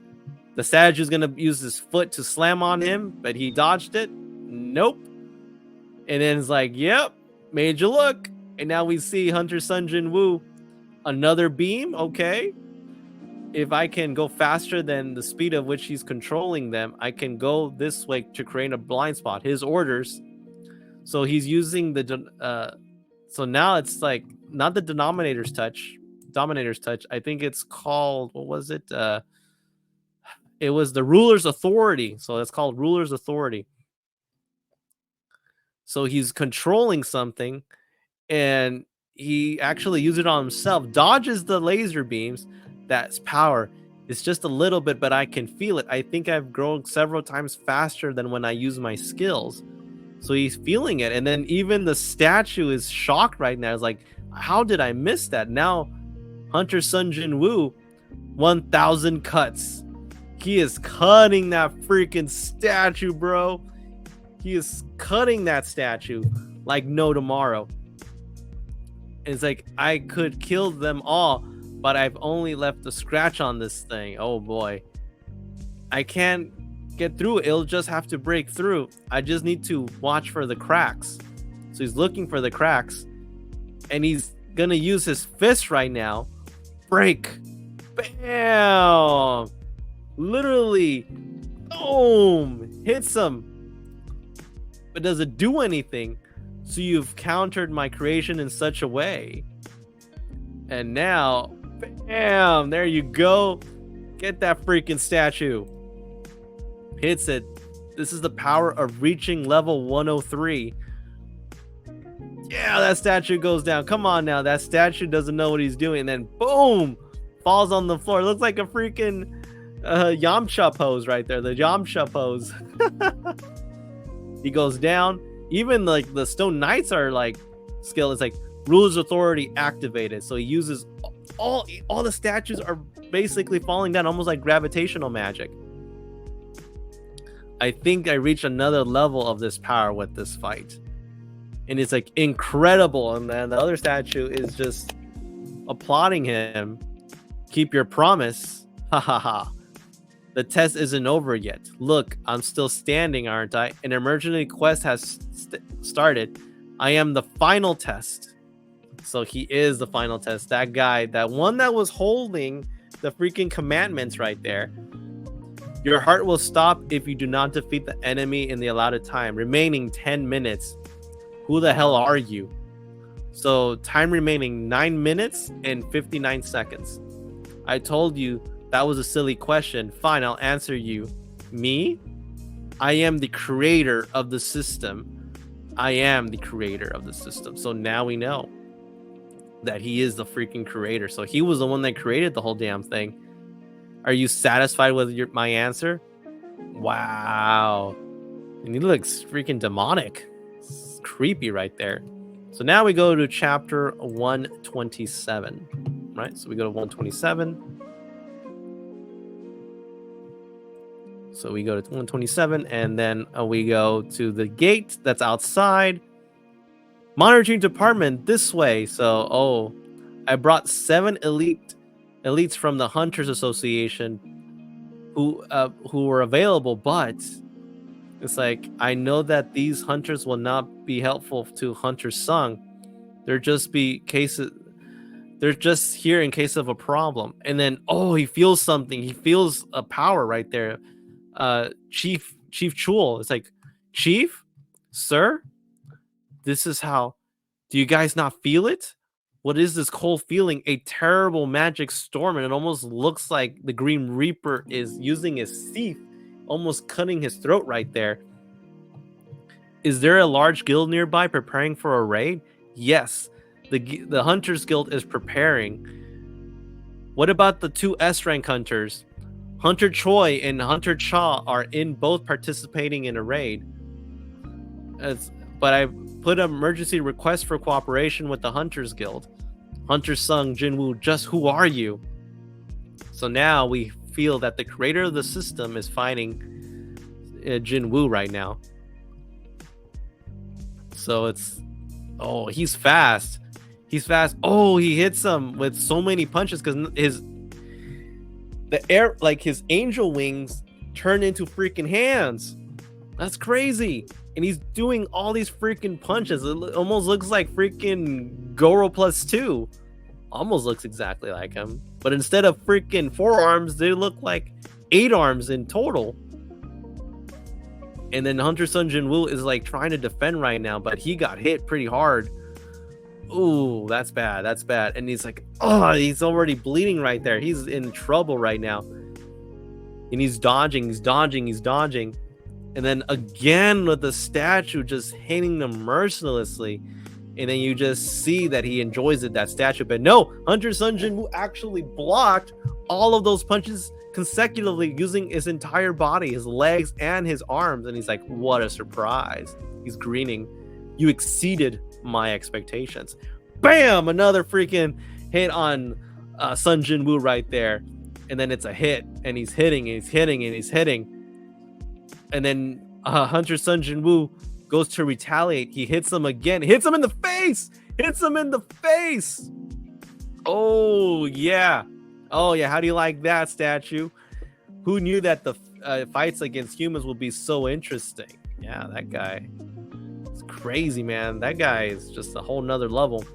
The statue is going to use his foot to slam on him, but he dodged it. Nope. And then it's like, yep, made you look. And now we see Hunter Sun Jinwoo. Another beam, okay. If I can go faster than the speed of which he's controlling them, I can go this way to create a blind spot. His orders. So he's using the... so now it's like, not the Dominator's touch. I think it's called... What was it? It was the Ruler's Authority. So it's called Ruler's Authority. So he's controlling something, and he actually uses it on himself. Dodges the laser beams. That's power. It's just a little bit, but I can feel it. I think I've grown several times faster than when I use my skills. So he's feeling it. And then even the statue is shocked right now. It's like, how did I miss that? Now, Hunter Sun Jinwoo, 1,000 cuts. He is cutting that freaking statue, bro. He is cutting that statue like no tomorrow. And it's like, I could kill them all, but I've only left a scratch on this thing. Oh boy. I can't get through it. It'll just have to break through. I just need to watch for the cracks. So he's looking for the cracks. And he's gonna use his fist right now. Break. Bam. Literally. Boom. Hits him. But does it do anything? So you've countered my creation in such a way. And now, bam, there you go. Get that freaking statue. Hits it. This is the power of reaching level 103. Yeah, that statue goes down. Come on now. That statue doesn't know what he's doing. And then boom, falls on the floor. It looks like a freaking Yamcha pose right there. The Yamcha pose. He goes down. Even like the Stone Knights are like skill. It's like Ruler's Authority activated. So he uses all the statues are basically falling down, almost like gravitational magic. I think I reached another level of this power with this fight. And it's like incredible. And then the other statue is just applauding him. Keep your promise. Ha ha ha. The test isn't over yet. Look, I'm still standing, aren't I? An emergency quest has started. I am the final test. So he is the final test. That guy, that one that was holding the freaking commandments right there. Your heart will stop if you do not defeat the enemy in the allotted time. Remaining 10 minutes. Who the hell are you? So time remaining 9 minutes and 59 seconds. I told you that was a silly question. Fine, I'll answer you. Me? I am the creator of the system. I am the creator of the system. So now we know that he is the freaking creator. So he was the one that created the whole damn thing. Are you satisfied with my answer? Wow. And he looks freaking demonic. It's creepy right there. So now we go to chapter 127. Right? So we go to 127. So we go to 127, and then we go to the gate that's outside. Monitoring department this way. So, I brought 7 elites from the Hunters Association who were available, but It's like, I know that these hunters will not be helpful to Hunter Sung. They're just they're just here in case of a problem. And then, oh, he feels something. He feels a power right there. Chief Chul. It's like, Chief, sir, this is how. Do you guys not feel it? What is this cold feeling? A terrible magic storm, and it almost looks like the Green Reaper is using his teeth, almost cutting his throat right there. Is there a large guild nearby preparing for a raid? Yes, the Hunters Guild is preparing. What about the two S-rank hunters? Hunter Choi and Hunter Cha are in both participating in a raid. But I put an emergency request for cooperation with the Hunters Guild. Hunter Sung, Jinwoo, just who are you? So now we feel that the creator of the system is fighting Jinwoo right now. So it's, oh, he's fast. He's fast. Oh, he hits him with so many punches because his angel wings turn into freaking hands. That's crazy. And he's doing all these freaking punches. It almost looks like freaking Goro plus 2. Almost looks exactly like him. But instead of freaking 4 arms, they look like 8 arms in total. And then Hunter Sun Jinwoo is like trying to defend right now, but he got hit pretty hard. Ooh, that's bad. That's bad. And he's like, oh, he's already bleeding right there. He's in trouble right now. And he's dodging. And then again with the statue just hitting them mercilessly. And then you just see that he enjoys it, that statue. But no, Hunter Sun Jinwoo actually blocked all of those punches consecutively using his entire body, his legs and his arms. And he's like, what a surprise. He's grinning. You exceeded my expectations. Bam! Another freaking hit on Sun Jinwoo right there. And then it's a hit. And he's hitting. And then Hunter Sun Jinwoo goes to retaliate. He hits him again. Hits him in the face. Oh, yeah. How do you like that, statue? Who knew that the fights against humans would be so interesting? Yeah, that guy. It's crazy, man. That guy is just a whole nother level.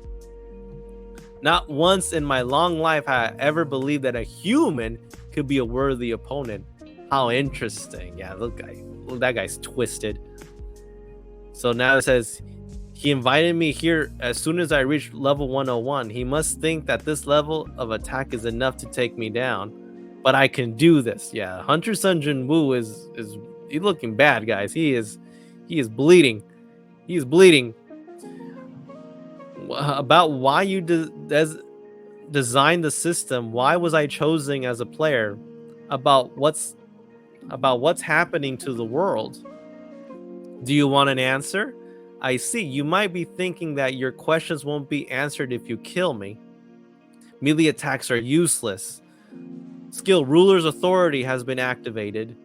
Not once in my long life have I ever believed that a human could be a worthy opponent. How interesting. Yeah, look, that guy's twisted. So now it says, he invited me here as soon as I reached level 101. He must think that this level of attack is enough to take me down. But I can do this. Yeah, Hunter Sun Jinwoo is he's looking bad, guys. He is bleeding. He's bleeding. About why you designed the system. Why was I chosen as a player? About what's happening to the world. Do you want an answer? I see. You might be thinking that your questions won't be answered if you kill me. Melee attacks are useless. Skill Ruler's Authority has been activated.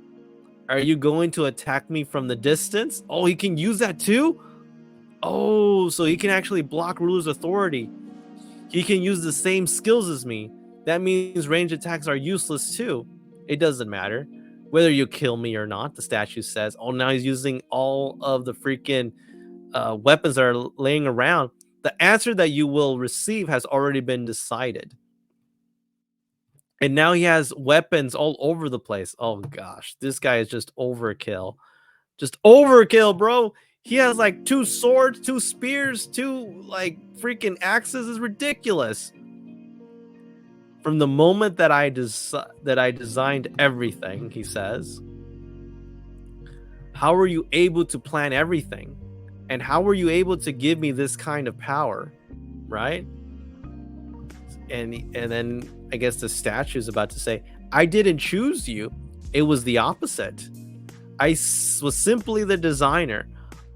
Are you going to attack me from the distance? Oh, he can use that too? Oh, so he can actually block Ruler's Authority. He can use the same skills as me. That means range attacks are useless too. It doesn't matter whether you kill me or not, the statue says. Oh, now he's using all of the freaking weapons that are laying around. The answer that you will receive has already been decided. And now he has weapons all over the place. Oh gosh, this guy is just overkill. Just overkill, bro. He has like 2 swords, 2 spears, 2 like freaking axes. Is ridiculous. From the moment that I designed everything, he says. How were you able to plan everything? And how were you able to give me this kind of power? Right? And then I guess the statue is about to say, I didn't choose you. It was the opposite. I was simply the designer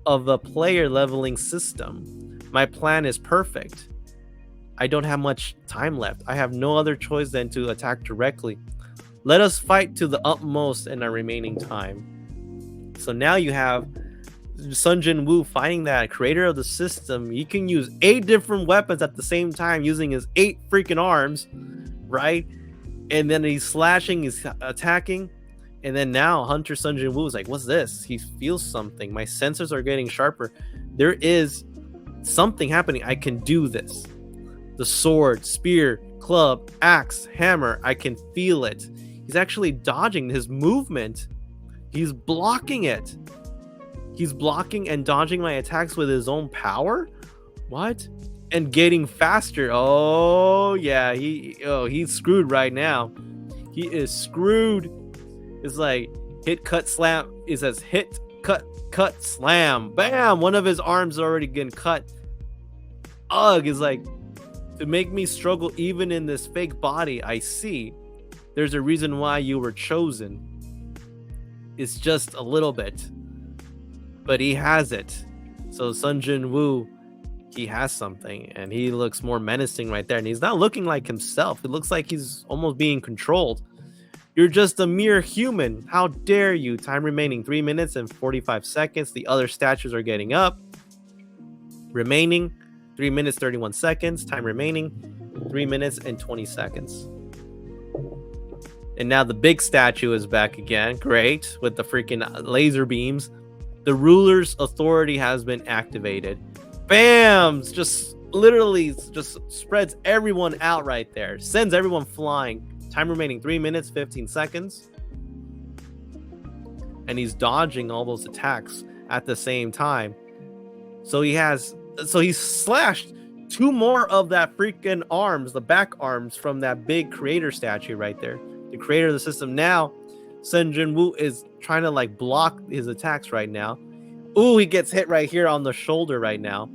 of the player leveling system. My plan is perfect. I don't have much time left. I have no other choice than to attack directly. Let us fight to the utmost in our remaining time. So now you have Sun Jinwoo fighting that creator of the system. He can use 8 different weapons at the same time using his 8 freaking arms, right? And then he's slashing, he's attacking, And then now Hunter Sun Jinwoo is like, what's this? He feels something. My sensors are getting sharper. There is something happening. I can do this. The sword, spear, club, axe, hammer, I can feel it. He's actually dodging his movement. He's blocking it. He's blocking and dodging my attacks with his own power? What? And getting faster. Oh, yeah. He's screwed right now. He is screwed. It's like hit, cut, slam. It says hit, cut, slam. Bam! One of his arms is already getting cut. Ugh, is like, to make me struggle even in this fake body, I see. There's a reason why you were chosen. It's just a little bit. But he has it. So Sun Jinwoo, he has something. And he looks more menacing right there. And he's not looking like himself. It looks like he's almost being controlled. You're just a mere human. How dare you? Time remaining 3 minutes and 45 seconds. The other statues are getting up. Remaining 3 minutes 31 seconds. Time remaining 3 minutes and 20 seconds. And now the big statue is back again. Great. With the freaking laser beams. The ruler's authority has been activated. Bam! Just literally just spreads everyone out right there. Sends everyone flying. Time remaining 3 minutes 15 seconds. And he's dodging all those attacks at the same time. So he's slashed 2 more of that freaking arms, the back arms from that big creator statue right there. The creator of the system. Now Sun Jinwoo is trying to like block his attacks right now. Ooh, he gets hit right here on the shoulder right now.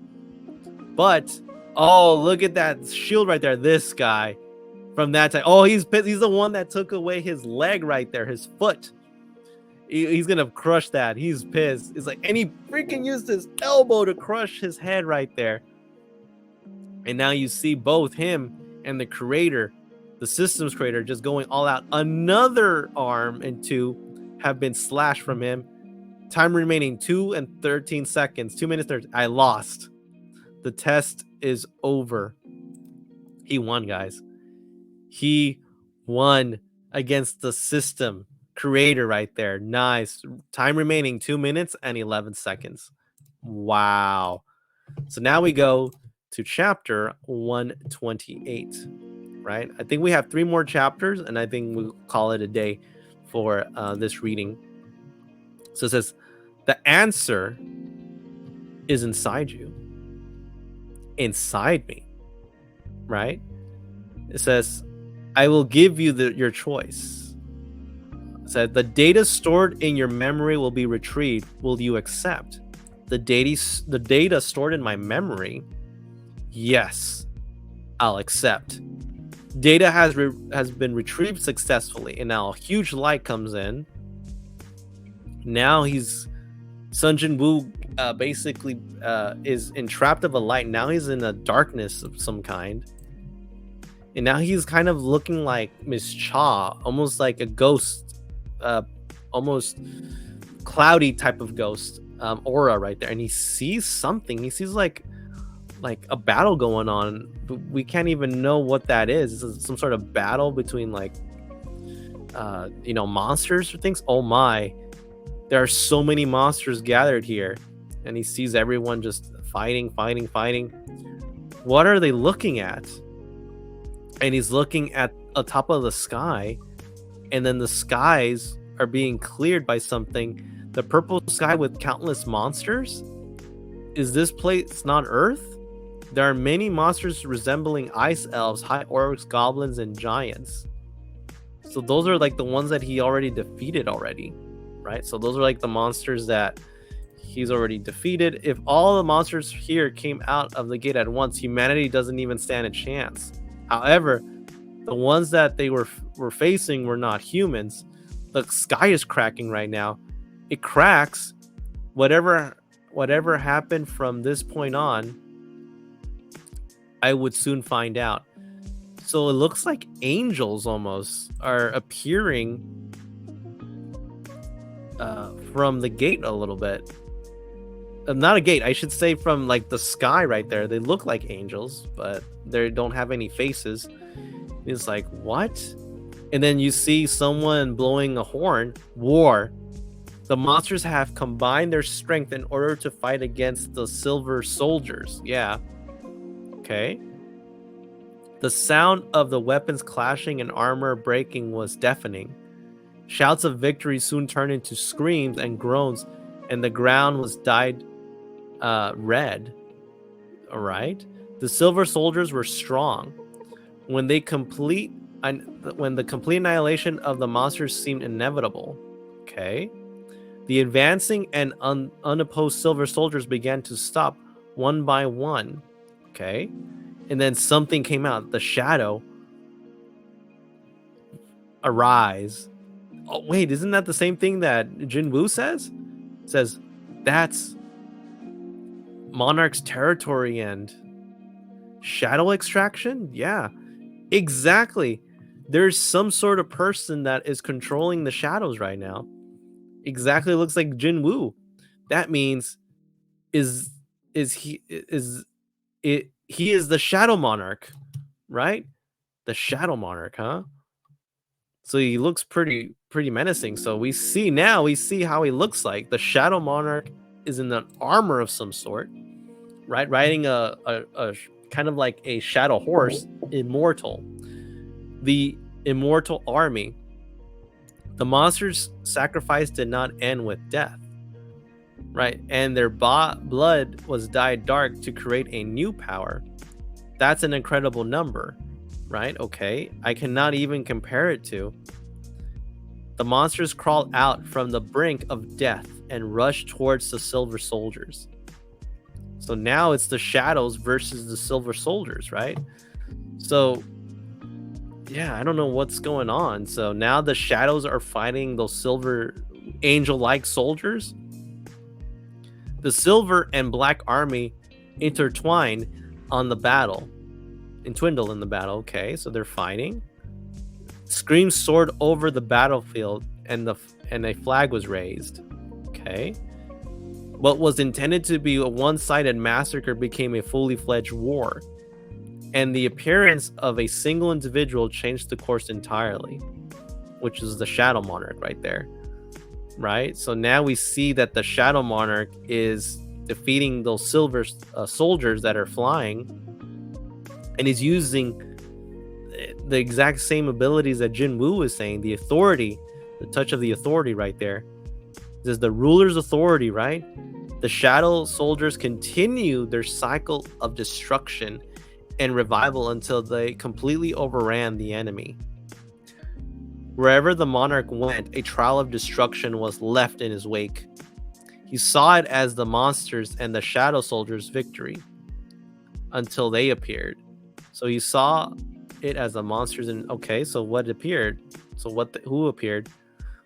But oh, look at that shield right there. This guy from that time. Oh, he's pissed. He's the one that took away his leg right there, his foot. He's gonna crush that. He's pissed. It's like, and he freaking used his elbow to crush his head right there. And now you see both him and the creator, the systems creator, just going all out. Another arm and 2 have been slashed from him. Time remaining 2 and 13 seconds. 2 minutes 30. I lost. The test is over. He won, guys. He won against the system creator right there. Nice. Time remaining 2 minutes and 11 seconds. Wow. So now we go to chapter 128, right? I think we have 3 more chapters, and I think we'll call it a day for this reading. So it says, the answer is inside you. Inside me, right? It says, I will give you your choice. It said, the data stored in your memory will be retrieved. Will you accept? The data stored in my memory? Yes, I'll accept. Data has been retrieved successfully, and now a huge light comes in. Now Sun Jinwoo basically is entrapped of a light. Now he's in a darkness of some kind. And now he's kind of looking like Miss Cha, almost like a ghost, almost cloudy type of ghost aura right there. And he sees something. He sees like a battle going on. But we can't even know what that is. This is some sort of battle between like, monsters or things. Oh my. There are so many monsters gathered here. And he sees everyone just fighting. What are they looking at? And he's looking at the top of the sky. And then the skies are being cleared by something. The purple sky with countless monsters? Is this place not Earth? There are many monsters resembling ice elves, high orcs, goblins, and giants. So those are like the ones that he already defeated already. Right? So those are like the monsters that he's already defeated. If all the monsters here came out of the gate at once, humanity doesn't even stand a chance. However, the ones that they were facing were not humans. The sky is cracking right now. It cracks. Whatever happened from this point on, I would soon find out. So it looks like angels almost are appearing from the gate a little bit. Not a gate, I should say, from like the sky right there. They look like angels, but they don't have any faces. It's like, what? And then you see someone blowing a horn. War. The monsters have combined their strength in order to fight against the silver soldiers. Yeah. Okay. The sound of the weapons clashing and armor breaking was deafening. Shouts of victory soon turned into screams and groans, and the ground was dyed red. All right. The silver soldiers were strong. When the complete annihilation of the monsters seemed inevitable. Okay. The advancing and unopposed silver soldiers began to stop one by one. Okay. And then something came out. The shadow. Arise. Oh, wait, isn't that the same thing that Jinwoo says? It says, that's Monarch's territory and shadow extraction? Yeah, exactly. There's some sort of person that is controlling the shadows right now. Exactly looks like Jinwoo. That means is he is the Shadow Monarch, right? The Shadow Monarch, huh? So he looks pretty menacing. So we see how he looks like. The Shadow Monarch is in an armor of some sort, right? Riding a kind of like a shadow horse, immortal. The immortal army. The monsters' sacrifice did not end with death, right? And their blood was dyed dark to create a new power. That's an incredible number, right? Okay, I cannot even compare it to. The monsters crawled out from the brink of death and rushed towards the silver soldiers. So now it's the shadows versus the silver soldiers, right? So yeah, I don't know what's going on. So now the shadows are fighting those silver angel-like soldiers. The silver and black army intertwine on the battle. Entwindle in the battle. Okay, so they're fighting. Screams soared over the battlefield and a flag was raised. Okay. What was intended to be a one-sided massacre became a fully fledged war. And the appearance of a single individual changed the course entirely, which is the Shadow Monarch right there. Right? So now we see that the Shadow Monarch is defeating those silver soldiers that are flying, and he's using the exact same abilities that Jinwoo is saying, the authority, the touch of the authority right there. This is the ruler's authority, right? The shadow soldiers continue their cycle of destruction and revival until they completely overran the enemy. Wherever the monarch went, a trail of destruction was left in his wake. He saw it as the monsters and the shadow soldiers' victory until they appeared. So he saw it as the monsters, and okay, so what appeared? So who appeared?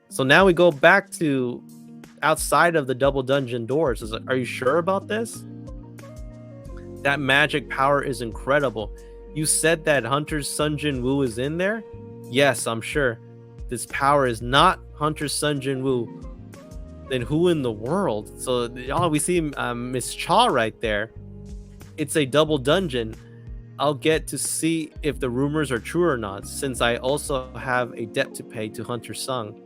So now we go back to outside of the double dungeon doors. Are you sure about this? That magic power is incredible. You said that Hunter's son Jinwoo is in there? Yes, I'm sure. This power is not Hunter's son Jinwoo. Then who in the world? So we see Miss Cha right there. It's a double dungeon. I'll get to see if the rumors are true or not, since I also have a debt to pay to Hunter Sung.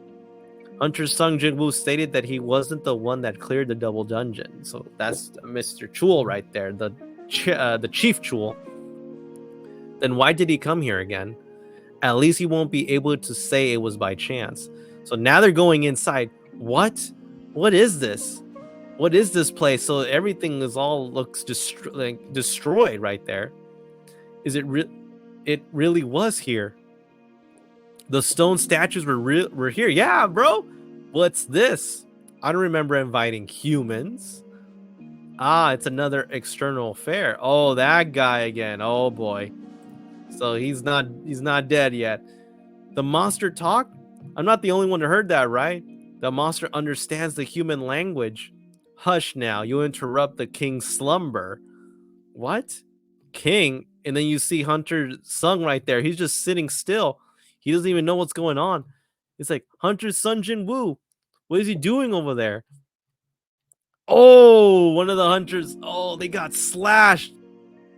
Hunter Sung Jinwoo stated that he wasn't the one that cleared the double dungeon. So that's Mr. Chul right there, the Chief Chul. Then why did he come here again? At least he won't be able to say it was by chance. So now they're going inside. What? What is this? What is this place? So everything looks destroyed right there. Is it it really was here? The stone statues were here. Yeah, bro. What's this? I don't remember inviting humans. Ah, it's another external affair. Oh, that guy again. Oh boy. So he's not dead yet. The monster talk? I'm not the only one who heard that, right? The monster understands the human language. Hush now, you interrupt the king's slumber. What? King? And then you see Hunter Sung right there. He's just sitting still. He doesn't even know what's going on. It's like, Hunter's son Jinwoo. What is he doing over there? Oh, one of the hunters. Oh, they got slashed.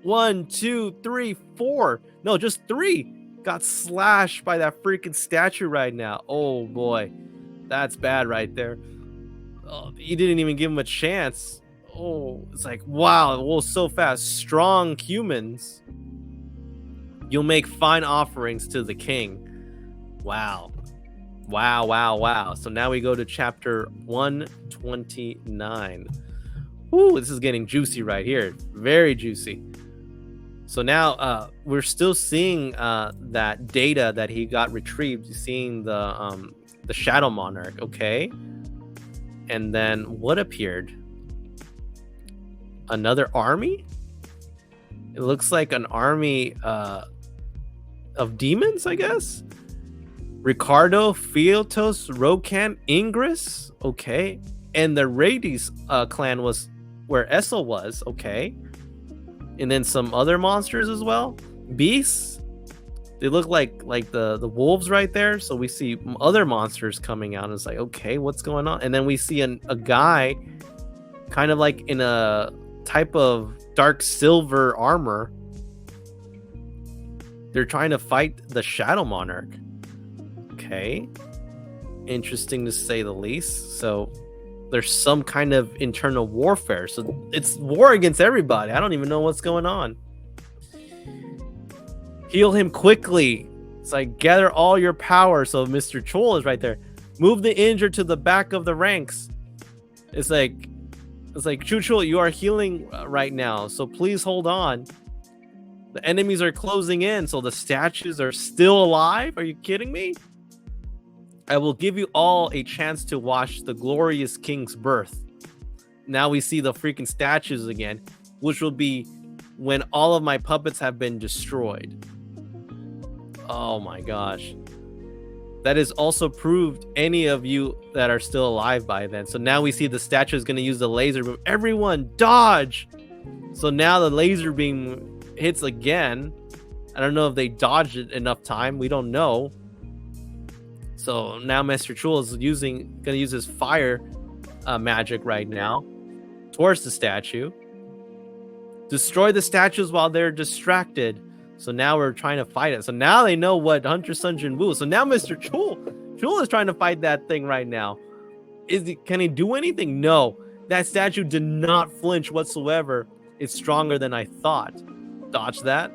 1, 2, 3, 4. No, just 3. got slashed by that freaking statue right now. Oh boy, that's bad right there. Oh, he didn't even give him a chance. Oh, it's like, wow, it was so fast. Strong humans, you'll make fine offerings to the king. Wow. Wow, wow, wow. So now we go to chapter 129. Ooh, this is getting juicy right here. Very juicy. So now we're still seeing that data that he got retrieved, seeing the Shadow Monarch, okay? And then what appeared? Another army? It looks like an army of demons, I guess. Ricardo, Fiotos, Rokan, Ingress, okay. And the Rades clan was where Essel was, okay. And then some other monsters as well. Beasts. They look like the wolves right there. So we see other monsters coming out. And it's like, okay, what's going on? And then we see a guy kind of like in a type of dark silver armor. They're trying to fight the Shadow Monarch. Okay. Interesting to say the least. So there's some kind of internal warfare. So it's war against everybody. I don't even know what's going on. Heal him quickly. It's like gather all your power. So Mr. Chol is right there. Move the injured to the back of the ranks. It's like Chu Chol, you are healing right now. So please hold on. The enemies are closing in. So the statues are still alive. Are you kidding me? I will give you all a chance to watch the glorious king's birth. Now we see the freaking statues again, which will be when all of my puppets have been destroyed. Oh my gosh. That is also proved any of you that are still alive by then. So now we see the statue is going to use the laser beam. Everyone dodge. So now the laser beam hits again. I don't know if they dodged it enough time. We don't know. So now Mr. Chul is gonna use his fire magic right now towards the statue. Destroy the statues while they're distracted. So now we're trying to fight it. So now they know what Hunter Sun Jinwoo. So now Mr. Chul is trying to fight that thing right now. Can he do anything? No. That statue did not flinch whatsoever. It's stronger than I thought. Dodge that.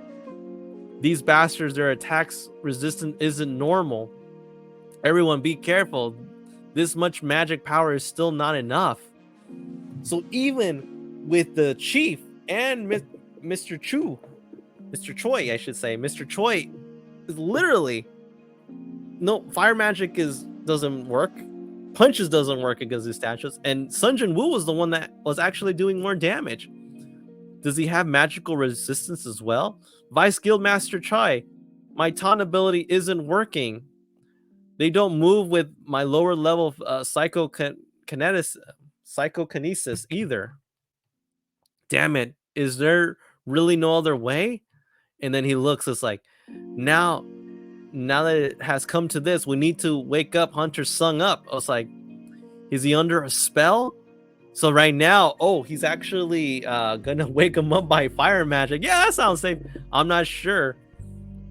These bastards, their attacks resistance isn't normal. Everyone be careful. This much magic power is still not enough. So even with the chief and Mr. Choi, I should say, Mr. Choi is literally fire magic doesn't work. Punches doesn't work against these statues. And Sun Jinwoo was the one that was actually doing more damage. Does he have magical resistance as well? Vice Guild Master Chai, my taunt ability isn't working. They don't move with my lower level psychokinesis either. Damn it. Is there really no other way? And then he looks, it's like, now that it has come to this, we need to wake up Hunter Sung up. I was like, is he under a spell? So right now, he's actually gonna wake him up by fire magic. Yeah, that sounds safe. I'm not sure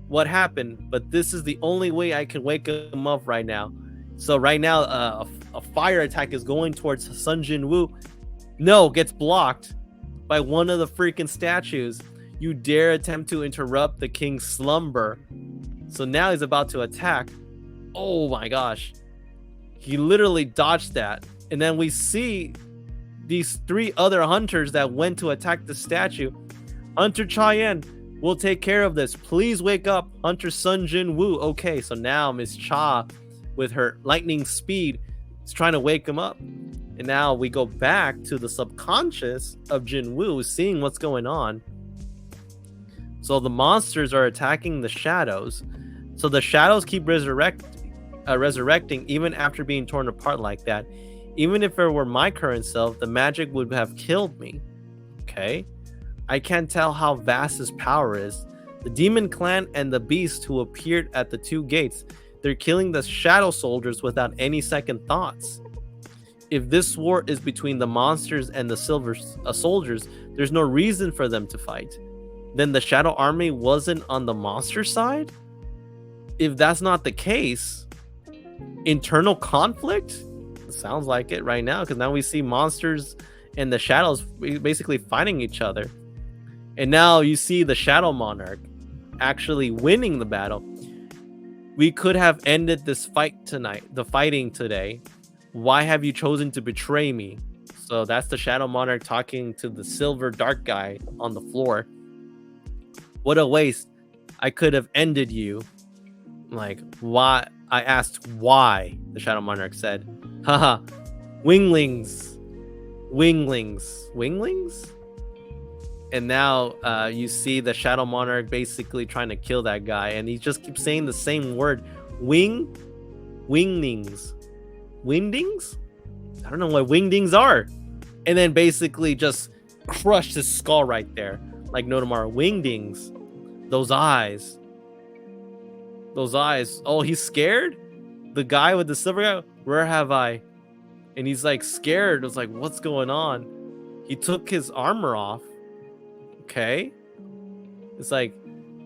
what happened, but this is the only way I can wake him up right now. So right now, a fire attack is going towards Sun Jinwoo. No, gets blocked by one of the freaking statues. You dare attempt to interrupt the king's slumber. So now he's about to attack. Oh my gosh. He literally dodged that. And then we see these three other hunters that went to attack the statue. Hunter Chayen, we'll take care of this. Please wake up Hunter Sun Jinwoo. Okay, so now Miss Cha, with her lightning speed, is trying to wake him up. And now we go back to the subconscious of Jinwoo, seeing what's going on. So the monsters are attacking the shadows. So the shadows keep resurrecting even after being torn apart like that. Even if it were my current self, the magic would have killed me. Okay. I can't tell how vast his power is. The demon clan and the beast who appeared at the two gates, they're killing the shadow soldiers without any second thoughts. If this war is between the monsters and the silver soldiers, there's no reason for them to fight. Then the shadow army wasn't on the monster side? if that's not the case, internal conflict? Sounds like it right now, because now we see monsters and the shadows basically fighting each other. And now you see the Shadow Monarch actually winning the battle. We could have ended this fight tonight, the fighting today. Why have you chosen to betray me? So that's the Shadow Monarch talking to the silver dark guy on the floor. What a waste. I could have ended you. Like, why? I asked why, the Shadow Monarch said. Haha, winglings. And now you see the Shadow Monarch basically trying to kill that guy, and he just keeps saying the same word. Wingdings. I don't know what wingdings are. And then basically just crushed his skull right there. Like no tomorrow. Wingdings. Those eyes. Oh, he's scared? The guy with the silver guy? Where have I? And he's like scared. It was like, what's going on? He took his armor off. Okay. It's like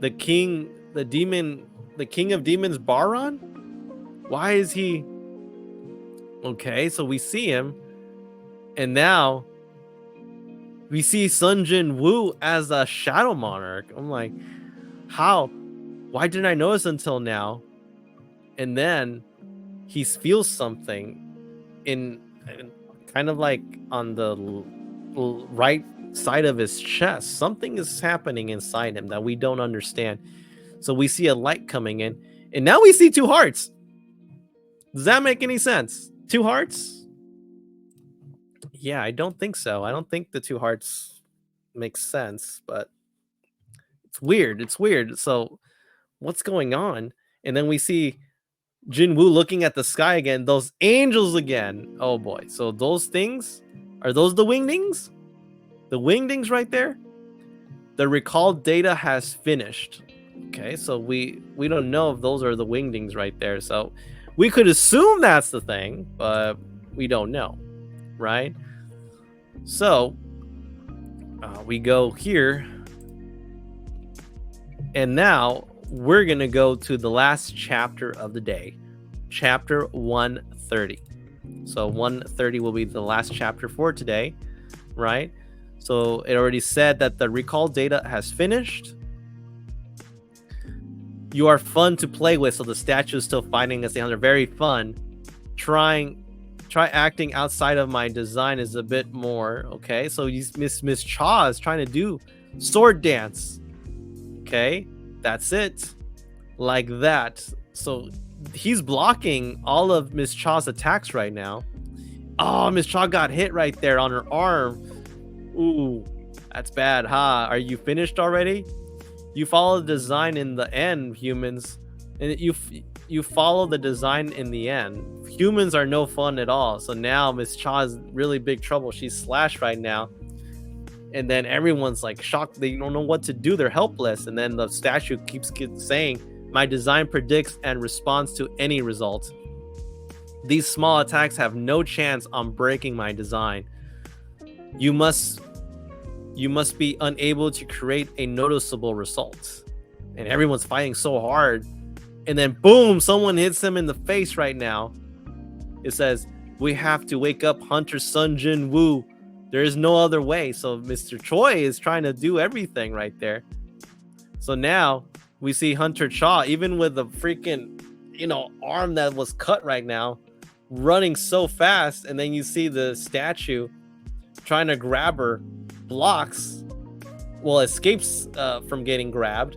the king of demons, Baron? Why is he? Okay, so we see him. And now we see Jinwoo as a Shadow Monarch. I'm like, how? Why didn't I notice until now? And then he feels something in kind of like on the right side of his chest. Something is happening inside him that we don't understand. So we see a light coming in, and now we see two hearts. Does that make any sense? Two hearts? Yeah, I don't think so. I don't think the two hearts makes sense, but it's weird. So what's going on? And then we see Jinwoo looking at the sky again, those angels again. Oh boy. So those things, are those the wingdings? The wingdings right there? The recall data has finished. Okay, so we don't know if those are the wingdings right there. So we could assume that's the thing, but we don't know, right? So we go here, and now we're gonna go to the last chapter of the day, chapter 130. So 130 will be the last chapter for today, right? So it already said that the recall data has finished. You are fun to play with, so the statue is still fighting us. They're very fun. Try acting outside of my design is a bit more. Okay, so Miss Cha is trying to do sword dance. Okay, that's it, like that. So he's blocking all of Miss Cha's attacks right now. Oh, Miss Cha got hit right there on her arm. Ooh, that's bad, huh? Are you finished already? You follow the design in the end, humans, and you follow the design in the end. Humans are no fun at all. So now Miss Cha is really big trouble. She's slashed right now, and then everyone's like shocked. They don't know what to do. They're helpless. And then the statue keeps saying, "My design predicts and responds to any result. These small attacks have no chance on breaking my design. You must be unable to create a noticeable result." And everyone's fighting so hard. And then boom, someone hits him in the face right now. It says, "We have to wake up Hunter Sun Jinwoo. There is no other way." So Mr. Choi is trying to do everything right there. So now we see Hunter Cha, even with the freaking, arm that was cut right now, running so fast. And then you see the statue trying to grab her, blocks, escapes from getting grabbed,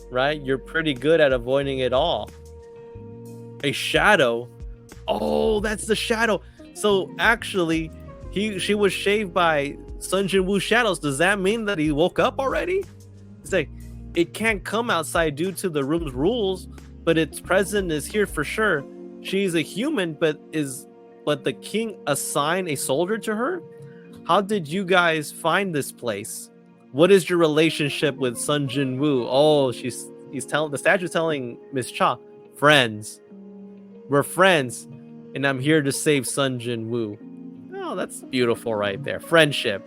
right? You're pretty good at avoiding it all. A shadow. Oh, that's the shadow. So actually, she was shaved by Sun Jinwoo's shadows. Does that mean that he woke up already? It's like, it can't come outside due to the room's rules, but its presence is here for sure. She's a human, but the king assigned a soldier to her? How did you guys find this place? What is your relationship with Sun Jinwoo? Oh, the statue's telling Miss Cha, friends. We're friends, and I'm here to save Sun Jinwoo. Oh, that's beautiful right there. Friendship,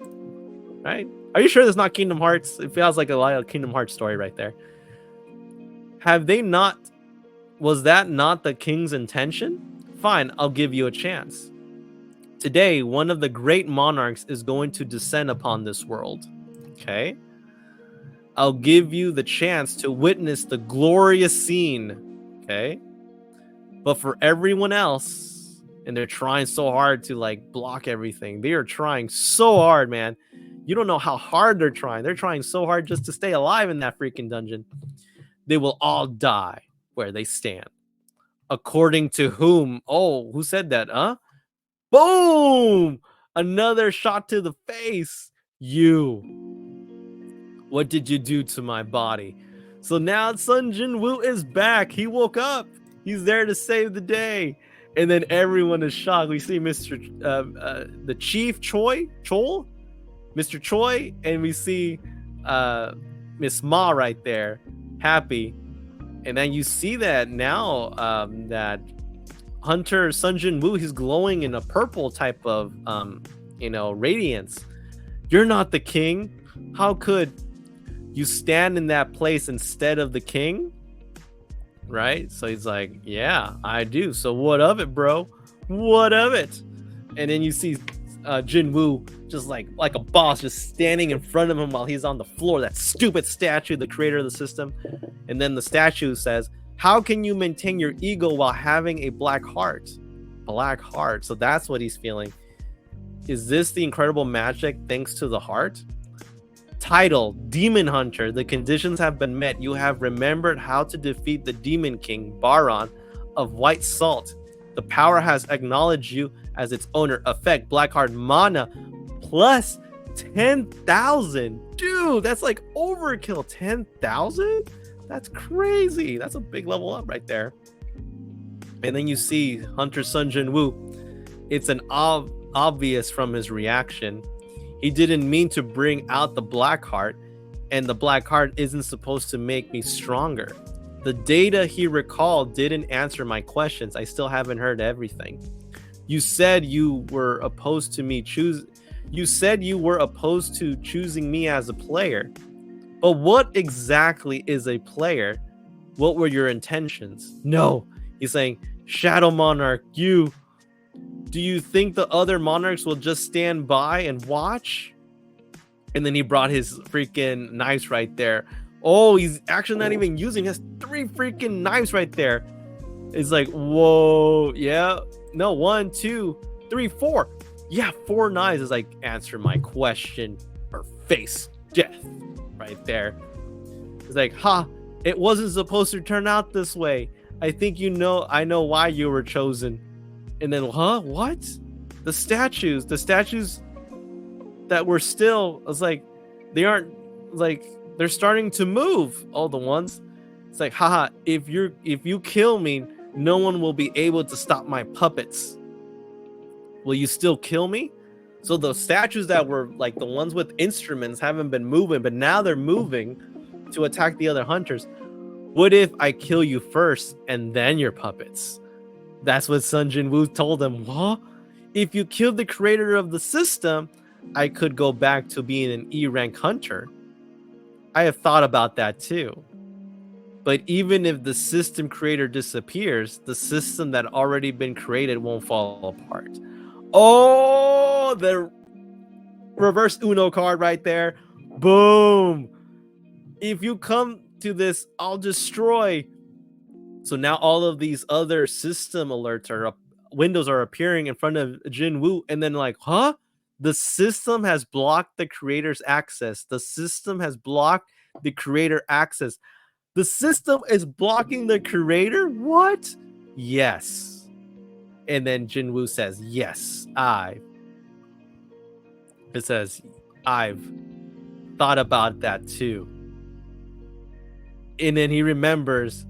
right? Are you sure there's not Kingdom Hearts? It feels like a lot of Kingdom Hearts story right there. Have they not Was that not the king's intention? Fine, I'll give you a chance. Today, one of the great monarchs is going to descend upon this world. Okay? I'll give you the chance to witness the glorious scene. Okay? But for everyone else, and they're trying so hard to like block everything. They are trying so hard, man. You don't know how hard they're trying. They're trying so hard just to stay alive in that freaking dungeon. They will all die where they stand. According to whom? Oh, who said that? Huh? Boom! Another shot to the face. You. What did you do to my body? So now Sun Jinwoo is back. He woke up. He's there to save the day. And then everyone is shocked. We see the Chief Chol, Mr. Choi, and we see Miss Ma right there, happy. And then you see that now that Hunter Sun Jinwoo, he's glowing in a purple type of radiance. You're not the king. How could you stand in that place instead of the king? Right? So he's like, yeah, I do. So what of it, bro? What of it? And then you see Jinwoo just like a boss, just standing in front of him while he's on the floor. That stupid statue, the creator of the system. And then the statue says, how can you maintain your ego while having a black heart? Black heart. So that's what he's feeling. Is this the incredible magic thanks to the heart? Title, Demon Hunter. The conditions have been met. You have remembered how to defeat the Demon King, Baron, of White Salt. The power has acknowledged you as its owner. Effect, Blackheart Mana, plus 10,000. Dude, that's like overkill. 10,000? That's crazy. That's a big level up right there. And then you see Hunter Sun Jinwoo. It's an obvious from his reaction. He didn't mean to bring out the black heart, and the black heart isn't supposed to make me stronger. The data he recalled didn't answer my questions. I still haven't heard everything. You said you were opposed to me choosing me as a player. But what exactly is a player? What were your intentions? No, he's saying, Shadow Monarch, do you think the other monarchs will just stand by and watch? And then he brought his freaking knives right there. Oh, he's actually not even using. He has 3 freaking knives right there. It's like, whoa, yeah. No, 1, 2, 3, 4. Yeah, 4 knives is like, answer my question or face death right there. It's like, it wasn't supposed to turn out this way. I think I know why you were chosen. And then, what? The statues that were still, it's like, they aren't, like, they're starting to move. All the ones. It's like, if you kill me, no one will be able to stop my puppets. Will you still kill me? So the statues that were like the ones with instruments haven't been moving, but now they're moving to attack the other hunters. What if I kill you first and then your puppets? That's what Sun Jinwoo told him. What? If you killed the creator of the system, I could go back to being an E-rank hunter. I have thought about that too. But even if the system creator disappears, the system that already been created won't fall apart. Oh, the reverse Uno card right there. Boom. If you come to this, I'll destroy. So now all of these other system alerts are up, windows are appearing in front of Jinwoo, and then like, the system has blocked the creator's access. The system has blocked the creator access. The system is blocking the creator? What? Yes. And then Jinwoo says, yes, it says, I've thought about that too. And then he remembers,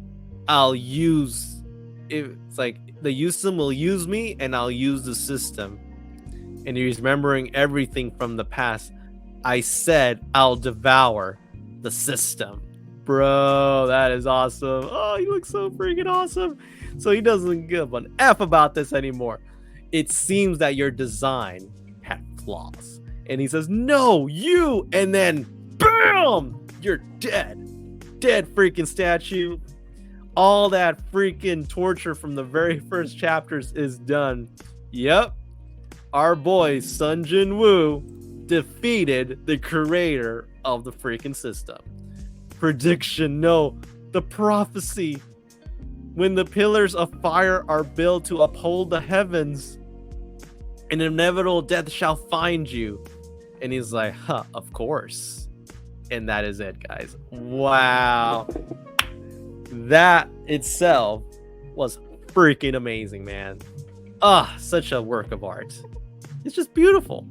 I'll use, it's like the system will use me and I'll use the system. And he's remembering everything from the past. I said I'll devour the system. Bro, that is awesome. Oh, he looks so freaking awesome. So he doesn't give an F about this anymore. It seems that your design had flaws. And he says, no, you. And then, bam, you're dead. Dead freaking statue. all that freaking torture from the very first chapters is done. Yep, our boy Sun Jinwoo defeated the creator of the freaking system. Prediction, no, the prophecy. When the pillars of fire are built to uphold the heavens, an inevitable death shall find you. And he's like, huh, of course. And that is it, guys. Wow. That itself was freaking amazing, man. Such a work of art. It's just beautiful.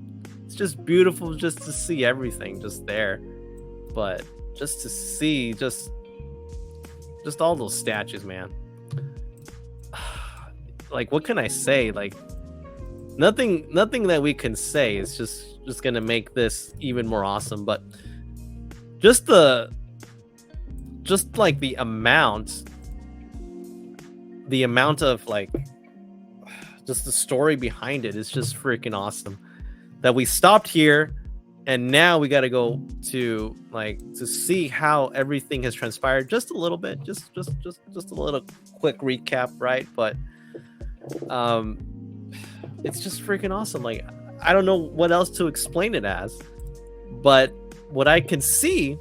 It's just beautiful just to see everything just there. But just to see just all those statues, man. Like, what can I say? Like, nothing that we can say is just gonna make this even more awesome. But just like the amount of like just the story behind it is just freaking awesome. That we stopped here, and now we got to go to see how everything has transpired just a little bit, just a little quick recap, right? But it's just freaking awesome. Like, I don't know what else to explain it as, but what I can see,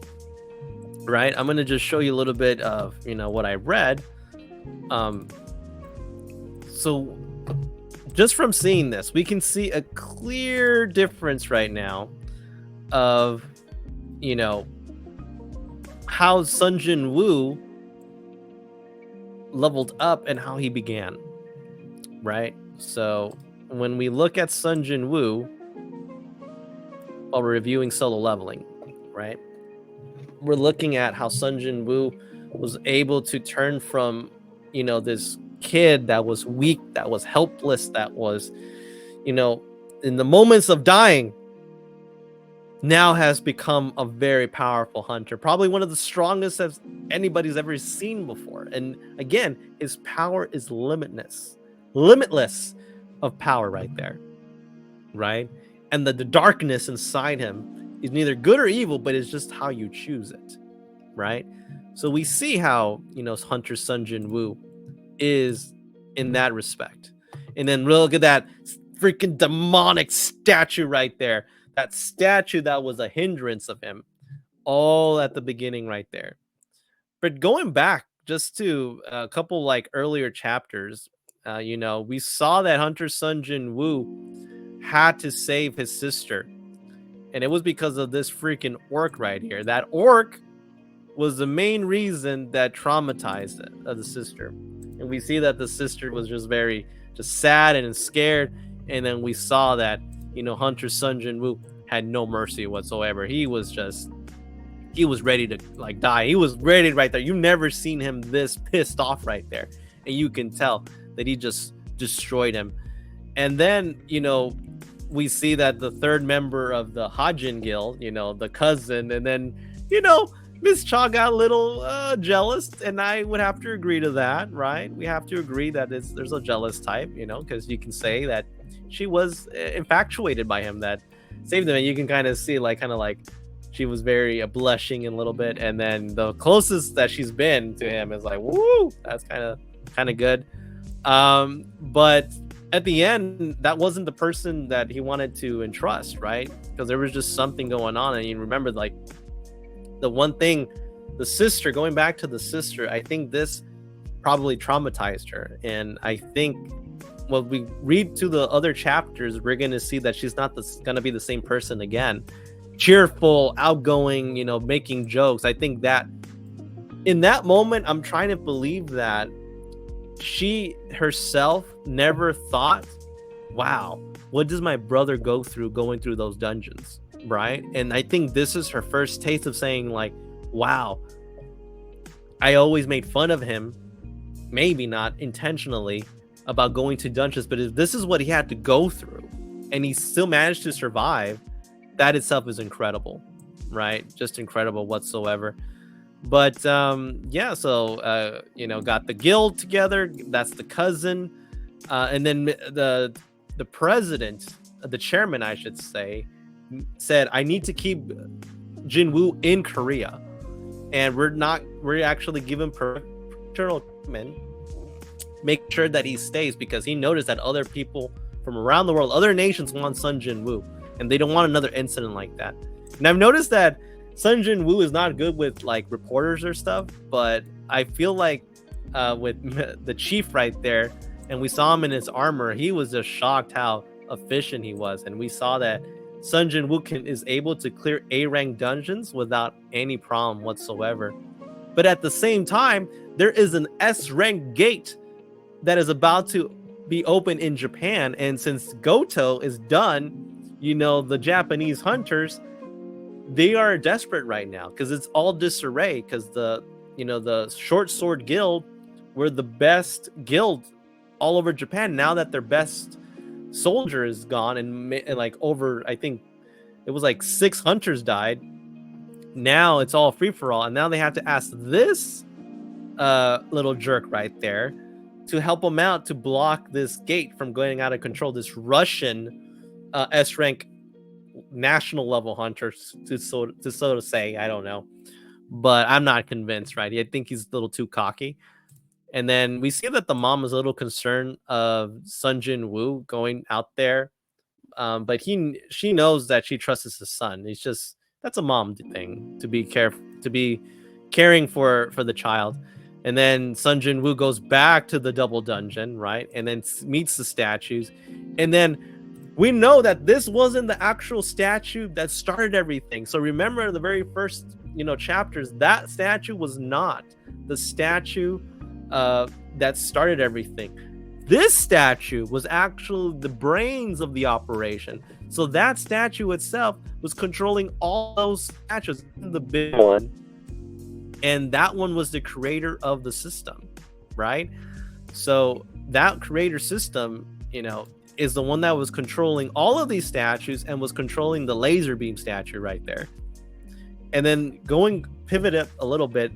right? I'm gonna just show you a little bit of what I read. So just from seeing this, we can see a clear difference right now of how Sun Jinwoo leveled up and how he began, right? So when we look at Sun Jinwoo while we're reviewing Solo Leveling, right, we're looking at how Sun Jinwoo was able to turn from this kid that was weak, that was helpless, that was in the moments of dying, now has become a very powerful hunter, probably one of the strongest as anybody's ever seen before. And again, his power is limitless of power right there, right? And the darkness inside him is neither good or evil, but it's just how you choose it, right? So we see how Hunter Sun Jinwoo is in that respect. And then look at that freaking demonic statue right there. That statue that was a hindrance of him, all at the beginning right there. But going back just to a couple like earlier chapters, we saw that Hunter Sun Jinwoo had to save his sister. And it was because of this freaking orc right here. That orc was the main reason that traumatized the sister. And we see that the sister was just very sad and scared. And then we saw that Hunter Sun Jinwoo had no mercy whatsoever. He was ready to like die. He was ready right there. You've never seen him this pissed off right there. And you can tell that he just destroyed him. And then, we see that the third member of the Hajin Guild, the cousin, and then, Miss Cha got a little jealous, and I would have to agree to that, right? We have to agree that there's a jealous type, because you can say that she was infatuated by him, that saved him, and you can kind of see like she was very blushing a little bit, and then the closest that she's been to him is like, woo, that's kind of good. But at the end, that wasn't the person that he wanted to entrust, right? Because there was just something going on, and you remember like the one thing, the sister, going back to the sister, I think this probably traumatized her. And I think when we read to the other chapters, we're going to see that she's not going to be the same person again. Cheerful, outgoing, making jokes. I think that in that moment, I'm trying to believe that she herself never thought, wow, what does my brother go through going through those dungeons? Right? And I think this is her first taste of saying like, wow, I always made fun of him, maybe not intentionally, about going to dungeons, but if this is what he had to go through and he still managed to survive, that itself is incredible, right? Just incredible whatsoever. But so got the guild together, that's the cousin, and then the president, the chairman I should say, said, I need to keep Jinwoo in Korea, and we're actually given permission nocturnal men, make sure that he stays because he noticed that other people from around the world, other nations want Sun Jinwoo, and they don't want another incident like that. And I've noticed that Sun Jinwoo is not good with like reporters or stuff, but I feel like with the chief right there, and we saw him in his armor, he was just shocked how efficient he was, and we saw that Sun Jinwoo is able to clear A rank dungeons without any problem whatsoever. But at the same time, there is an S rank gate that is about to be open in Japan, and since Goto is done, the Japanese hunters, they are desperate right now because it's all disarray, because the short sword guild were the best guild all over Japan. Now that their best soldier is gone, and like over, I think it was like 6 hunters died, now it's all free for all, and now they have to ask this little jerk right there to help them out to block this gate from going out of control. This Russian S rank national level hunters, to so to say. I don't know, but I'm not convinced, right? I think he's a little too cocky. And then we see that the mom is a little concerned of Sun Jinwoo going out there, but she knows that she trusts his son. It's just, that's a mom thing, to be careful, to be caring for the child. And then Sun Jinwoo goes back to the double dungeon, right? And then meets the statues. And then we know that this wasn't the actual statue that started everything. So remember the very first, chapters, that statue was not the statue that started everything. This statue was actually the brains of the operation. So that statue itself was controlling all those statues, the big one. And that one was the creator of the system, right? So that creator system, is the one that was controlling all of these statues and was controlling the laser beam statue right there. And then pivot up a little bit,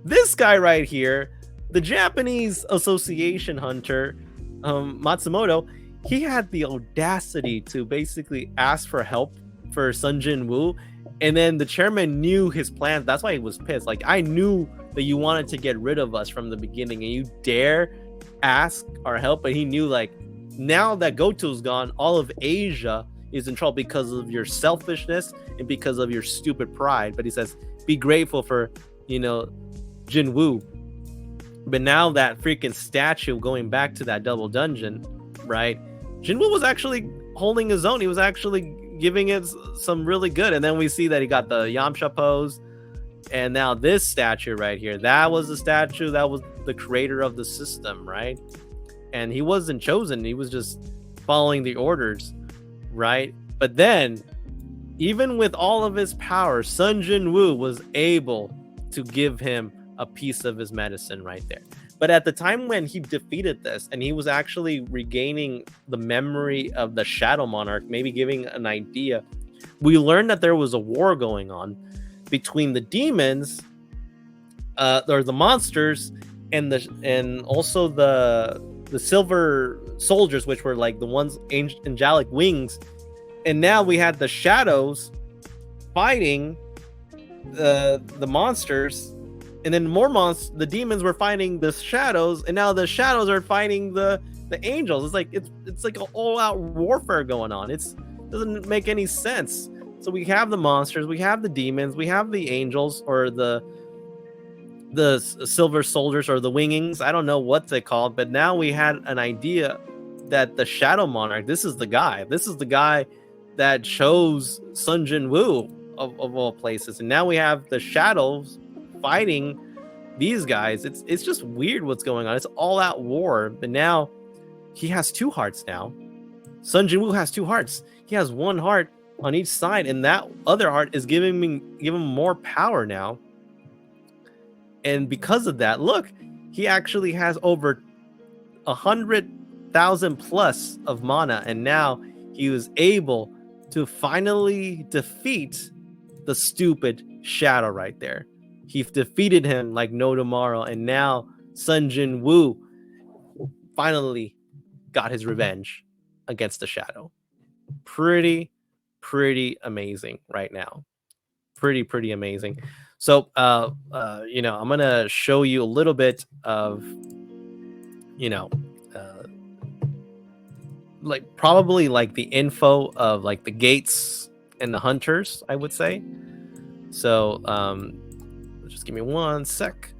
this guy right here, the Japanese Association hunter, Matsumoto, he had the audacity to basically ask for help for Sun Jinwoo. And then the chairman knew his plans. That's why he was pissed. Like, I knew that you wanted to get rid of us from the beginning, and you dare ask our help. But he knew, like, now that Goto's gone, all of Asia is in trouble because of your selfishness and because of your stupid pride. But he says, be grateful for, Jinwoo. But now that freaking statue going back to that double dungeon, right? Jinwoo was actually holding his own. He was actually giving it some really good. And then we see that he got the Yamcha pose. And now this statue right here, that was the statue that was the creator of the system, right? And he wasn't chosen. He was just following the orders, right? But then, even with all of his power, Sun Jinwoo was able to give him a piece of his medicine right there. But at the time when he defeated this, and he was actually regaining the memory of the Shadow Monarch, maybe giving an idea, we learned that there was a war going on between the demons, or the monsters, and also the silver soldiers, which were like the ones angelic wings. And now we had the shadows fighting the monsters. And then the demons were fighting the shadows, and now the shadows are fighting the angels. It's like an all-out warfare going on. It doesn't make any sense. So we have the monsters, we have the demons, we have the angels, or the silver soldiers, or the wingings. I don't know what they called, but now we had an idea that the Shadow Monarch, this is the guy that chose Sun Jinwoo of all places. And now we have the shadows fighting these guys. It's just weird what's going on. It's all out war. But now he has 2 hearts now. Sun Jinwoo has 2 hearts. He has 1 heart on each side, and that other heart is giving him more power now. And because of that, look, he actually has over 100,000 plus of mana, and now he was able to finally defeat the stupid shadow right there. He defeated him like no tomorrow, and now Sun Jinwoo finally got his revenge against the shadow. Pretty amazing right now. pretty amazing. So I'm gonna show you a little bit of you know uh, like probably like the info of like the gates and the hunters, I would say. So just give me one sec,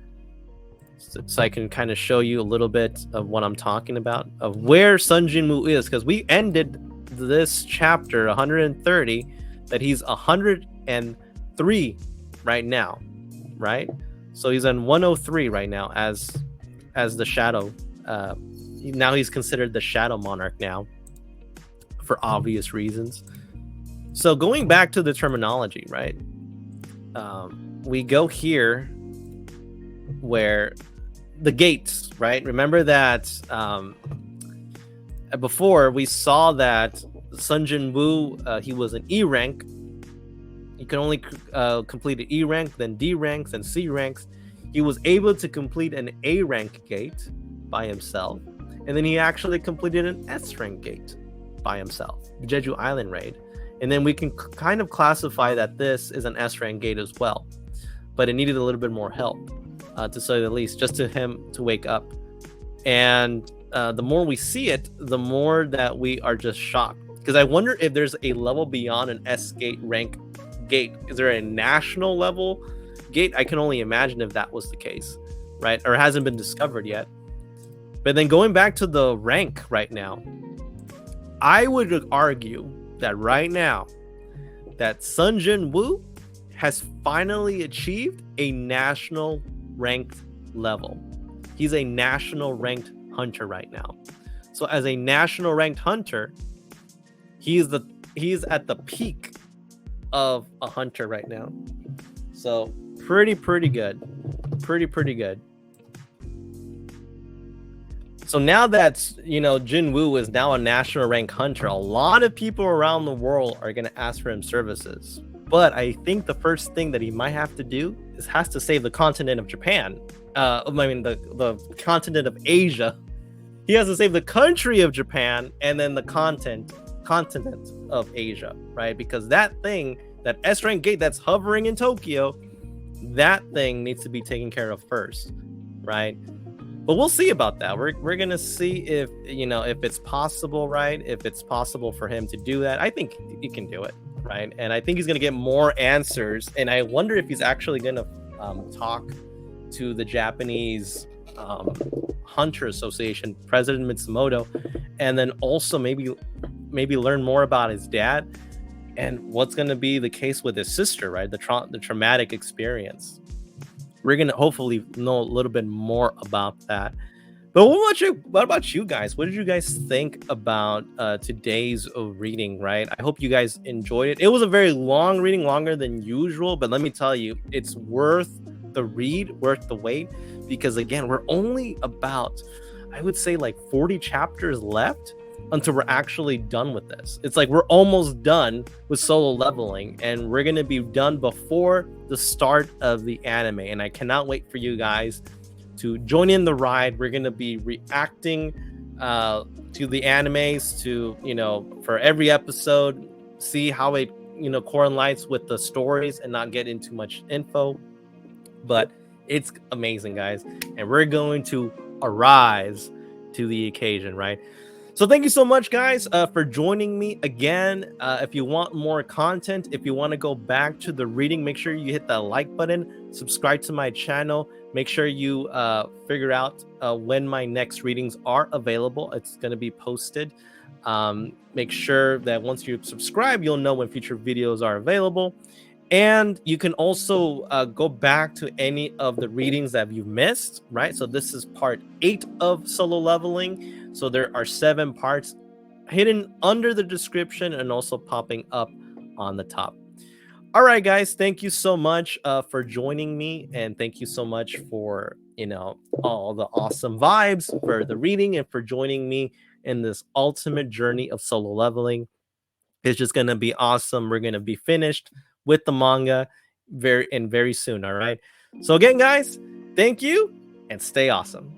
so I can kind of show you a little bit of what I'm talking about, of where Sun Jinwoo is, because we ended this chapter 130 that he's 103 right now, right? So he's on 103 right now as the shadow. Now he's considered the shadow monarch now, for obvious reasons. So going back to the terminology, right? We go here where the gates, right? Remember that before we saw that Sun Jinwoo, he was an E rank. You can only complete an E rank, then D ranks, and C ranks. He was able to complete an A rank gate by himself, and then he actually completed an S rank gate by himself, Jeju Island raid. And then we can kind of classify that this is an S rank gate as well, but it needed a little bit more help, to say the least, just to him to wake up. And the more we see it, the more that we are just shocked, because I wonder if there's a level beyond an S gate rank gate. Is there a national level gate? I can only imagine if that was the case, right? Or hasn't been discovered yet. But then going back to the rank right now, I would argue that right now that Sun Jinwoo has finally achieved a national ranked level. He's a national ranked hunter right now. So as a national ranked hunter, he's at the peak of a hunter right now. So pretty good. Pretty good. So now that Jinwoo is now a national rank hunter, a lot of people around the world are going to ask for him services. But I think the first thing that he might have to do is has to save the continent of Japan. The continent of Asia. He has to save the country of Japan and then the continent of Asia, right? Because that S rank gate that's hovering in Tokyo, that thing needs to be taken care of first, right? But we'll see about that. We're gonna see if it's possible, right? If it's possible for him to do that. I think he can do it, right? And I think he's gonna get more answers. And I wonder if he's actually gonna talk to the Japanese Hunter Association President Mitsumoto, and then also maybe learn more about his dad and what's gonna be the case with his sister, right? The traumatic experience. We're gonna hopefully know a little bit more about that. But what about you guys? What did you guys think about today's reading, right? I hope you guys enjoyed it. It was a very long reading, longer than usual, but let me tell you, it's worth the read, worth the wait, because again, we're only about, I would say, like 40 chapters left until we're actually done with this. It's like we're almost done with Solo Leveling, and we're gonna be done before the start of the anime. And I cannot wait for you guys to join in the ride. We're gonna be reacting to the animes, for every episode, see how it correlates with the stories and not get into much info. But it's amazing, guys, and we're going to arise to the occasion, right? So thank you so much, guys, for joining me again. If you want more content, if you want to go back to the reading, make sure you hit that like button, subscribe to my channel. Make sure you figure out when my next readings are available. It's going to be posted. Make sure that once you subscribe, you'll know when future videos are available. And you can also go back to any of the readings that you've missed, right? So this is part 8 of Solo Leveling. So there are 7 parts hidden under the description and also popping up on the top. All right, guys, thank you so much for joining me. And thank you so much for, all the awesome vibes for the reading and for joining me in this ultimate journey of Solo Leveling. It's just going to be awesome. We're going to be finished with the manga very soon. All right. So again, guys, thank you and stay awesome.